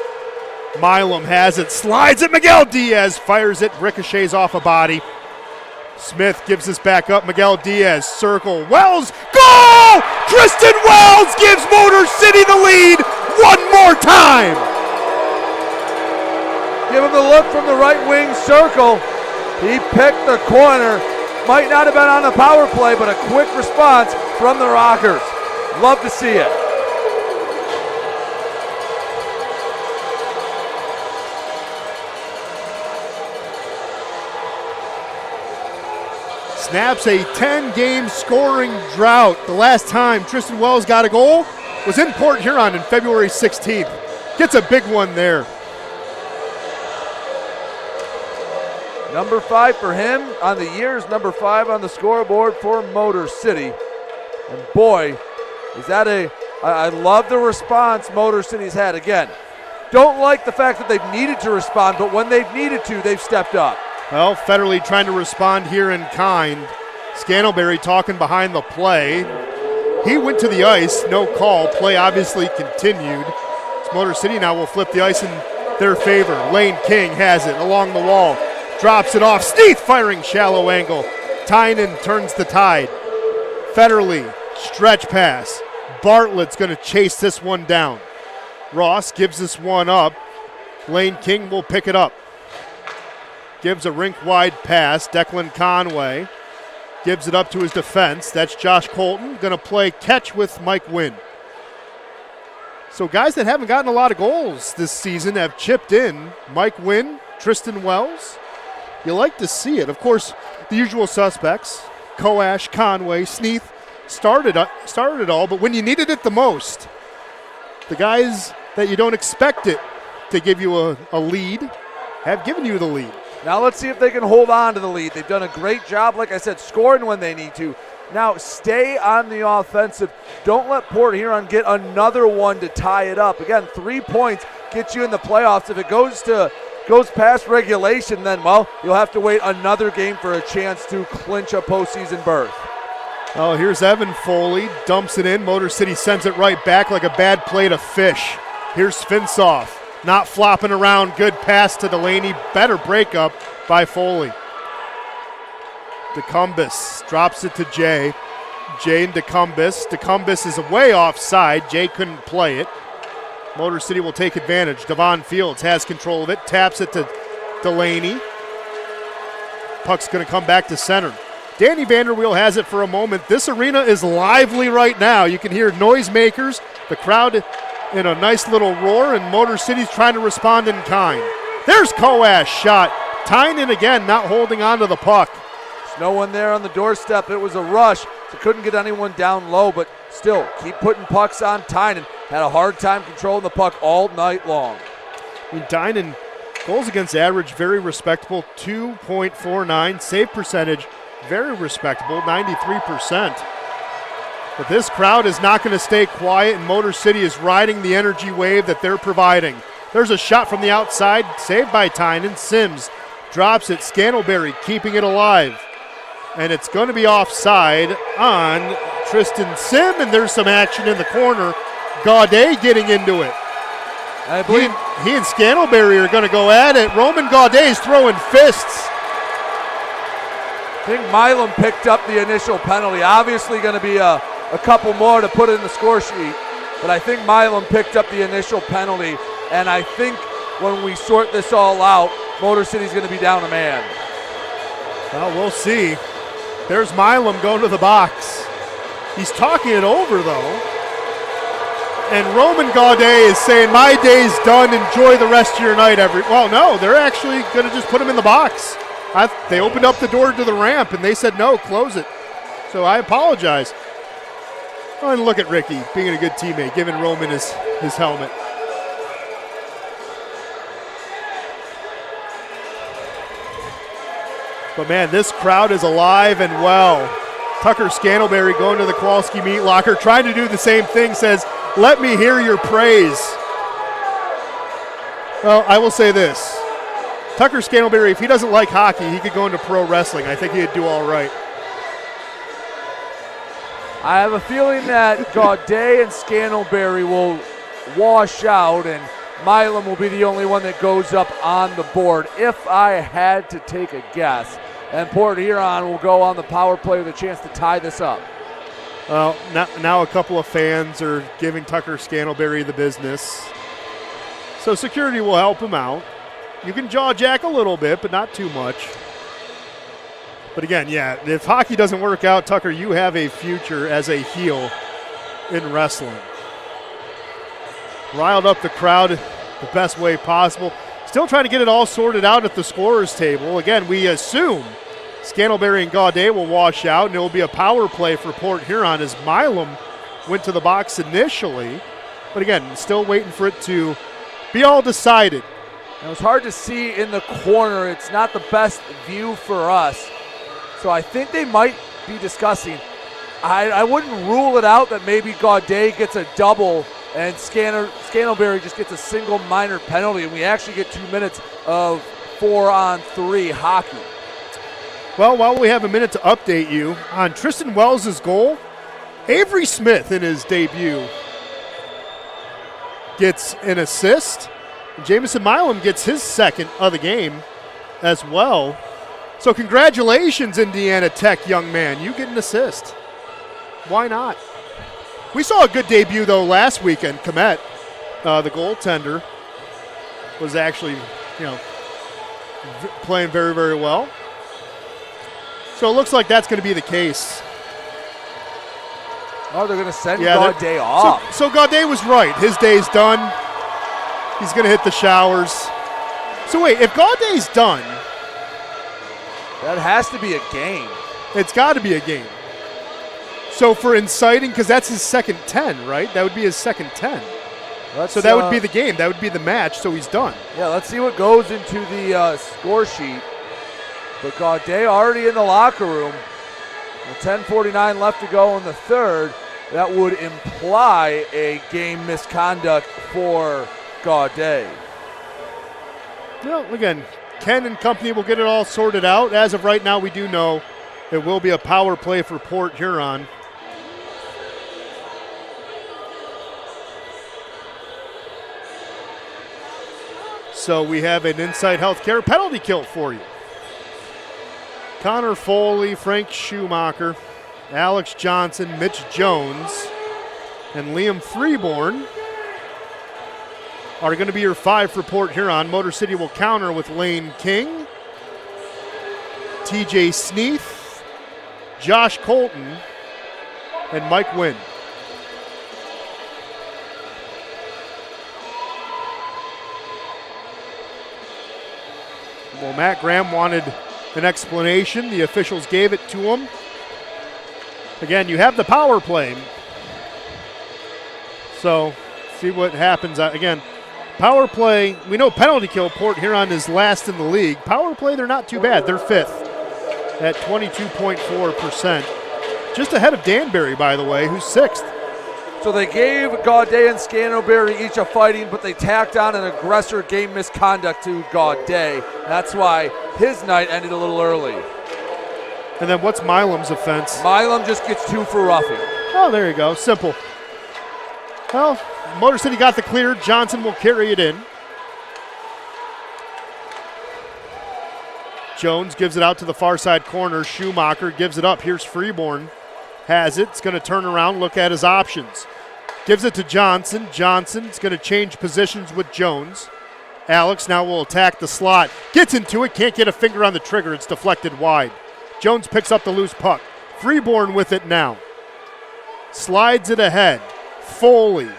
Milam has it, slides it. Miguel Diaz fires it, ricochets off a body. Smith gives this back up. Miguel Diaz, circle. Wells, goal! Tristan Wells gives Motor City the lead one more time. Give him the look from the right wing circle. He picked the corner. Might not have been on the power play, but a quick response from the Rockers. Love to see it. Snaps a 10-game scoring drought. The last time Tristan Wells got a goal was in Port Huron in February 16th. Gets a big one there. Number 5 for him on the year is number 5 on the scoreboard for Motor City. And boy, is that I love the response Motor City's had. Again, don't like the fact that they've needed to respond, but when they've needed to, they've stepped up. Well, Federley trying to respond here in kind. Scantlebury talking behind the play. He went to the ice, no call. Play obviously continued. So Motor City now will flip the ice in their favor. Lane King has it along the wall. Drops it off. Sneath firing shallow angle. Tynan turns the tide. Federley, stretch pass. Bartlett's going to chase this one down. Ross gives this one up. Lane King will pick it up. Gives a rink-wide pass. Declan Conway gives it up to his defense. That's Josh Colton. Going to play catch with Mike Wynn. So guys that haven't gotten a lot of goals this season have chipped in. Mike Wynn, Tristan Wells. You like to see it. Of course, the usual suspects, Koash, Conway, Sneath, started it all, but when you needed it the most, the guys that you don't expect it to give you a lead have given you the lead. Now let's see if they can hold on to the lead. They've done a great job, like I said, scoring when they need to. Now stay on the offensive. Don't let Port Huron get another one to tie it up. Again, 3 points gets you in the playoffs. If it goes past regulation, then, well, you'll have to wait another game for a chance to clinch a postseason berth. Oh, here's Evan Foley, dumps it in. Motor City sends it right back like a bad play to Fish. Here's Finsoff, not flopping around. Good pass to Delaney. Better breakup by Foley. DeCumbus drops it to Jay. Jay and DeCumbus. DeCumbus is way offside. Jay couldn't play it. Motor City will take advantage. Devon Fields has control of it. Taps it to Delaney. Puck's going to come back to center. Danny Vanderweel has it for a moment. This arena is lively right now. You can hear noisemakers, the crowd in a nice little roar, and Motor City's trying to respond in kind. There's Koash shot. Tynan again not holding on to the puck. There's no one there on the doorstep. It was a rush, so couldn't get anyone down low, but still keep putting pucks on. Tynan had a hard time controlling the puck all night long. I mean, Tynan, goals against average, very respectable, 2.49. Save percentage, very respectable, 93%. But this crowd is not going to stay quiet, and Motor City is riding the energy wave that they're providing. There's a shot from the outside, saved by Tynan. Sims drops it. Scantlebury keeping it alive. And it's going to be offside on Tristan Sim, and there's some action in the corner. Gaudet getting into it. I believe he and Scantlebury are going to go at it. Roman Gaudet is throwing fists. I think Milam picked up the initial penalty. Obviously going to be a couple more to put in the score sheet, but I think Milam picked up the initial penalty, and I think when we sort this all out, Motor City's going to be down a man. Well, we'll see. There's Milam going to the box. He's talking it over, though. And Roman Gaudet is saying, my day's done, enjoy the rest of your night. Well, no, they're actually going to just put him in the box. They opened up the door to the ramp, and they said, no, close it. So I apologize. Oh, and look at Ricky being a good teammate, giving Roman his helmet. But, man, this crowd is alive and well. Tucker Scantlebury going to the Kowalski meat locker, trying to do the same thing, says, let me hear your praise. Well, I will say this. Tucker Scantlebury, if he doesn't like hockey, he could go into pro wrestling. I think he'd do all right. I have a feeling that Gaudet and Scantlebury will wash out, and Milam will be the only one that goes up on the board, if I had to take a guess. And Port Huron will go on the power play with a chance to tie this up. Well, now a couple of fans are giving Tucker Scantlebury the business. So security will help him out. You can jaw jack a little bit, but not too much. But again, yeah, if hockey doesn't work out, Tucker, you have a future as a heel in wrestling. Riled up the crowd the best way possible. Still trying to get it all sorted out at the scorer's table. Again, we assume Scantlebury and Gaudet will wash out, and it will be a power play for Port Huron as Milam went to the box initially. But again, still waiting for it to be all decided. It was hard to see in the corner. It's not the best view for us. So I think they might be discussing. I wouldn't rule it out that maybe Gaudet gets a double and Scantlebury just gets a single minor penalty, and we actually get 2 minutes of 4-on-3 hockey. Well, while we have a minute to update you on Tristan Wells' goal, Avery Smith in his debut gets an assist. Jamison Milam gets his second of the game as well. So congratulations, Indiana Tech young man. You get an assist. Why not? We saw a good debut, though, last weekend. Komet, the goaltender, was actually, playing very, very well. So it looks like that's going to be the case. Oh, they're going to send Gaudet off. So Gaudet was right. His day's done. He's going to hit the showers. So wait, if Gaudet's done, that has to be a game. It's got to be a game. So for inciting, because that's his second 10, right? That would be his second 10. So that would be the game. That would be the match, so he's done. Yeah, let's see what goes into the score sheet. But Gaudet already in the locker room. With 10:49 left to go in the third. That would imply a game misconduct for Gaudet. Well, again, Ken and company will get it all sorted out. As of right now, we do know it will be a power play for Port Huron. So we have an Inside Healthcare penalty kill for you. Connor Foley, Frank Schumacher, Alex Johnson, Mitch Jones, and Liam Freeborn are going to be your 5 for Port Huron. Motor City will counter with Lane King, TJ Sneath, Josh Colton, and Mike Wynn. Well, Matt Graham wanted an explanation. The officials gave it to him. Again, you have the power play. So, see what happens. Again, power play, we know penalty kill, Port Huron is last in the league. Power play, they're not too bad. They're 5th at 22.4%. Just ahead of Danbury, by the way, who's 6th. So they gave Gaudet and Scantlebury each a fighting, but they tacked on an aggressor game misconduct to Gaudet. That's why his night ended a little early. And then what's Milam's offense? Milam just gets 2 for roughing. Oh, there you go. Simple. Well, Motor City got the clear. Johnson will carry it in. Jones gives it out to the far side corner. Schumacher gives it up. Here's Freeborn. Has it. It's going to turn around, look at his options. Gives it to Johnson. Johnson's going to change positions with Jones. Alex now will attack the slot. Gets into it. Can't get a finger on the trigger. It's deflected wide. Jones picks up the loose puck. Freeborn with it now. Slides it ahead. Foley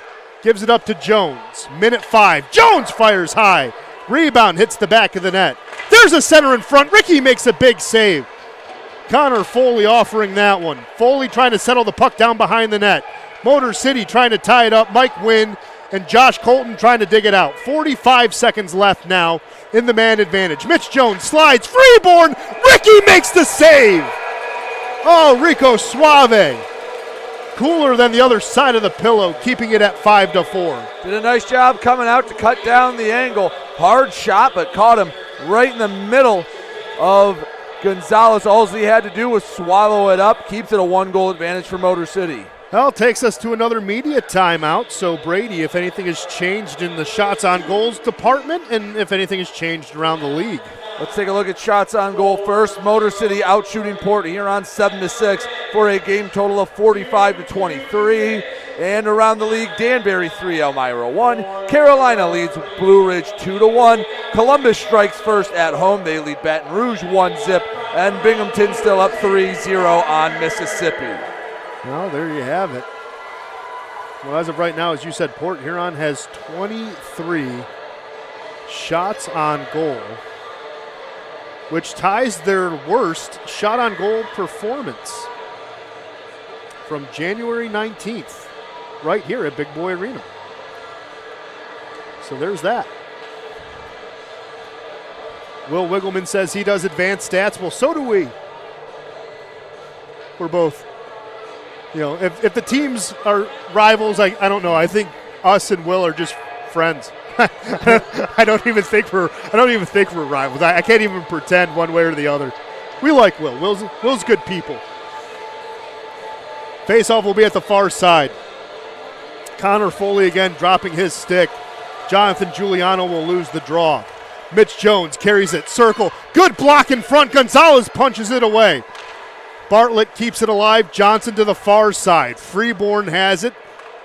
gives it up to Jones. Minute 5. Jones fires high. Rebound hits the back of the net. There's a center in front. Ricky makes a big save. Connor Foley offering that one. Foley trying to settle the puck down behind the net. Motor City trying to tie it up. Mike Wynn and Josh Colton trying to dig it out. 45 seconds left now in the man advantage. Mitch Jones slides. Freeborn. Ricky makes the save. Oh, Rico Suave. Cooler than the other side of the pillow, keeping it at 5-4. Did a nice job coming out to cut down the angle. Hard shot, but caught him right in the middle of Gonzalez, all he had to do was swallow it up, keeps it a 1-goal advantage for Motor City. Well, takes us to another media timeout. So, Brady, if anything has changed in the shots on goals department and if anything has changed around the league. Let's take a look at shots on goal first. Motor City outshooting Port Huron 7-6 for a game total of 45-23. And around the league, Danbury 3, Elmira 1. Carolina leads Blue Ridge 2-1. Columbus strikes first at home. They lead Baton Rouge 1-0. And Binghamton still up 3-0 on Mississippi. Well, there you have it. Well, as of right now, as you said, Port Huron has 23 shots on goal, which ties their worst shot on goal performance from January 19th, right here at Big Boy Arena. So there's that. Will Wiggleman says he does advanced stats. Well, so do we. We're both. You know, if the teams are rivals, I don't know. I think us and Will are just friends. I don't even think we're rivals. I can't even pretend one way or the other. We like Will. Will's good people. Face-off will be at the far side. Connor Foley again dropping his stick. Jonathan Giuliano will lose the draw. Mitch Jones carries it. Circle. Good block in front. Gonzalez punches it away. Bartlett keeps it alive. Johnson to the far side. Freeborn has it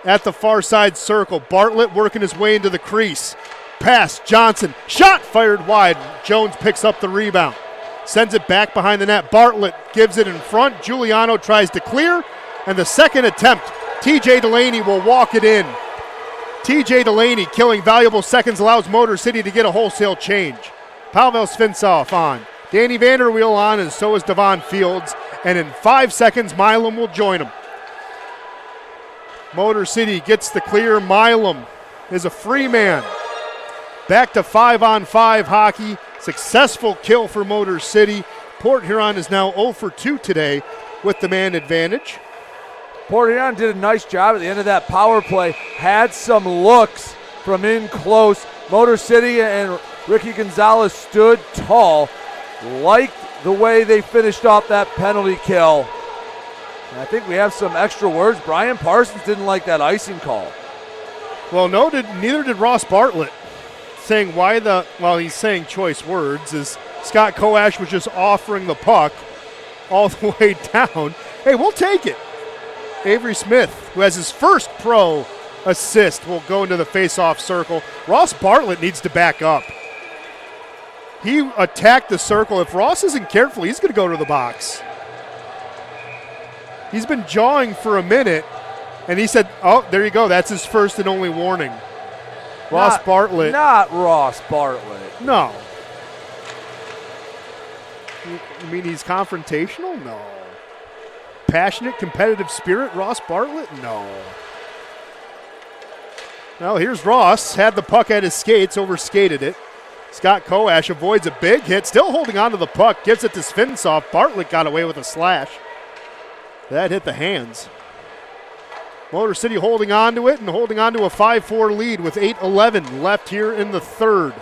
at the far side circle. Bartlett working his way into the crease. Pass. Johnson. Shot fired wide. Jones picks up the rebound. Sends it back behind the net. Bartlett gives it in front. Giuliano tries to clear. And the second attempt, TJ Delaney will walk it in. TJ Delaney killing valuable seconds allows Motor City to get a wholesale change. Pavel Svintsov on. Danny Vanderweel on, and so is Devon Fields. And in 5 seconds, Milam will join him. Motor City gets the clear. Milam is a free man. Back to 5-on-5 hockey. Successful kill for Motor City. Port Huron is now 0 for 2 today with the man advantage. Port Huron did a nice job at the end of that power play. Had some looks from in close. Motor City and Ricky Gonzalez stood tall. Liked the way they finished off that penalty kill. And I think we have some extra words. Brian Parsons didn't like that icing call. Well, neither did Ross Bartlett. Saying he's saying choice words, is Scott Koash was just offering the puck all the way down. Hey, we'll take it. Avery Smith, who has his first pro assist, will go into the face-off circle. Ross Bartlett needs to back up. He attacked the circle. If Ross isn't careful, he's going to go to the box. He's been jawing for a minute, and he said, oh, there you go. That's his first and only warning. Ross Bartlett. Not Ross Bartlett. No. You mean he's confrontational? No. Passionate, competitive spirit, Ross Bartlett? No. Well, here's Ross. Had the puck at his skates, overskated it. Scott Koash avoids a big hit, still holding on to the puck, gives it to Svintsov. Bartlett got away with a slash. That hit the hands. Motor City holding on to it and holding on to a 5-4 lead with 8:11 left here in the third.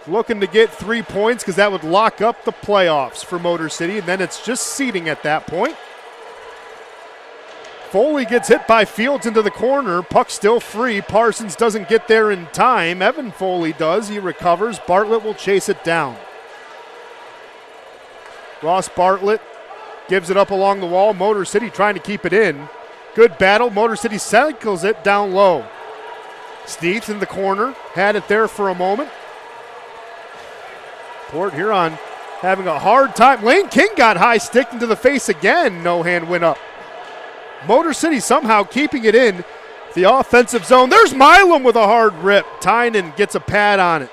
Looking to get 3 points because that would lock up the playoffs for Motor City, and then it's just seeding at that point. Foley gets hit by Fields into the corner. Puck still free. Parsons doesn't get there in time. Evan Foley does. He recovers. Bartlett will chase it down. Ross Bartlett gives it up along the wall. Motor City trying to keep it in. Good battle. Motor City cycles it down low. Sneath in the corner. Had it there for a moment. Port Huron having a hard time. Lane King got high sticked into the face again. No hand went up. Motor City somehow keeping it in the offensive zone. There's Milam with a hard rip. Tynan gets a pad on it.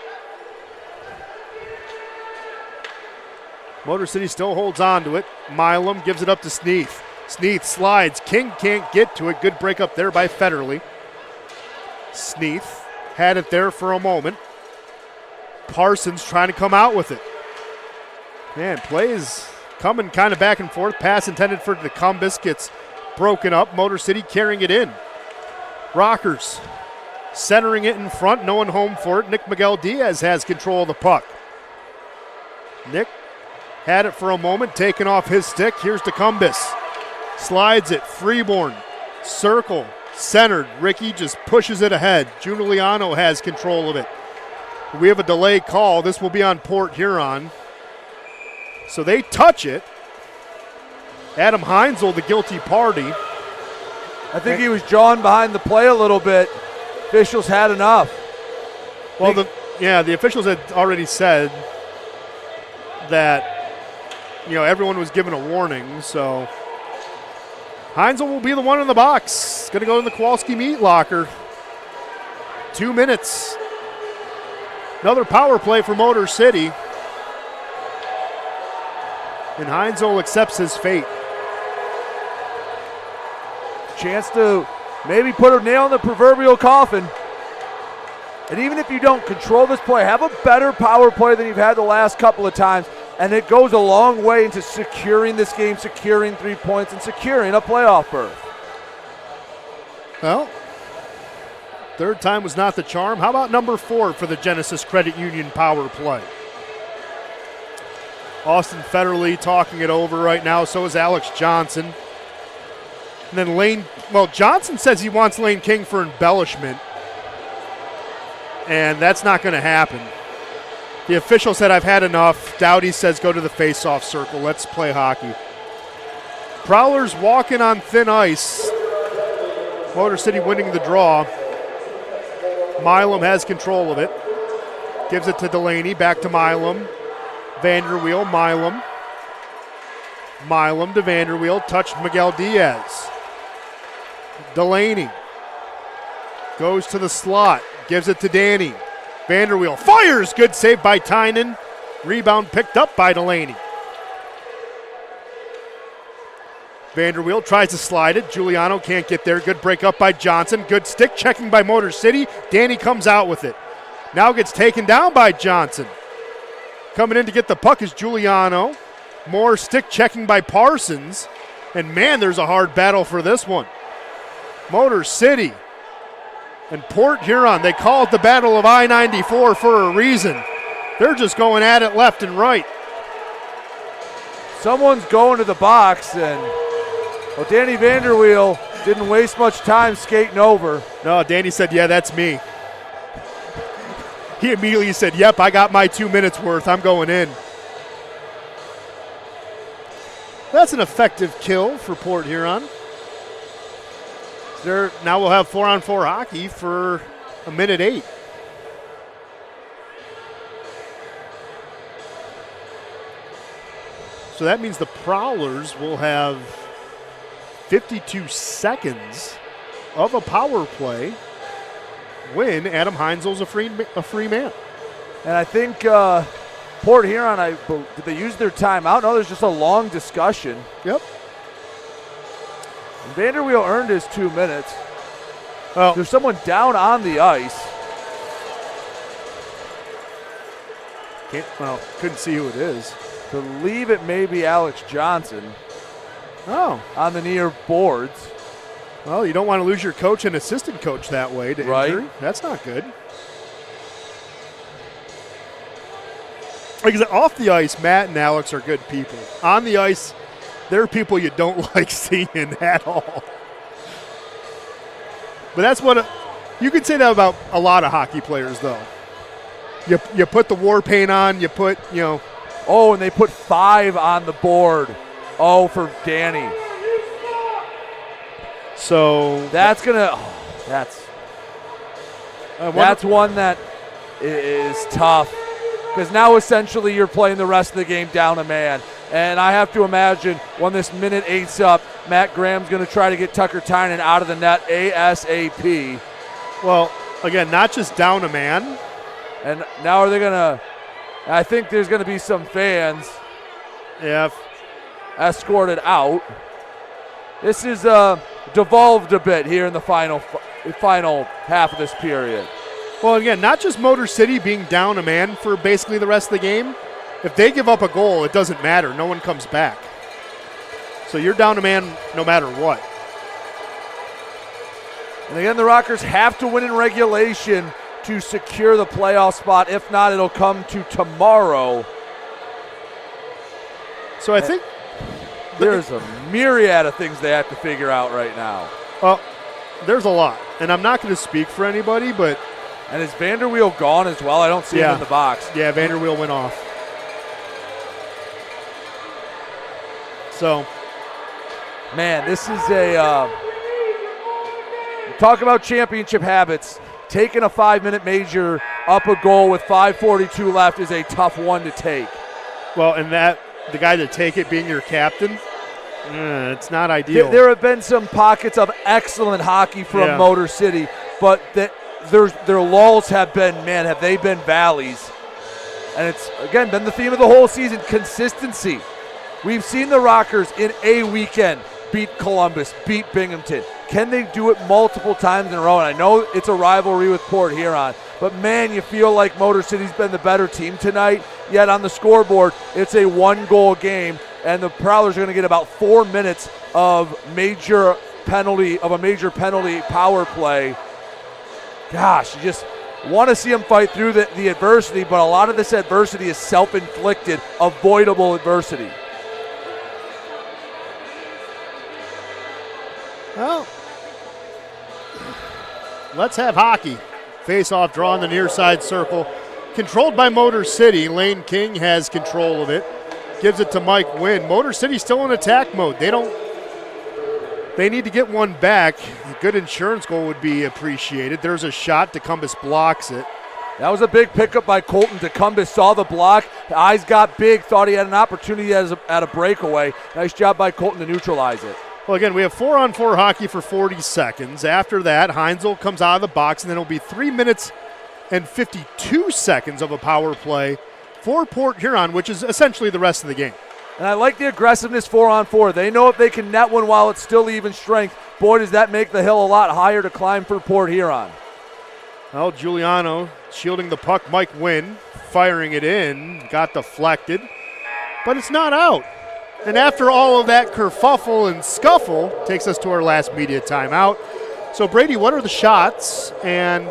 Motor City still holds on to it. Milam gives it up to Sneath. Sneath slides. King can't get to it. Good break up there by Federley. Sneath had it there for a moment. Parsons trying to come out with it. Man, plays coming kind of back and forth. Pass intended for DeCumbus gets broken up. Motor City carrying it in. Rockers centering it in front. No one home for it. Nick Miguel Diaz has control of the puck. Nick Had it for a moment, taken off his stick. Here's DeCumbus. Slides it, Freeborn, circle, centered. Ricky just pushes it ahead. Giuliano has control of it. We have a delay call. This will be on Port Huron. So they touch it. Adam Heinzel, the guilty party. I think he was jawing behind the play a little bit. Officials had enough. Well, the officials had already said that, everyone was given a warning, so Heinzel will be the one in the box. Going to go in the Kowalski meat locker. 2 minutes. Another power play for Motor City. And Heinzel accepts his fate. Chance to maybe put a nail in the proverbial coffin. And even if you don't control this play, have a better power play than you've had the last couple of times. And it goes a long way into securing this game, securing 3 points, and securing a playoff berth. Well, third time was not the charm. How about number 4 for the Genesis Credit Union power play? Austin Federley talking it over right now. So is Alex Johnson. And then Johnson says he wants Lane King for embellishment. And that's not going to happen. The official said, I've had enough. Dowdy says, go to the face-off circle. Let's play hockey. Prowlers walking on thin ice. Motor City winning the draw. Milam has control of it. Gives it to Delaney. Back to Milam. Vanderweel, Milam. Milam to Vanderweel. Touched Miguel Diaz. Delaney goes to the slot. Gives it to Danny. Vanderweel fires. Good save by Tynan. Rebound picked up by Delaney. Vanderweel tries to slide it. Giuliano can't get there. Good break up by Johnson. Good stick checking by Motor City. Danny comes out with it. Now gets taken down by Johnson. Coming in to get the puck is Giuliano. More stick checking by Parsons. And man, there's a hard battle for this one. Motor City and Port Huron, they call it the Battle of I-94 for a reason. They're just going at it left and right. Someone's going to the box, and Danny Vanderweel didn't waste much time skating over. No, Danny said, yeah, that's me. He immediately said, yep, I got my 2 minutes worth. I'm going in. That's an effective kill for Port Huron. Now we'll have 4-on-4 hockey for a minute 8. So that means the Prowlers will have 52 seconds of a power play when Adam Heinzel's a free man. And I think Port Huron, did they use their timeout? No, there's just a long discussion. Yep. And Vanderweel earned his 2 minutes. Well, there's someone down on the ice. Couldn't see who it is. Believe it may be Alex Johnson. Oh. On the near boards. Well, you don't want to lose your coach and assistant coach that way to injury. That's not good. Like I said, off the ice, Matt and Alex are good people. On the ice, they're people you don't like seeing at all. But that's what you can say that about a lot of hockey players, though. You put the war paint on. You put. Oh, and they put 5 on the board. Oh, for Danny. So that's gonna. That's one that is tough, because now essentially you're playing the rest of the game down a man. And I have to imagine when this minute 8's up, Matt Graham's going to try to get Tucker Tynan out of the net ASAP. Well, again, not just down a man. And now are they going to – I think there's going to be some fans escorted out. This is devolved a bit here in the final half of this period. Well, again, not just Motor City being down a man for basically the rest of the game. If they give up a goal, it doesn't matter. No one comes back. So you're down a man no matter what. And again, the Rockers have to win in regulation to secure the playoff spot. If not, it'll come to tomorrow. So I think there's a myriad of things they have to figure out right now. Well, there's a lot, and I'm not going to speak for anybody, but and is Vanderweel gone as well? I don't see him in the box. Yeah, Vanderweel went off. So, man, this is talk about championship habits. Taking a 5-minute major up a goal with 5:42 left is a tough one to take. Well, and the guy to take it being your captain, it's not ideal. There have been some pockets of excellent hockey from Motor City, but their lulls have been, man, have they been valleys. And it's, again, been the theme of the whole season, consistency. We've seen the Rockers in a weekend beat Columbus, beat Binghamton. Can they do it multiple times in a row? And I know it's a rivalry with Port Huron, but man, you feel like Motor City's been the better team tonight. Yet on the scoreboard, it's a 1-goal game, and the Prowlers are going to get about 4 minutes of a major penalty power play. Gosh, you just want to see them fight through the adversity, but a lot of this adversity is self-inflicted, avoidable adversity. Well, let's have hockey. Face-off draw in the near side circle. Controlled by Motor City. Lane King has control of it. Gives it to Mike Wynn. Motor City still in attack mode. They need to get one back. A good insurance goal would be appreciated. There's a shot. Decumbus blocks it. That was a big pickup by Colton. Decumbus saw the block. The eyes got big. Thought he had an opportunity at a breakaway. Nice job by Colton to neutralize it. Well, again, we have 4-on-4 hockey for 40 seconds. After that, Heinzel comes out of the box, and then it'll be 3 minutes and 52 seconds of a power play for Port Huron, which is essentially the rest of the game. And I like the aggressiveness 4-on-4. They know if they can net one while it's still even strength, boy, does that make the hill a lot higher to climb for Port Huron. Well, Giuliano shielding the puck. Mike Wynn firing it in. Got deflected, but it's not out. And after all of that kerfuffle and scuffle, takes us to our last media timeout. So, Brady, what are the shots, and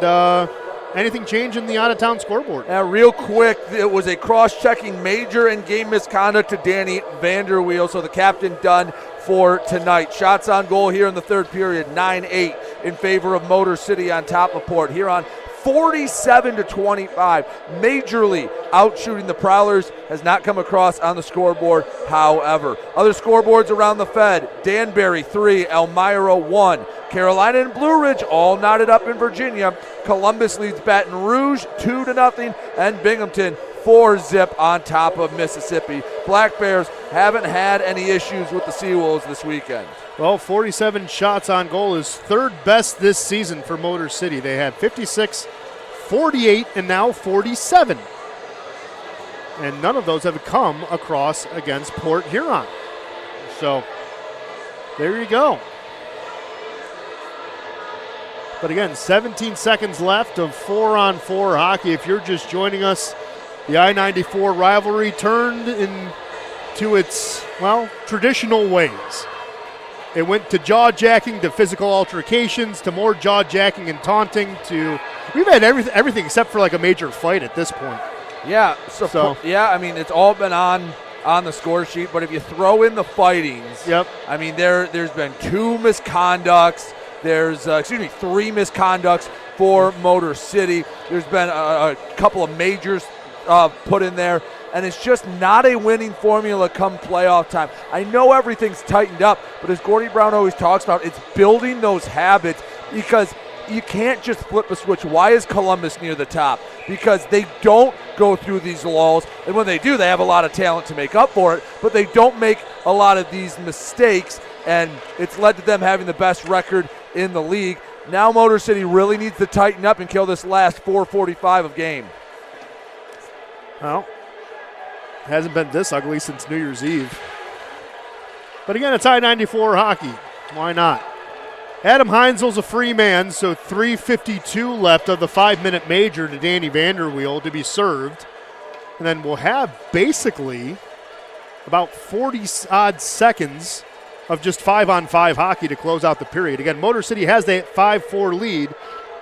anything change in the out-of-town scoreboard? Real quick, it was a cross-checking major and game misconduct to Danny Vanderweel, so the captain done for tonight. Shots on goal here in the third period, 9-8 in favor of Motor City on top of Port Huron. 47-25, majorly outshooting the Prowlers, has not come across on the scoreboard, however. Other scoreboards around the Fed, Danbury 3, Elmira 1. Carolina and Blue Ridge all knotted up in Virginia. Columbus leads Baton Rouge 2-0, and Binghamton 4-zip on top of Mississippi. Black Bears haven't had any issues with the Seawolves this weekend. Well, 47 shots on goal is third best this season for Motor City. They had 56, 48, and now 47. And none of those have come across against Port Huron. So, there you go. But again, 17 seconds left of 4-on-4 hockey. If you're just joining us, the I-94 rivalry turned into its, traditional ways. It went to jaw-jacking, to physical altercations, to more jaw-jacking and taunting, to we've had everything except for like a major fight at this point. Yeah, I mean, it's all been on the score sheet, but if you throw in the fightings, I mean, there's been 2 misconducts. There's, 3 misconducts for Motor City. There's been a couple of majors put in there, and it's just not a winning formula come playoff time. I know everything's tightened up, but as Gordie Brown always talks about, it's building those habits, because you can't just flip a switch. Why is Columbus near the top? Because they don't go through these lulls, and when they do, they have a lot of talent to make up for it, but they don't make a lot of these mistakes, and it's led to them having the best record in the league. Now Motor City really needs to tighten up and kill this last 4:45 of game. Well, it hasn't been this ugly since New Year's Eve. But again, it's I-94 hockey. Why not? Adam Heinzel's a free man, so 3:52 left of the 5-minute major to Danny Vanderweel to be served. And then we'll have basically about 40-odd seconds of just 5-on-5 hockey to close out the period. Again, Motor City has that 5-4 lead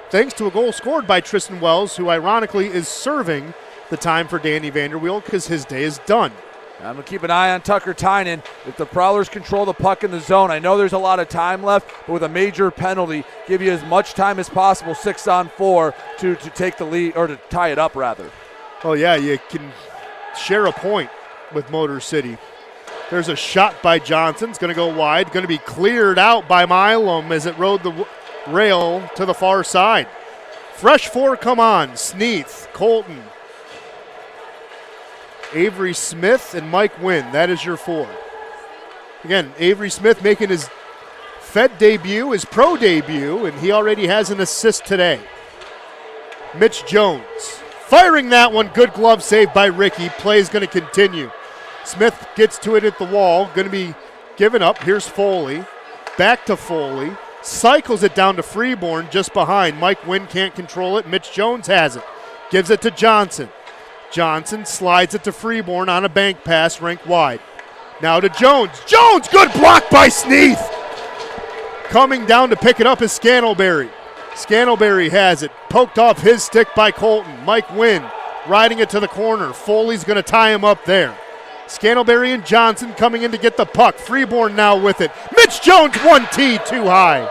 thanks to a goal scored by Tristan Wells, who ironically is serving the time for Danny Vanderweel because his day is done. I'm going to keep an eye on Tucker Tynan. If the Prowlers control the puck in the zone, I know there's a lot of time left, but with a major penalty, give you as much time as possible, 6-on-4, to take the lead, or to tie it up, rather. Oh, yeah, you can share a point with Motor City. There's a shot by Johnson. It's going to go wide. Going to be cleared out by Milam as it rode the rail to the far side. Fresh four come on. Sneath, Colton, Avery Smith, and Mike Wynn. That is your four. Again, Avery Smith making his Fed debut, his pro debut, and he already has an assist today. Mitch Jones firing that one. Good glove save by Ricky. Play is going to continue. Smith gets to it at the wall. Going to be given up. Here's Foley. Back to Foley. Cycles it down to Freeborn just behind. Mike Wynn can't control it. Mitch Jones has it. Gives it to Johnson. Johnson slides it to Freeborn on a bank pass, rink wide. Now to Jones. Jones, good block by Sneath. Coming down to pick it up is Scantlebury. Scantlebury has it. Poked off his stick by Colton. Mike Wynn riding it to the corner. Foley's going to tie him up there. Scantlebury and Johnson coming in to get the puck. Freeborn now with it. Mitch Jones, 1T too high.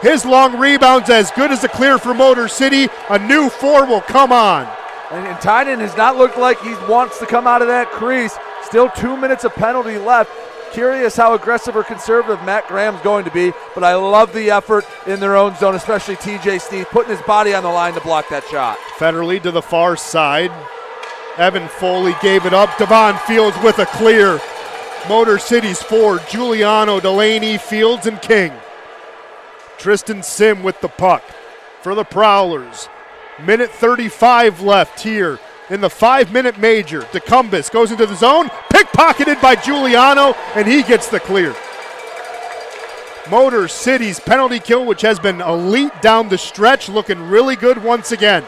His long rebound's as good as a clear for Motor City. A new four will come on. And Tynan has not looked like he wants to come out of that crease. Still 2 minutes of penalty left. Curious how aggressive or conservative Matt Graham's going to be, but I love the effort in their own zone, especially TJ Sneath putting his body on the line to block that shot. Federley to the far side. Evan Foley gave it up. Devon Fields with a clear. Motor City's four. Giuliano, Delaney, Fields, and King. Tristan Sim with the puck for the Prowlers. Minute 35 left here in the 5-minute major. DeCumbis goes into the zone. Pickpocketed by Giuliano, and he gets the clear. Motor City's penalty kill, which has been elite down the stretch, looking really good once again.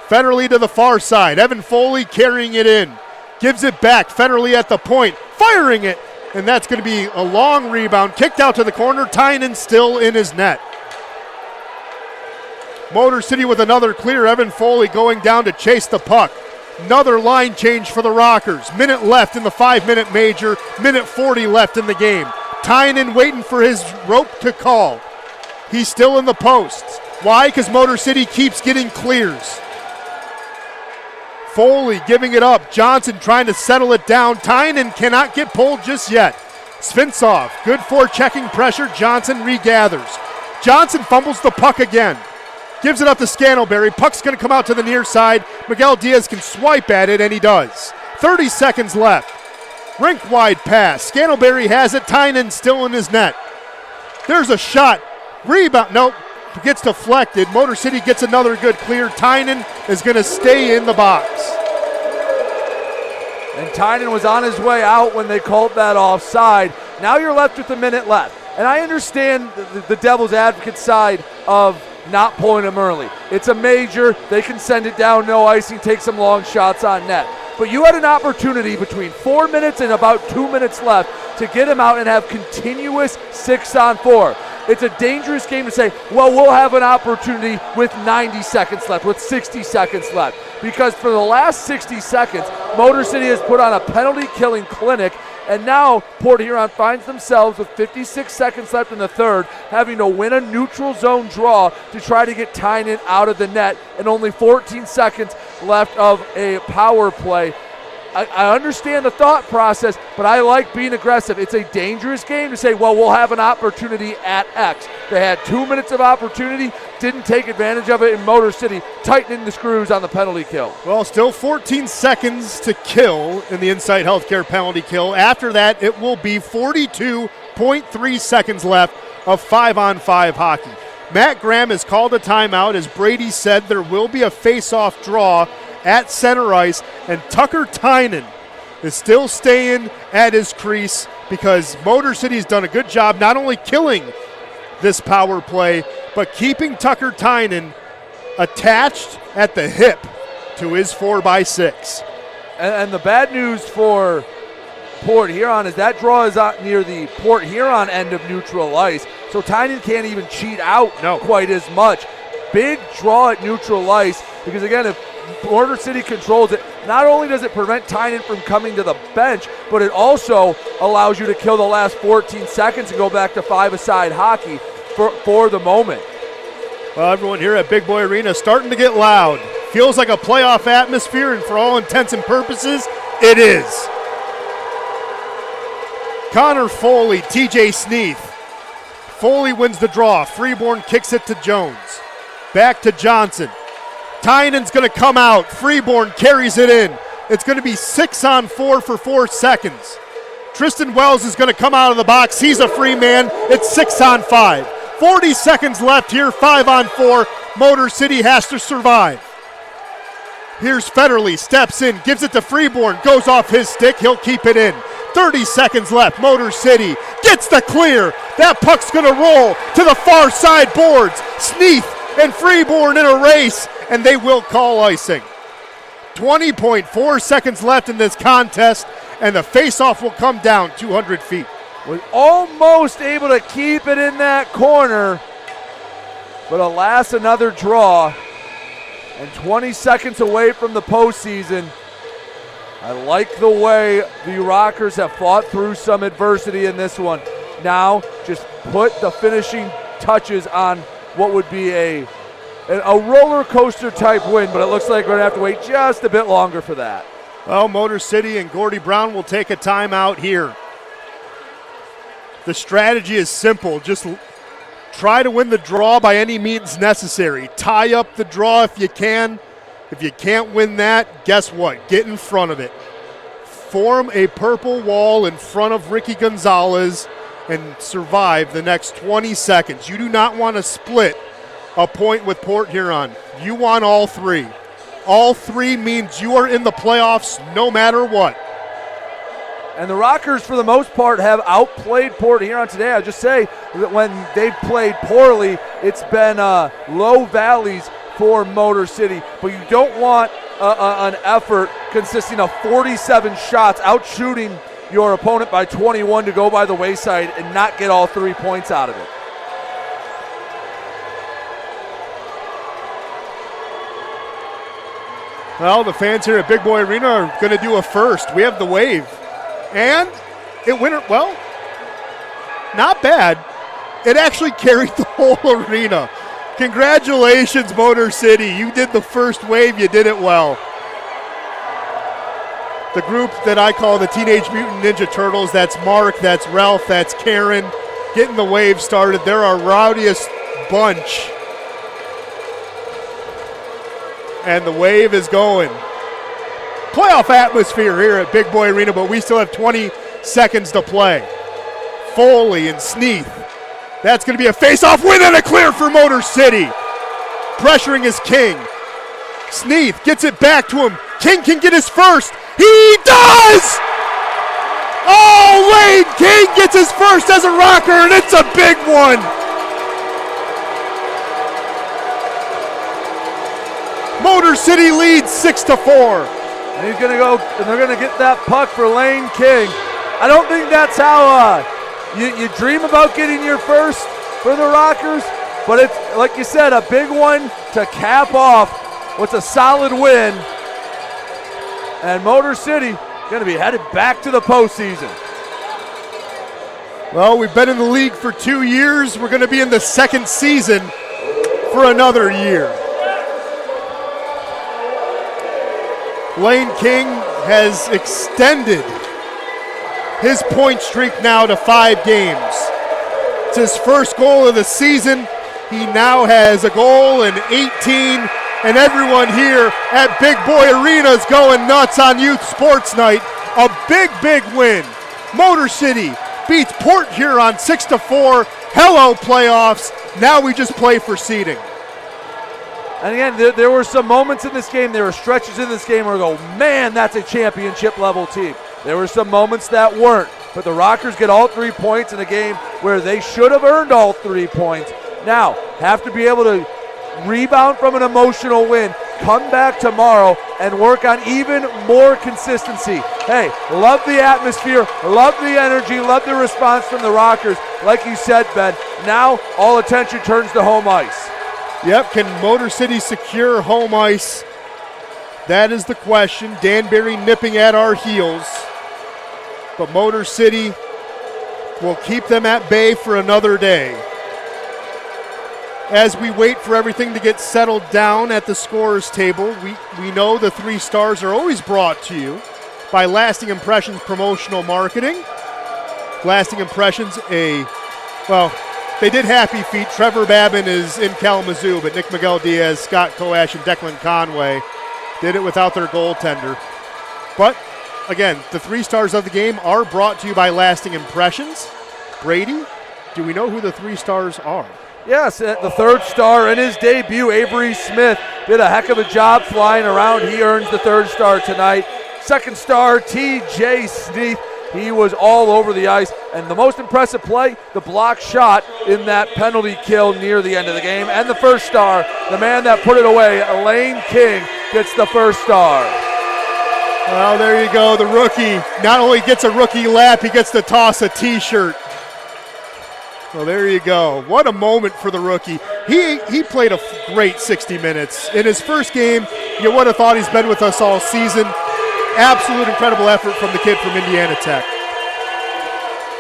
Federley to the far side. Evan Foley carrying it in. Gives it back. Federley at the point. Firing it. And that's going to be a long rebound. Kicked out to the corner. Tynan still in his net. Motor City with another clear. Evan Foley going down to chase the puck. Another line change for the Rockers. Minute left in the 5-minute major. Minute 40 left in the game. Tynan waiting for his rope to call. He's still in the posts. Why? Because Motor City keeps getting clears. Foley giving it up. Johnson trying to settle it down. Tynan cannot get pulled just yet. Svensov, good for checking pressure. Johnson regathers. Johnson fumbles the puck again. Gives it up to Scantlebury. Puck's going to come out to the near side. Miguel Diaz can swipe at it, and he does. 30 seconds left. Rink wide pass. Scantlebury has it. Tynan still in his net. There's a shot. Rebound. Nope. Gets deflected. Motor City gets another good clear. Tynan is going to stay in the box. And Tynan was on his way out when they called that offside. Now you're left with a minute left. And I understand the devil's advocate side of not pulling him early. It's a major. They can send it down, no icing, take some long shots on net. But you had an opportunity between 4 minutes and about 2 minutes left to get him out and have continuous 6-on-4. It's a dangerous game to say, well, we'll have an opportunity with 90 seconds left, with 60 seconds left. Because for the last 60 seconds, Motor City has put on a penalty-killing clinic, and now Port Huron finds themselves with 56 seconds left in the third, having to win a neutral zone draw to try to get Tynan out of the net, and only 14 seconds left of a power play. I understand the thought process, but I like being aggressive. It's a dangerous game to say, well, we'll have an opportunity at X. They had 2 minutes of opportunity, didn't take advantage of it in Motor City, tightening the screws on the penalty kill. Well, still 14 seconds to kill in the Insight Healthcare penalty kill. After that, it will be 42.3 seconds left of 5-on-5 hockey. Matt Graham has called a timeout. As Brady said, there will be a face-off draw at center ice, and Tucker Tynan is still staying at his crease because Motor City's done a good job not only killing this power play, but keeping Tucker Tynan attached at the hip to his 4x6. And the bad news for Port Huron is that draw is out near the Port Huron end of neutral ice, so Tynan can't even cheat out quite as much. Big draw at neutral ice because, again, if Motor City controls it, not only does it prevent Tynan from coming to the bench, but it also allows you to kill the last 14 seconds and go back to five-a-side hockey for the moment. Well, everyone here at Big Boy Arena starting to get loud. Feels like a playoff atmosphere, and for all intents and purposes, it is. Connor Foley, TJ Sneath. Foley wins the draw. Freeborn kicks it to Jones. Back to Johnson. Tynan's going to come out. Freeborn carries it in. It's going to be 6-on-4 for 4 seconds. Tristan Wells is going to come out of the box. He's a free man. It's 6-on-5. 40 seconds left here, 5-on-4. Motor City has to survive. Here's Federley, steps in, gives it to Freeborn, goes off his stick, he'll keep it in. 30 seconds left, Motor City gets the clear. That puck's gonna roll to the far side boards. Sneath and Freeborn in a race, and they will call icing. 20.4 seconds left in this contest, and the faceoff will come down 200 feet. Was almost able to keep it in that corner, but alas, another draw, and 20 seconds away from the postseason. I like the way the Rockers have fought through some adversity in this one. Now, just put the finishing touches on what would be a roller coaster type win, but it looks like we're gonna have to wait just a bit longer for that. Well, Motor City and Gordy Brown will take a timeout here. The strategy is simple. Just try to win the draw by any means necessary. Tie up the draw if you can. If you can't win that, guess what? Get in front of it. Form a purple wall in front of Ricky Gonzalez and survive the next 20 seconds. You do not want to split a point with Port Huron. You want all three. All three means you are in the playoffs no matter what. And the Rockers, for the most part, have outplayed Port Huron today. I'll just say that when they've played poorly, it's been low valleys for Motor City. But you don't want an effort consisting of 47 shots, out-shooting your opponent by 21 to go by the wayside and not get all 3 points out of it. Well, the fans here at Big Boy Arena are going to do a first. We have the wave. And it went, well, not bad. It actually carried the whole arena. Congratulations, Motor City. You did the first wave. You did it well. The group that I call the Teenage Mutant Ninja Turtles, that's Mark, that's Ralph, that's Karen, getting the wave started. They're our rowdiest bunch. And the wave is going. Playoff atmosphere here at Big Boy Arena, but we still have 20 seconds to play. Foley and Sneath. That's going to be a face-off win and a clear for Motor City. Pressuring is King. Sneath gets it back to him. King can get his first. He does! Oh, Wade King gets his first as a Rocker, and it's a big one. Motor City leads 6-4. And he's going to go, and they're going to get that puck for Lane King. I don't think that's how you dream about getting your first for the Rockers, but it's, like you said, a big one to cap off what's a solid win. And Motor City going to be headed back to the postseason. Well, we've been in the league for 2 years. We're going to be in the second season for another year. Lane King has extended his point streak now to 5 games. It's his first goal of the season. He now has a goal in 18, and everyone here at Big Boy Arena is going nuts on Youth Sports Night. A big, big win. Motor City beats Port Huron 6-4. Hello, playoffs. Now we just play for seeding. And again, there were some moments in this game, there were stretches in this game where we go, man, that's a championship level team. There were some moments that weren't, but the Rockers get all 3 points in a game where they should have earned all 3 points. Now, have to be able to rebound from an emotional win, come back tomorrow and work on even more consistency. Hey, love the atmosphere, love the energy, love the response from the Rockers. Like you said, Ben, now all attention turns to home ice. Yep, can Motor City secure home ice That is the question. Danbury nipping at our heels. But Motor City will keep them at bay for another day. As we wait for everything to get settled down at the scorers table, we know the 3 stars are always brought to you by Lasting Impressions Promotional Marketing. Lasting Impressions, they did Happy Feet. Trevor Babin is in Kalamazoo, but Nick Miguel Diaz, Scott Koash, and Declan Conway did it without their goaltender. But, again, the 3 stars of the game are brought to you by Lasting Impressions. Brady, do we know who the 3 stars are? Yes, the 3rd star in his debut, Avery Smith, did a heck of a job flying around. He earns the 3rd star tonight. 2nd star, TJ Sneath. He was all over the ice. And the most impressive play, the block shot in that penalty kill near the end of the game. And the 1st star, the man that put it away, Elaine King, gets the 1st star. Well, there you go. The rookie not only gets a rookie lap, he gets to toss a T-shirt. Well, there you go. What a moment for the rookie. He played a great 60 minutes. In his first game, you would have thought he's been with us all season. Absolute incredible effort from the kid from Indiana Tech.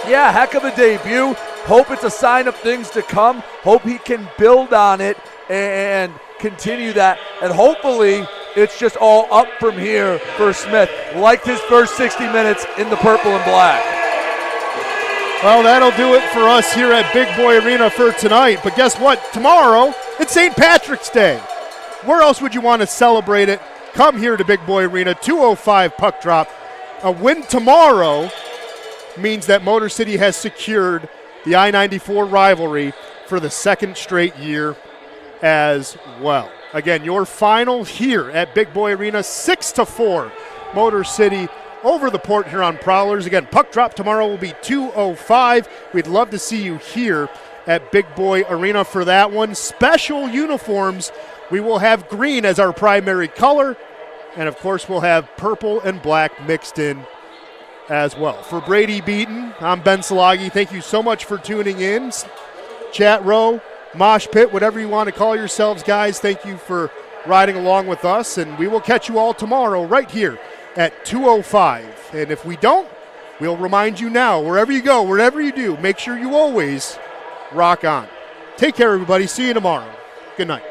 Yeah, heck of a debut. Hope it's a sign of things to come. Hope he can build on it and continue that. And hopefully it's just all up from here for Smith. Liked his first 60 minutes in the purple and black. Well, that'll do it for us here at Big Boy Arena for tonight. But guess what? Tomorrow, it's St. Patrick's Day. Where else would you want to celebrate it? Come here to Big Boy Arena, 2:05 puck drop. A win tomorrow means that Motor City has secured the I-94 rivalry for the 2nd straight year as well. Again, your final here at Big Boy Arena, 6-4, Motor City over the Port Huron Prowlers. Again, puck drop tomorrow will be 2:05. We'd love to see you here at Big Boy Arena for that one. Special uniforms. We will have green as our primary color, and of course we'll have purple and black mixed in as well. For Brady Beaton, I'm Ben Salagi. Thank you so much for tuning in. Chat row, mosh pit, whatever you want to call yourselves, guys. Thank you for riding along with us, and we will catch you all tomorrow right here at 2:05. And if we don't, we'll remind you now, wherever you go, wherever you do, make sure you always rock on. Take care, everybody. See you tomorrow. Good night.